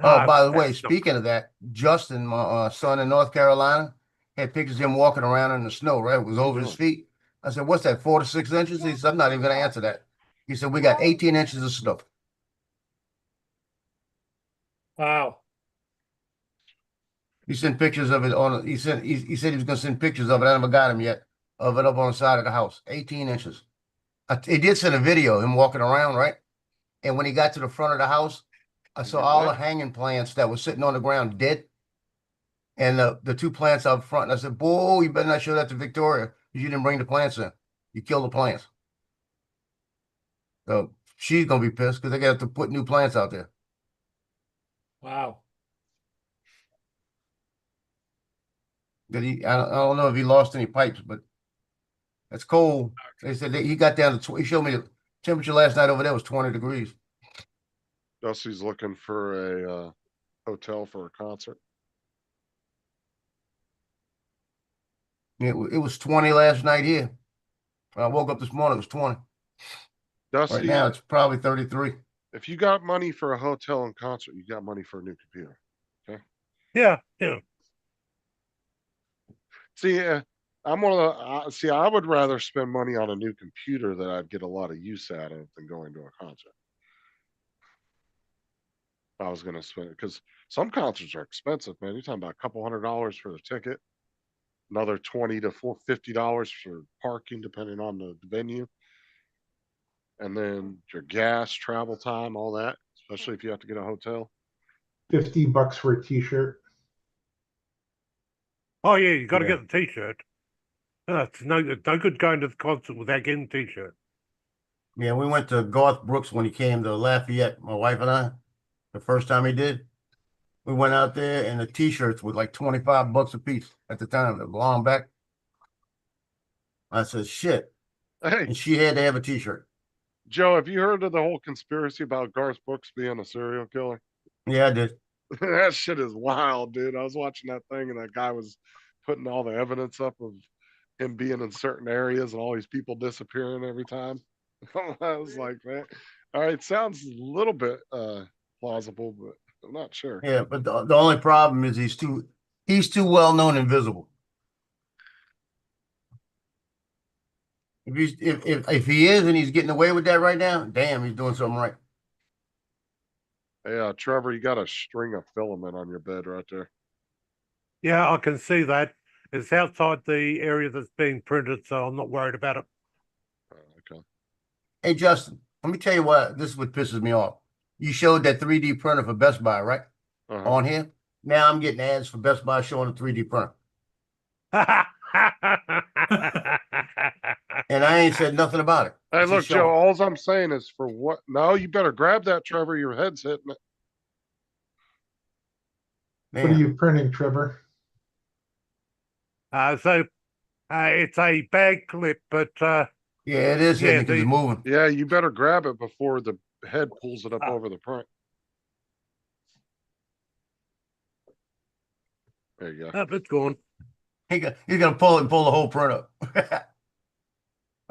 Oh, by the way, That's not speaking of that, Justin, my son in North Carolina, had pictures of him walking around in the snow, right? It was over his feet. I said, what's that, 4 to 6 inches? He said, I'm not even gonna answer that. He said, we got 18 inches of snow. Wow. He sent pictures of it he said he was gonna send pictures of it. I haven't got him yet, of it up on the side of the house. 18 inches. He did send a video, him walking around, right? And when he got to the front of the house, I saw Get all the wet. hanging plants that were sitting on the ground dead. And the 2 plants out front. And I said, "Boy, you better not show that to Victoria, because you didn't bring the plants in. You killed the plants." So she's gonna be pissed because they got to put new plants out there. Wow. That I don't know if he lost any pipes, but it's cold. They said he got down to he showed me the temperature last night over there was 20 degrees. Dusty's looking for a hotel for a concert. It was 20 last night here. When I woke up this morning, it was 20. Right Dusty, now, it's probably 33. if you got money for a hotel and concert, you got money for a new computer. yeah. See, I'm one of the, see, I would rather spend money on a new computer that I'd get a lot of use out of than going to a concert. I was gonna spend, because some concerts are expensive, man. You're talking about a couple $100 for the ticket, another $20 to $50 for parking, depending on the venue, and then your gas, travel time, all that. Especially if you have to get a hotel. $50 for a t-shirt. Oh yeah, you got to Yeah. get the T-shirt. It's no good going to the concert without getting the T-shirt. Yeah, we went to Garth Brooks when he came to Lafayette, my wife and I, the first time he did. We went out there and the t-shirts were like $25 a piece at the time, the long back. I said, shit. Hey, And she had to have a t-shirt. Joe, have you heard of the whole conspiracy about Garth Brooks being a serial killer? Yeah, I did. That shit is wild, dude. I was watching that thing and that guy was putting all the evidence up of him being in certain areas and all these people disappearing every time. I was like, man, all right, sounds a little bit plausible, but I'm not sure. Yeah, but the only problem is he's too well known and visible. If he is and he's getting away with that right now, damn, he's doing something right. Hey, Trevor, you got a string of filament on your bed right there. Yeah, I can see that. It's outside the area that's being printed, so I'm not worried about it. Okay. Hey, Justin, let me tell you what, this is what pisses me off. You showed that 3D printer for Best Buy, right? Uh-huh. On here. Now I'm getting ads for Best Buy showing a 3D printer. And I ain't said nothing about it. Hey, It's look, just Joe, showing. all I'm saying is for what? No, you better grab that, Trevor. Your head's hitting it. What are Damn. you printing, Trevor? So it's a bag clip, but Yeah, it is Yeah, hitting because it's moving. Yeah, you better grab it before the head pulls it up Ah. over the print. There you go. it's gone. He's gonna pull it and pull the whole print up.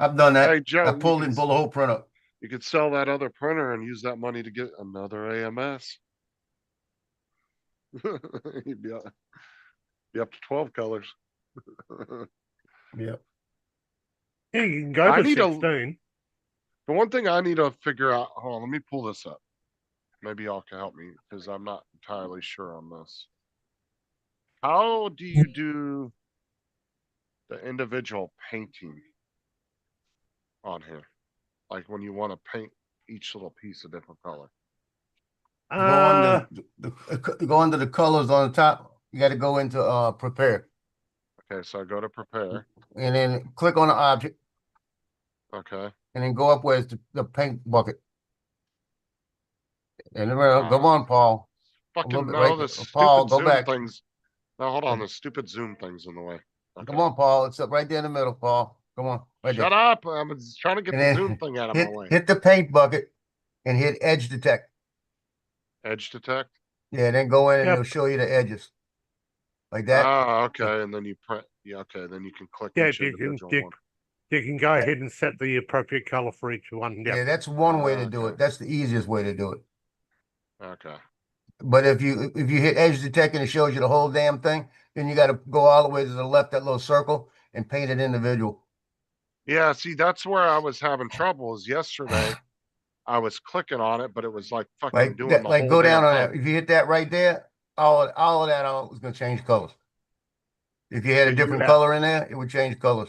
I've done that. Hey, Joe, I pulled it and pulled the whole print up. you could sell that other printer and use that money to get another AMS. You'd be up to 12 colors. Yeah. Yeah, you can go I to need a- 16. The one thing I need to figure out, hold on, let me pull this up. Maybe y'all can help me because I'm not entirely sure on this. How do you do the individual painting on here? Like when you want to paint each little piece a different color. Go under the colors on the top. You got to go into prepare, Okay, so I go to prepare. and then click on the object, Okay. and then go up where it's the paint bucket. And then go on, Paul. Fucking little bit no, right the there. stupid Paul, go Zoom back. things. No, hold on, the stupid Zoom thing's in the way. Okay. Come on, Paul. It's up right there in the middle, Paul. Come on. Right Shut there. up. I'm just trying to get And the then zoom thing out of my hit, way. hit the paint bucket and hit edge detect. Edge detect. Yeah, then go in and Yep. it'll show you the edges. Like that. Ah, okay. And then you print. Yeah, okay. Then you can click Yeah, each you can individual one. you can go ahead and set the appropriate color for each one. Yeah, Yeah. that's one way to Ah, do okay. it. That's the easiest way to do it. Okay. But if you hit edge detect and it shows you the whole damn thing, then you got to go all the way to the left, that little circle, and paint it individual. Yeah, see, that's where I was having trouble is yesterday. I was clicking on it, but it was like fucking Like doing that, the like whole go down damn on thing. that. If you hit that right there, all of that is gonna change colors. If you had So a you different would color in there, it would change colors.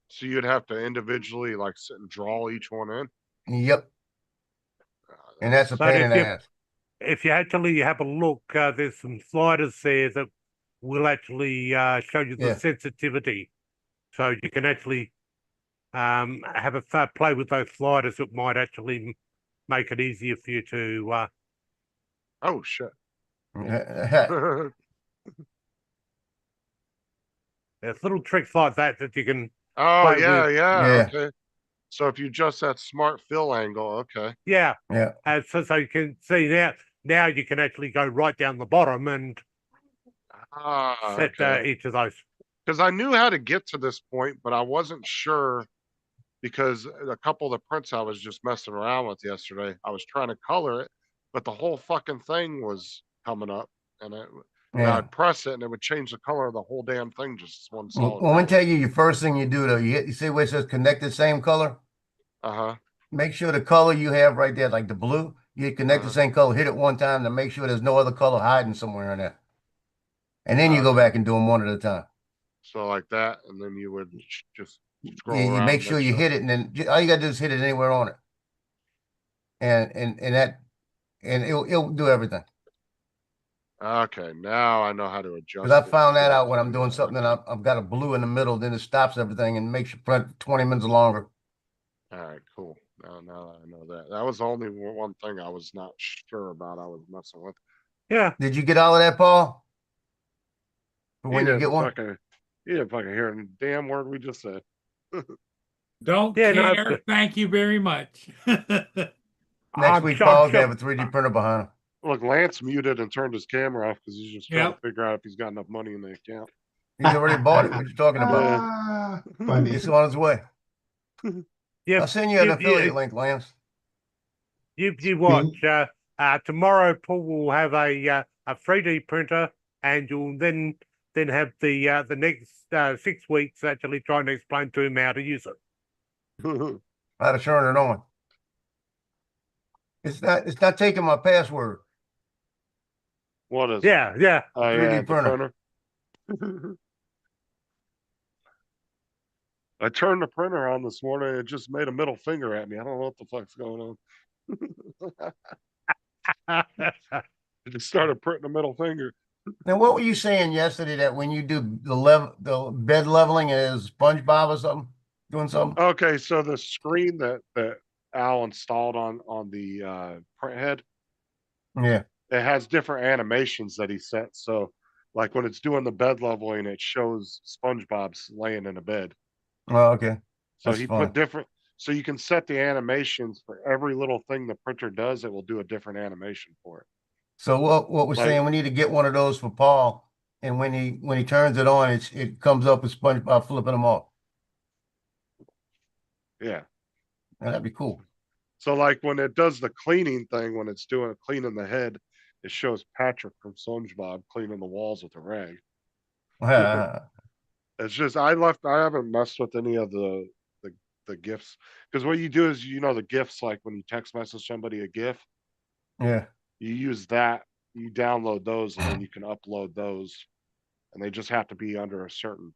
So you'd have to individually like sit and draw each one in. Yep. And that's a But pain in if the you ass. if you actually have a look, there's some sliders there that will actually show you the Yeah. sensitivity, so you can actually have a play with those sliders. It might actually make it easier for you to. Oh shit. There's little tricks like that that you can. Oh Play yeah, with- yeah, Yeah. okay. So if you adjust that smart fill angle, okay. Yeah, Yeah. so you can see now you can actually go right down the bottom and Ah, set okay. each of those. Because I knew how to get to this point, but I wasn't sure because a couple of the prints I was just messing around with yesterday, I was trying to color it, but the whole fucking thing was coming up and Yeah. I'd press it and it would change the color of the whole damn thing, just one solid. Well, let me color. tell you, your first thing you do though, you see where it says connected same color? Uh-huh. Make sure the color you have right there, like the blue, you hit connect the same color, hit it one time to make sure there's no other color hiding somewhere in there. And then you go Okay. back and do them one at a time. So like that, and then you would just scroll Yeah, you around. make sure you hit it, and then all you gotta do is hit it anywhere on it. And it'll do everything. Okay, now I know how to adjust. Because I it found to that get out it when to I'm do doing that. something and Okay. I've got a blue in the middle, then it stops everything and makes you print 20 minutes longer. All right, cool. Now I know that. That was the only one thing I was not sure about. I was messing with. Yeah, Did you get all of that, Paul? For when you didn't get one? You didn't fucking hear a damn word we just said. Don't Yeah, no, care. Thank you very much. Next I'm week, sure- Paul's I'm gonna have sure- a 3D printer behind him. Look, Lance muted and turned his camera off because he's just trying Yep. to figure out if he's got enough money in the account. He's already bought it. What you talking about? Ah, funny. It's on its way. yeah. I'll send you an you- affiliate you- link, Lance. You watch. Tomorrow, Paul will have a 3D printer, and you'll then have the next 6 weeks actually trying to explain to him how to use it. How to turn it on. It's not taking my password. What is it? Yeah. Oh, 3D yeah, the printer. printer. I turned the printer on this morning. It just made a middle finger at me. I don't know what the fuck's going on. It just started printing a middle finger. Now, what were you saying yesterday that when you do the bed leveling, it is SpongeBob or something doing something? Okay, so the screen that Al installed on the print head, Yeah. it has different animations that he set. So like when it's doing the bed leveling, it shows SpongeBob's laying in a bed. Oh, okay. So That's he funny. put different, so you can set the animations for every little thing the printer does, it will do a different animation for it. So what we're Like- saying, we need to get one of those for Paul, and when he turns it on, it comes up with SpongeBob flipping them off. Yeah. Now, that'd be cool. So like when it does the cleaning thing, when it's doing cleaning the head, it shows Patrick from SpongeBob cleaning the walls with a rag. It's just I haven't messed with any of the gifs because what you do is the gifs, like when you text message somebody a gif, Yeah. you use that, you download those, and then you can upload those, and they just have to be under a certain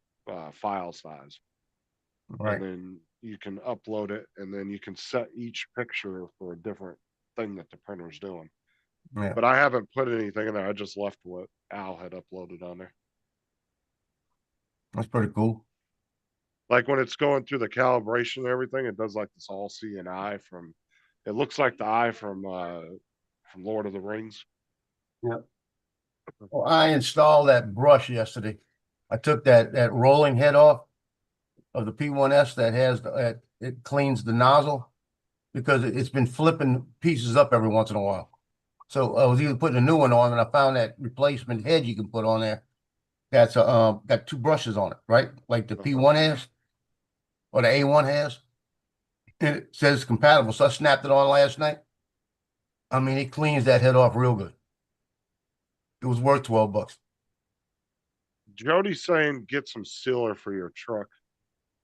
file size. Right. And then you can upload it, and then you can set each picture for a different thing that the printer's doing. Yeah. But I haven't put anything in there. I just left what Al had uploaded on there. That's pretty cool. Like when it's going through the calibration and everything, it does like this all seeing eye from. It looks like the eye from Lord of the Rings. Well, I installed that brush yesterday. I took that rolling head off of the P1S that has, it cleans the nozzle because it's been flipping pieces up every once in a while. So I was either putting a new one on and I found that replacement head you can put on there. That's got two brushes on it, right? Like the P1 has or the A1 has. And it says it's compatible. So I snapped it on last night. I mean, it cleans that head off real good. It was worth $12. Jody's saying get some sealer for your truck.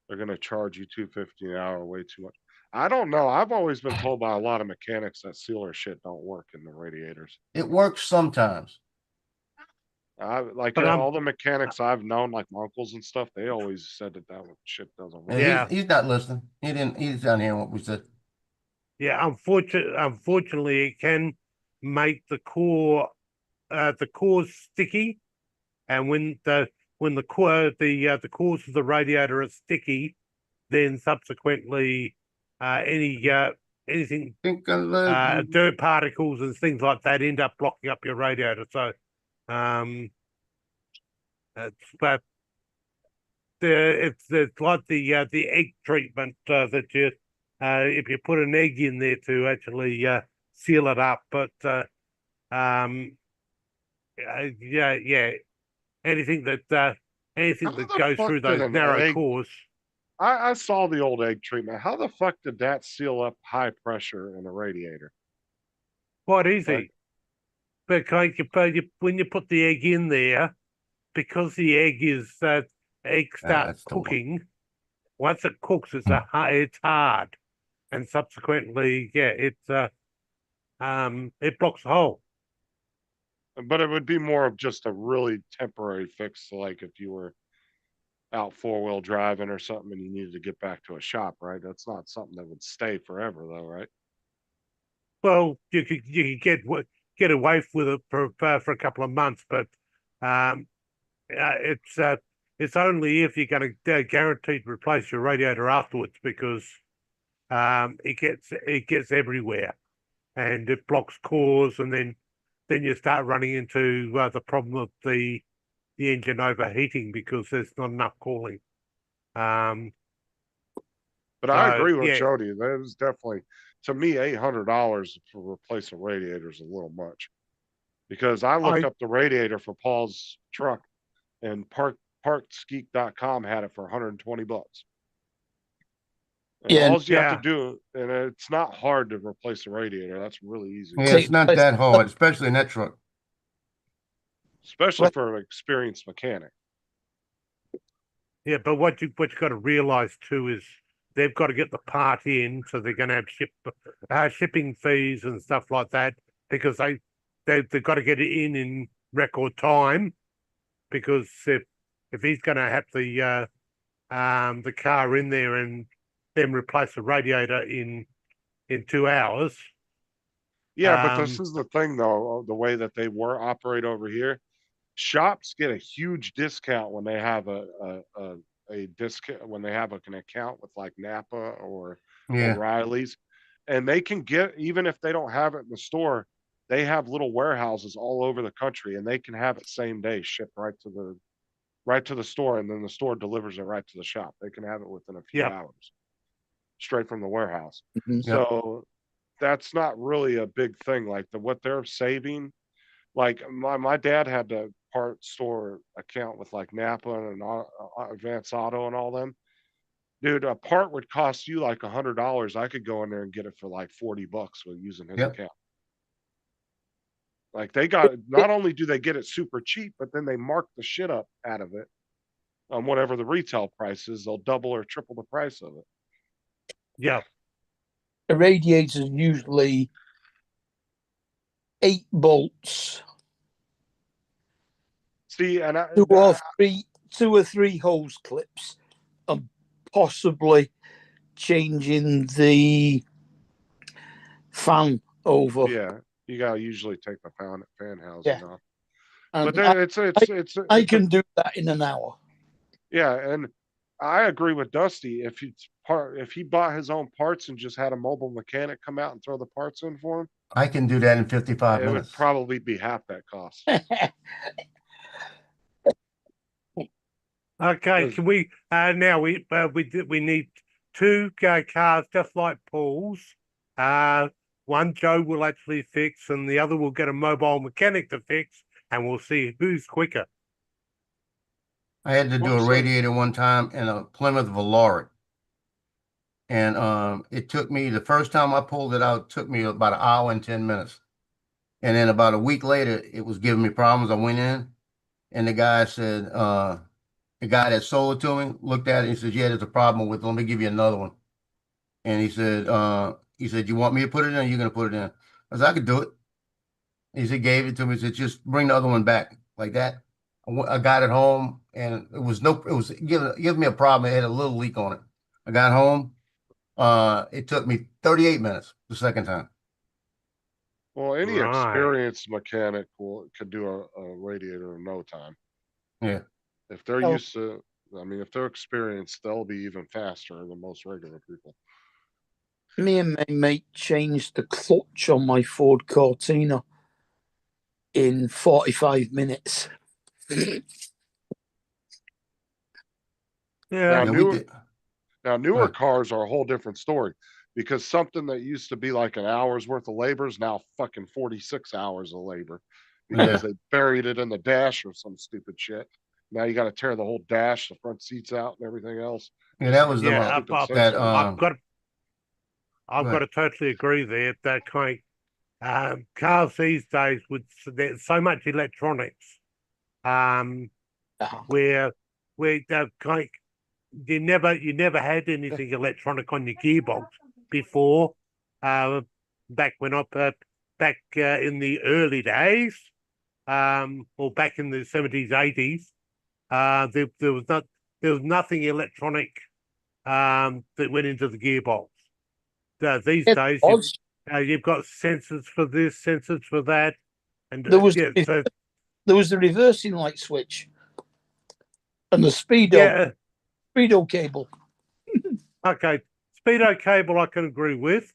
They're gonna charge you $2.50 an hour, way too much. I don't know. I've always been told by a lot of mechanics that sealer shit don't work in the radiators. It works sometimes. But, All the mechanics I've known, like my uncles and stuff, they always said that shit doesn't work. And Yeah. he's not listening. He's not hearing what we said. Yeah, unfortunately, it can make the core sticky, and when the cores of the radiator are sticky, then subsequently anything dirt particles and things like that end up blocking up your radiator. So it's like the egg treatment that you if you put an egg in there to actually seal it up, but anything that How the goes fuck through did those an narrow egg- cores. I saw the old egg treatment. How the fuck did that seal up high pressure in a radiator? Quite easy. Right. Because when you put the egg in there, because the egg starts that's the one. cooking. Once it cooks, it's hard, and subsequently, it blocks the hole. But it would be more of just a really temporary fix, like if you were out 4-wheel driving or something and you needed to get back to a shop, right? That's not something that would stay forever, though, right? Well, you could get away with it for a couple of months, but it's only if you're going to guaranteed replace your radiator afterwards, because it gets everywhere and it blocks cores, and then you start running into the problem of the engine overheating because there's not enough cooling. But I So, agree with yeah. Jody. That is definitely, to me, $800 for replace a radiator is a little much. Because I looked up the radiator for Paul's truck, and partsgeek.com had it for $120. And Yeah, all you have to do, and it's not hard to replace a radiator. That's really easy, Yeah, it's not that hard, especially in that truck. especially for an experienced mechanic. Yeah, but what you got to realize too is they've got to get the part in, so they're going to have shipping fees and stuff like that, because they've got to get it in record time, because if he's going to have the car in there and then replace the radiator in 2 hours. Yeah, but this is the thing, though, the way that they operate over here. Shops get a huge discount when they have a discount, when they have an account with like Napa or O'Reilly's, and they can get, even if they don't have it in the store, they have little warehouses all over the country, and they can have it same day shipped right to the store, and then the store delivers it right to the shop. They can have it within a few hours, straight from the warehouse. So that's not really a big thing. Like what they're saving. Like my dad had the part store account with like Napa and Advance Auto and all them. Dude, a part would cost you like $100. I could go in there and get it for like $40 with using his account. Like they got, not only do they get it super cheap, but then they mark the shit up out of it on whatever the retail price is. They'll double or triple the price of it. Yeah. The radiator is usually 8 bolts. See, and 2 or 3 hose clips, and possibly changing the fan over. Yeah, you gotta usually take the fan housing off. And But then I can do that in an hour. Yeah, and I agree with Dusty. If he bought his own parts and just had a mobile mechanic come out and throw the parts in for him, I can do that in 55 it minutes. would probably be half that cost. Okay, Yes. can we now we need two cars just like Paul's. One Joe will actually fix, and the other will get a mobile mechanic to fix, and we'll see who's quicker. I had to do a Well, so- radiator one time in a Plymouth Valoric. And it took me, the first time I pulled it out, it took me about an hour and 10 minutes. And then about a week later, it was giving me problems. I went in and the guy said, the guy that sold it to me looked at it and he said, yeah, there's a problem with it. Let me give you another one. And he said, you want me to put it in or you're going to put it in? I said, I could do it. He said, gave it to me. He said, just bring the other one back like that. I got it home and it was giving me a problem. It had a little leak on it. I got home. It took me 38 minutes the second time. Well, any Right. experienced mechanic could do a radiator in no time. Yeah. If they're Oh. used to, I mean, if they're experienced, they'll be even faster than most regular people. Me and my mate changed the clutch on my Ford Cortina in 45 minutes. Yeah, Now, Yeah, we newer, did. now newer Right. cars are a whole different story because something that used to be like an hour's worth of labor is now fucking 46 hours of labor because they buried it in the dash or some stupid shit. Now you got to tear the whole dash, the front seats out, and everything else. Yeah, that was the yeah. Stupid that sensors. I've Go got to totally agree there. That kind cars these days with there's so much electronics, Uh-huh. where kind you never had anything electronic on your gearbox before. Back when in the early days, or back in the 70s, 80s, there was nothing electronic that went into the gearbox. These It days, was. you've got sensors for this, sensors for that, and There was yeah, so there was the reversing light switch and the speedo yeah. cable. Okay, speedo cable I can agree with.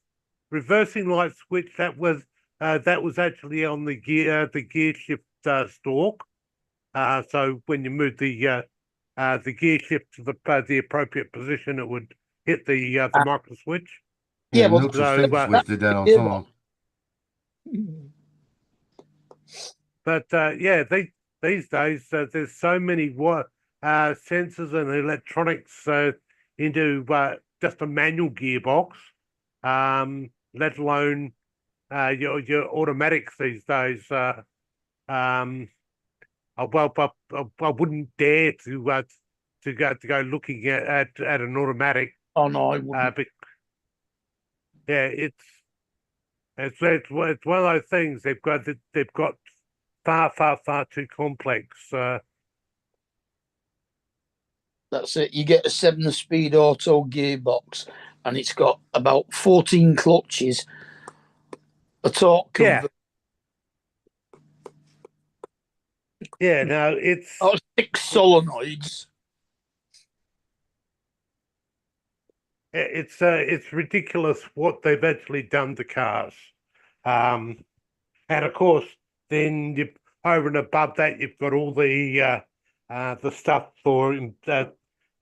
Reversing light switch that was actually on the gear shift stalk. So when you move the gear shift to the appropriate position, it would hit the micro switch. Yeah, Yeah, well, neutral so, stick switch did that on yeah, some. But yeah, these days there's so many sensors and electronics into just a manual gearbox, let alone your automatics these days. I wouldn't dare to go looking at an automatic. Oh no, I wouldn't. But yeah, it's one of those things they've got far too complex. That's it. You get a 7-speed auto gearbox, and it's got about 14 clutches, a torque Yeah. converter, Yeah, no, it's 6 solenoids. it's ridiculous what they've actually done to cars. And of course, then you over and above that, you've got all the stuff for to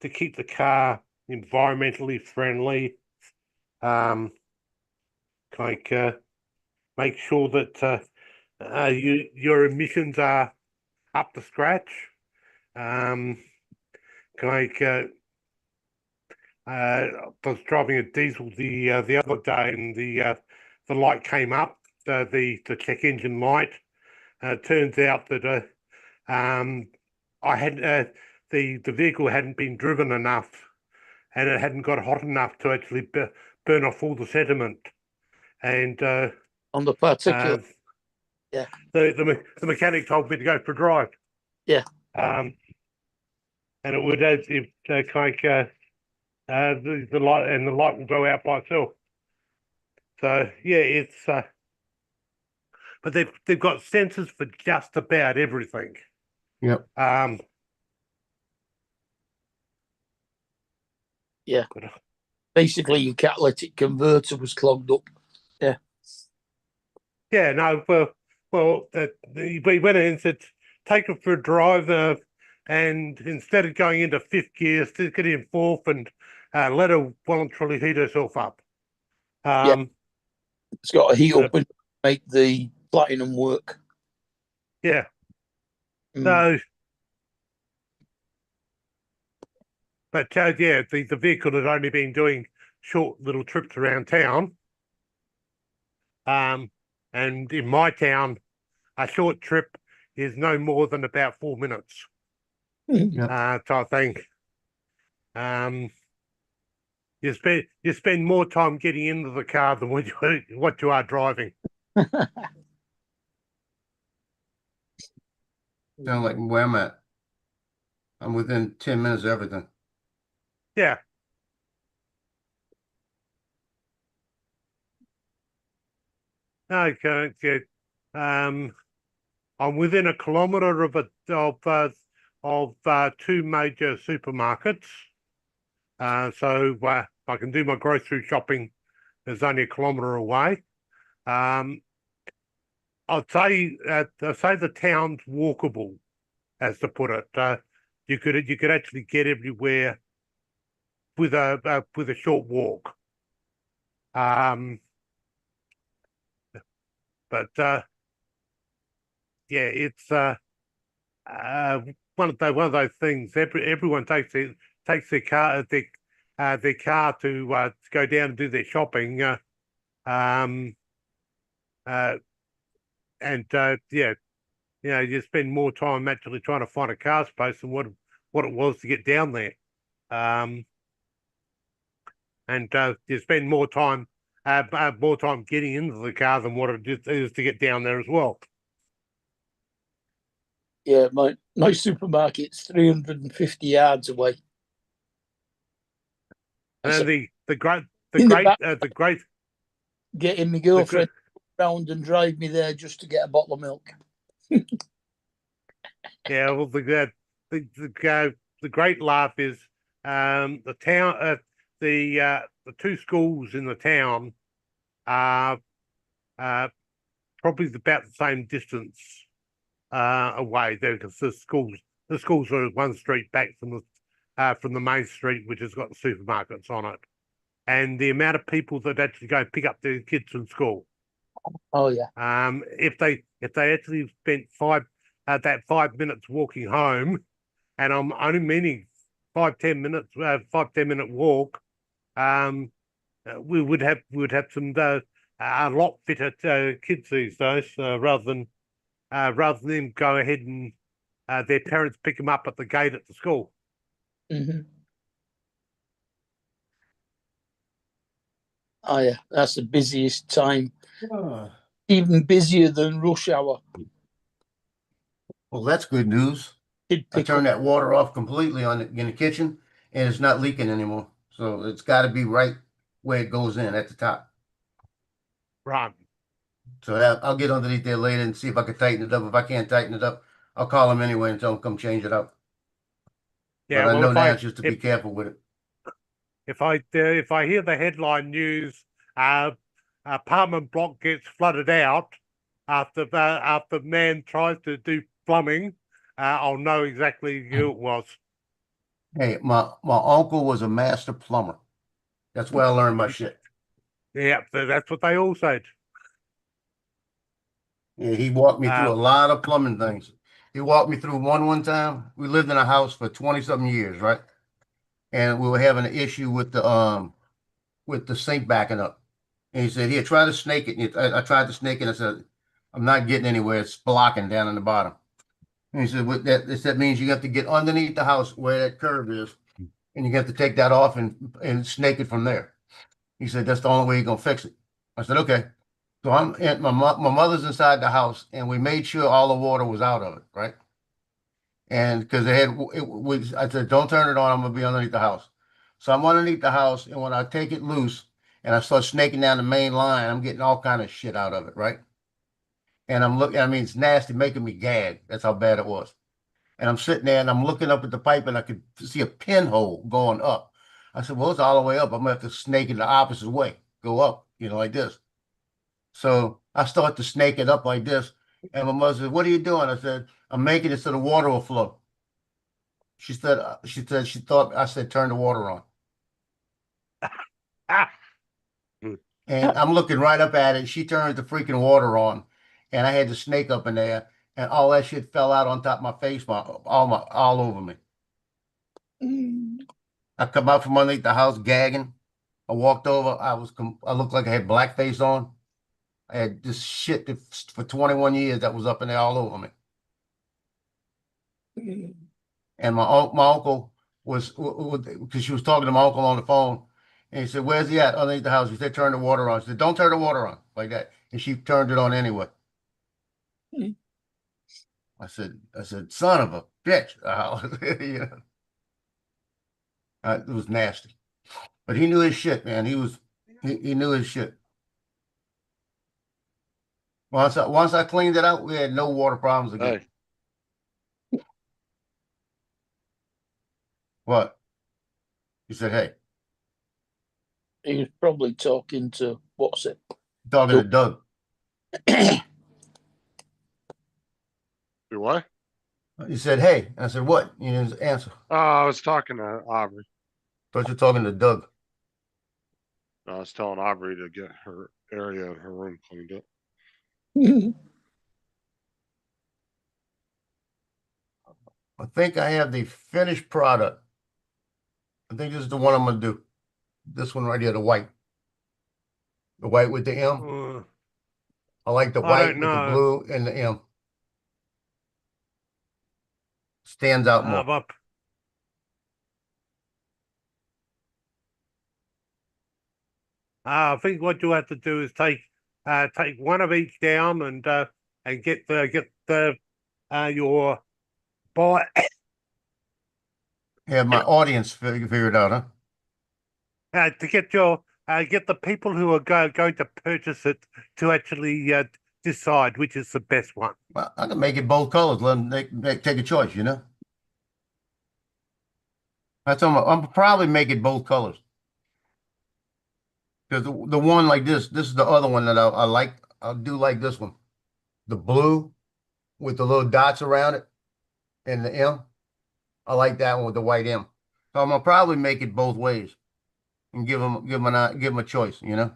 keep the car environmentally friendly. Like make sure that your emissions are up to scratch. Like I was driving a diesel the other day, and the light came up, the check engine light. Turns out that I had the vehicle hadn't been driven enough, and it hadn't got hot enough to actually burn off all the sediment, and On the particular, yeah. The mechanic told me to go for a drive. Yeah. And it would the light, and the light will go out by itself. So yeah, it's but they've got sensors for just about everything. Yep. Yeah. Basically, your catalytic converter was clogged up. Yeah. Yeah. No. Well. We went in and said, take it for a drive. and instead of going into fifth gear, stick it in fourth and let her voluntarily heat herself up. It's got a heat up and make the platinum work. Yeah. Mm. So, but yeah, the vehicle had only been doing short little trips around town. And in my town, a short trip is no more than about 4 minutes. Type thing. You spend more time getting into the car than what you are driving. Sound like where I'm at. I'm within 10 minutes of everything. Yeah. Okay. Good. I'm within a kilometre of two major supermarkets. So I can do my grocery shopping. It's only a kilometre away. I'd say the town's walkable, as to put it. You could actually get everywhere with a short walk. But yeah, it's one of those things. Everyone takes their car to go down and do their shopping. Yeah, you spend more time actually trying to find a car space than what it was to get down there. And you spend more time getting into the car than what it is to get down there as well. Yeah, my supermarket's 350 yards away. And the great getting my girlfriend round and drive me there just to get a bottle of milk. Yeah, well, the great laugh is the town, the two schools in the town are probably about the same distance away there, because the schools are one street back from the main street, which has got the supermarkets on it, and the amount of people that actually go pick up their kids from school. Oh yeah. If they actually spent 5 minutes walking home, and I'm only meaning 5-10 minutes, 5-10 minute walk, we would have some a lot fitter kids these days, rather than them go ahead and their parents pick them up at the gate at the school. Mm-hmm. Oh yeah, that's the busiest time. Even busier than rush hour. Well, that's good news. I turned that water off completely in the kitchen, and it's not leaking anymore. So it's got to be right where it goes in at the top. Right. So I'll get underneath there later and see if I can tighten it up. If I can't tighten it up, I'll call them anyway and tell them come change it up. Yeah, but I know now just to be careful with it. If I hear the headline news, apartment block gets flooded out after man tries to do plumbing, I'll know exactly who it was. Hey, my uncle was a master plumber. That's where I learned my shit. Yeah, that's what they all said. Yeah, he walked me through a lot of plumbing things. He walked me through one time. We lived in a house for 20-something years, right? And we were having an issue with the sink backing up. And he said, "Here, try to snake it." And I tried to snake it. And I said, "I'm not getting anywhere. It's blocking down in the bottom." And he said, that means you have to get underneath the house where that curve is, and you have to take that off and snake it from there." He said, "That's the only way you're gonna fix it." I said, "Okay." So my mother's inside the house, and we made sure all the water was out of it, right? And because I said, "Don't turn it on. I'm gonna be underneath the house." So I'm underneath the house, and when I take it loose and I start snaking down the main line, I'm getting all kind of shit out of it, right? And I'm looking. I mean, it's nasty, making me gag. That's how bad it was. And I'm sitting there and I'm looking up at the pipe, and I could see a pinhole going up. I said, "Well, it's all the way up. I'm gonna have to snake it the opposite way, go up, like this." So I start to snake it up like this. And my mother said, "What are you doing?" I said, "I'm making it so the water will flow." She said she thought I said turn the water on. Ah, And I'm looking right up at it. She turned the freaking water on, and I had the snake up in there, and all that shit fell out on top of my face, all over me. I come out from underneath the house gagging. I walked over. I looked like I had blackface on. I had this shit for 21 years that was up in there all over me. And my uncle was, because she was talking to my uncle on the phone, and he said, "Where's he at?" Underneath the house. He said, "Turn the water on." She said, "Don't turn the water on," like that. And she turned it on anyway. I said, "Son of a bitch!" You know, it was nasty, but he knew his shit, man. He knew his shit. Once I cleaned it out, we had no water problems again. Hey, What? He said, "Hey," He was probably talking to what's it? talking to Doug. you what? He said, "Hey," and I said, "What?" You didn't answer. Oh, I was talking to Aubrey. Thought you're talking to Doug. I was telling Aubrey to get her area of her room cleaned up. I think I have the finished product. I think this is the one I'm gonna do. This one right here, the white. The white with the M. I like the I white don't with the know. blue and the M. Stands out more. But I think what you have to do is take one of each down and get the your buy. Have my audience figure it out, huh? To get the people who are going to purchase it to actually decide which is the best one. Well, I can make it both colors. Let them take a choice, you know? That's I'm probably make it both colors. Because the one like this is the other one that I like. I do like this one. The blue with the little dots around it and the M. I like that one with the white M. So I'm gonna probably make it both ways and give them a choice, you know?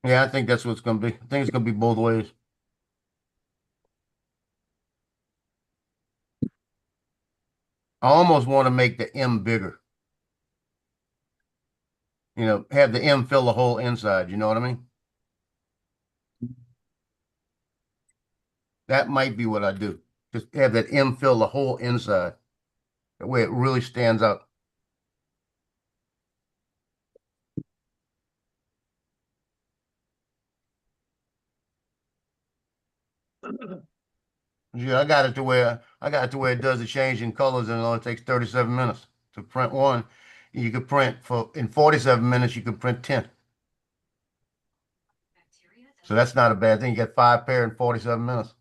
Yeah, I think that's what it's gonna be. I think it's gonna be both ways. I almost want to make the M bigger. You know, have the M fill the whole inside. You know what I mean? That might be what I do. Just have that M fill the whole inside. That way it really stands out. Yeah, I got it to where it does the change in colors and it only takes 37 minutes to print one. You could print in 47 minutes, you could print 10. So that's not a bad thing. You get 5 pair in 47 minutes.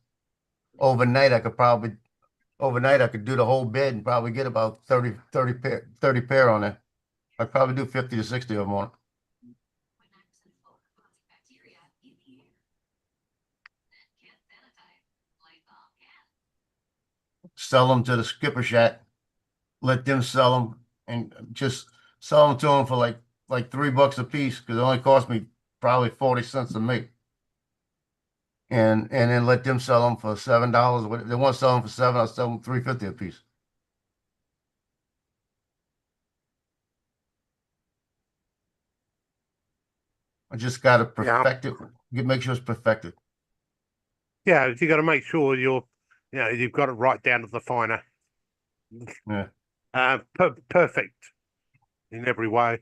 Overnight, I could do the whole bed and probably get about 30 pair on there. I'd probably do 50 to 60 of them on it. Sell them to the skipper shack, let them sell them, and just sell them to them for like $3 a piece because it only cost me probably 40 cents to make. And then let them sell them for $7. They want to sell them for $7, I'll sell them $3.50 a piece. I just got to perfect it. Make sure it's perfected. Yeah, you got to make sure you've got it right down to the finer. Yeah. Perfect in every way.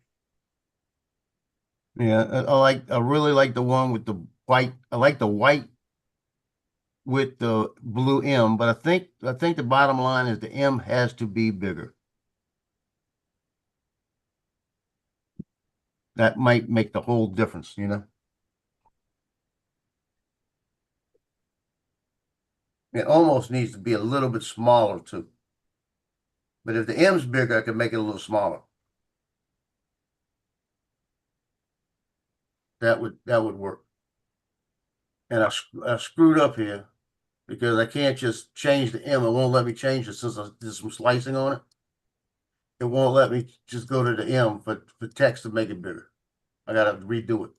Yeah, I really like the one with the white. I like the white with the blue M, but I think the bottom line is the M has to be bigger. That might make the whole difference, you know. It almost needs to be a little bit smaller too. But if the M's bigger, I can make it a little smaller. That would work. And I screwed up here Because I can't just change the M. It won't let me change it since there's some slicing on it. It won't let me just go to the M for text to make it bigger. I gotta redo it.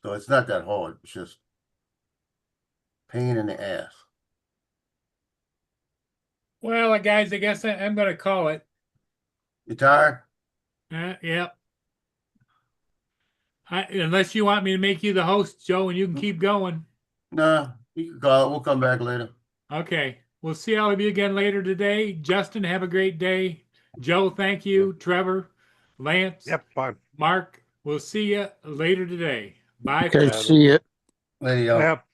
So it's not that hard. It's just pain in the ass. Well, guys, I guess I'm gonna call it. You tired? Yep. Unless you want me to make you the host, Joe, and you can keep going. Nah, you can call it. We'll come back later. Okay. We'll see all of you again later today. Justin, have a great day. Joe, thank you. Trevor, Lance, Yep, fine. Mark, we'll see you later today. Bye. Okay, see ya. Later, y'all. Yep.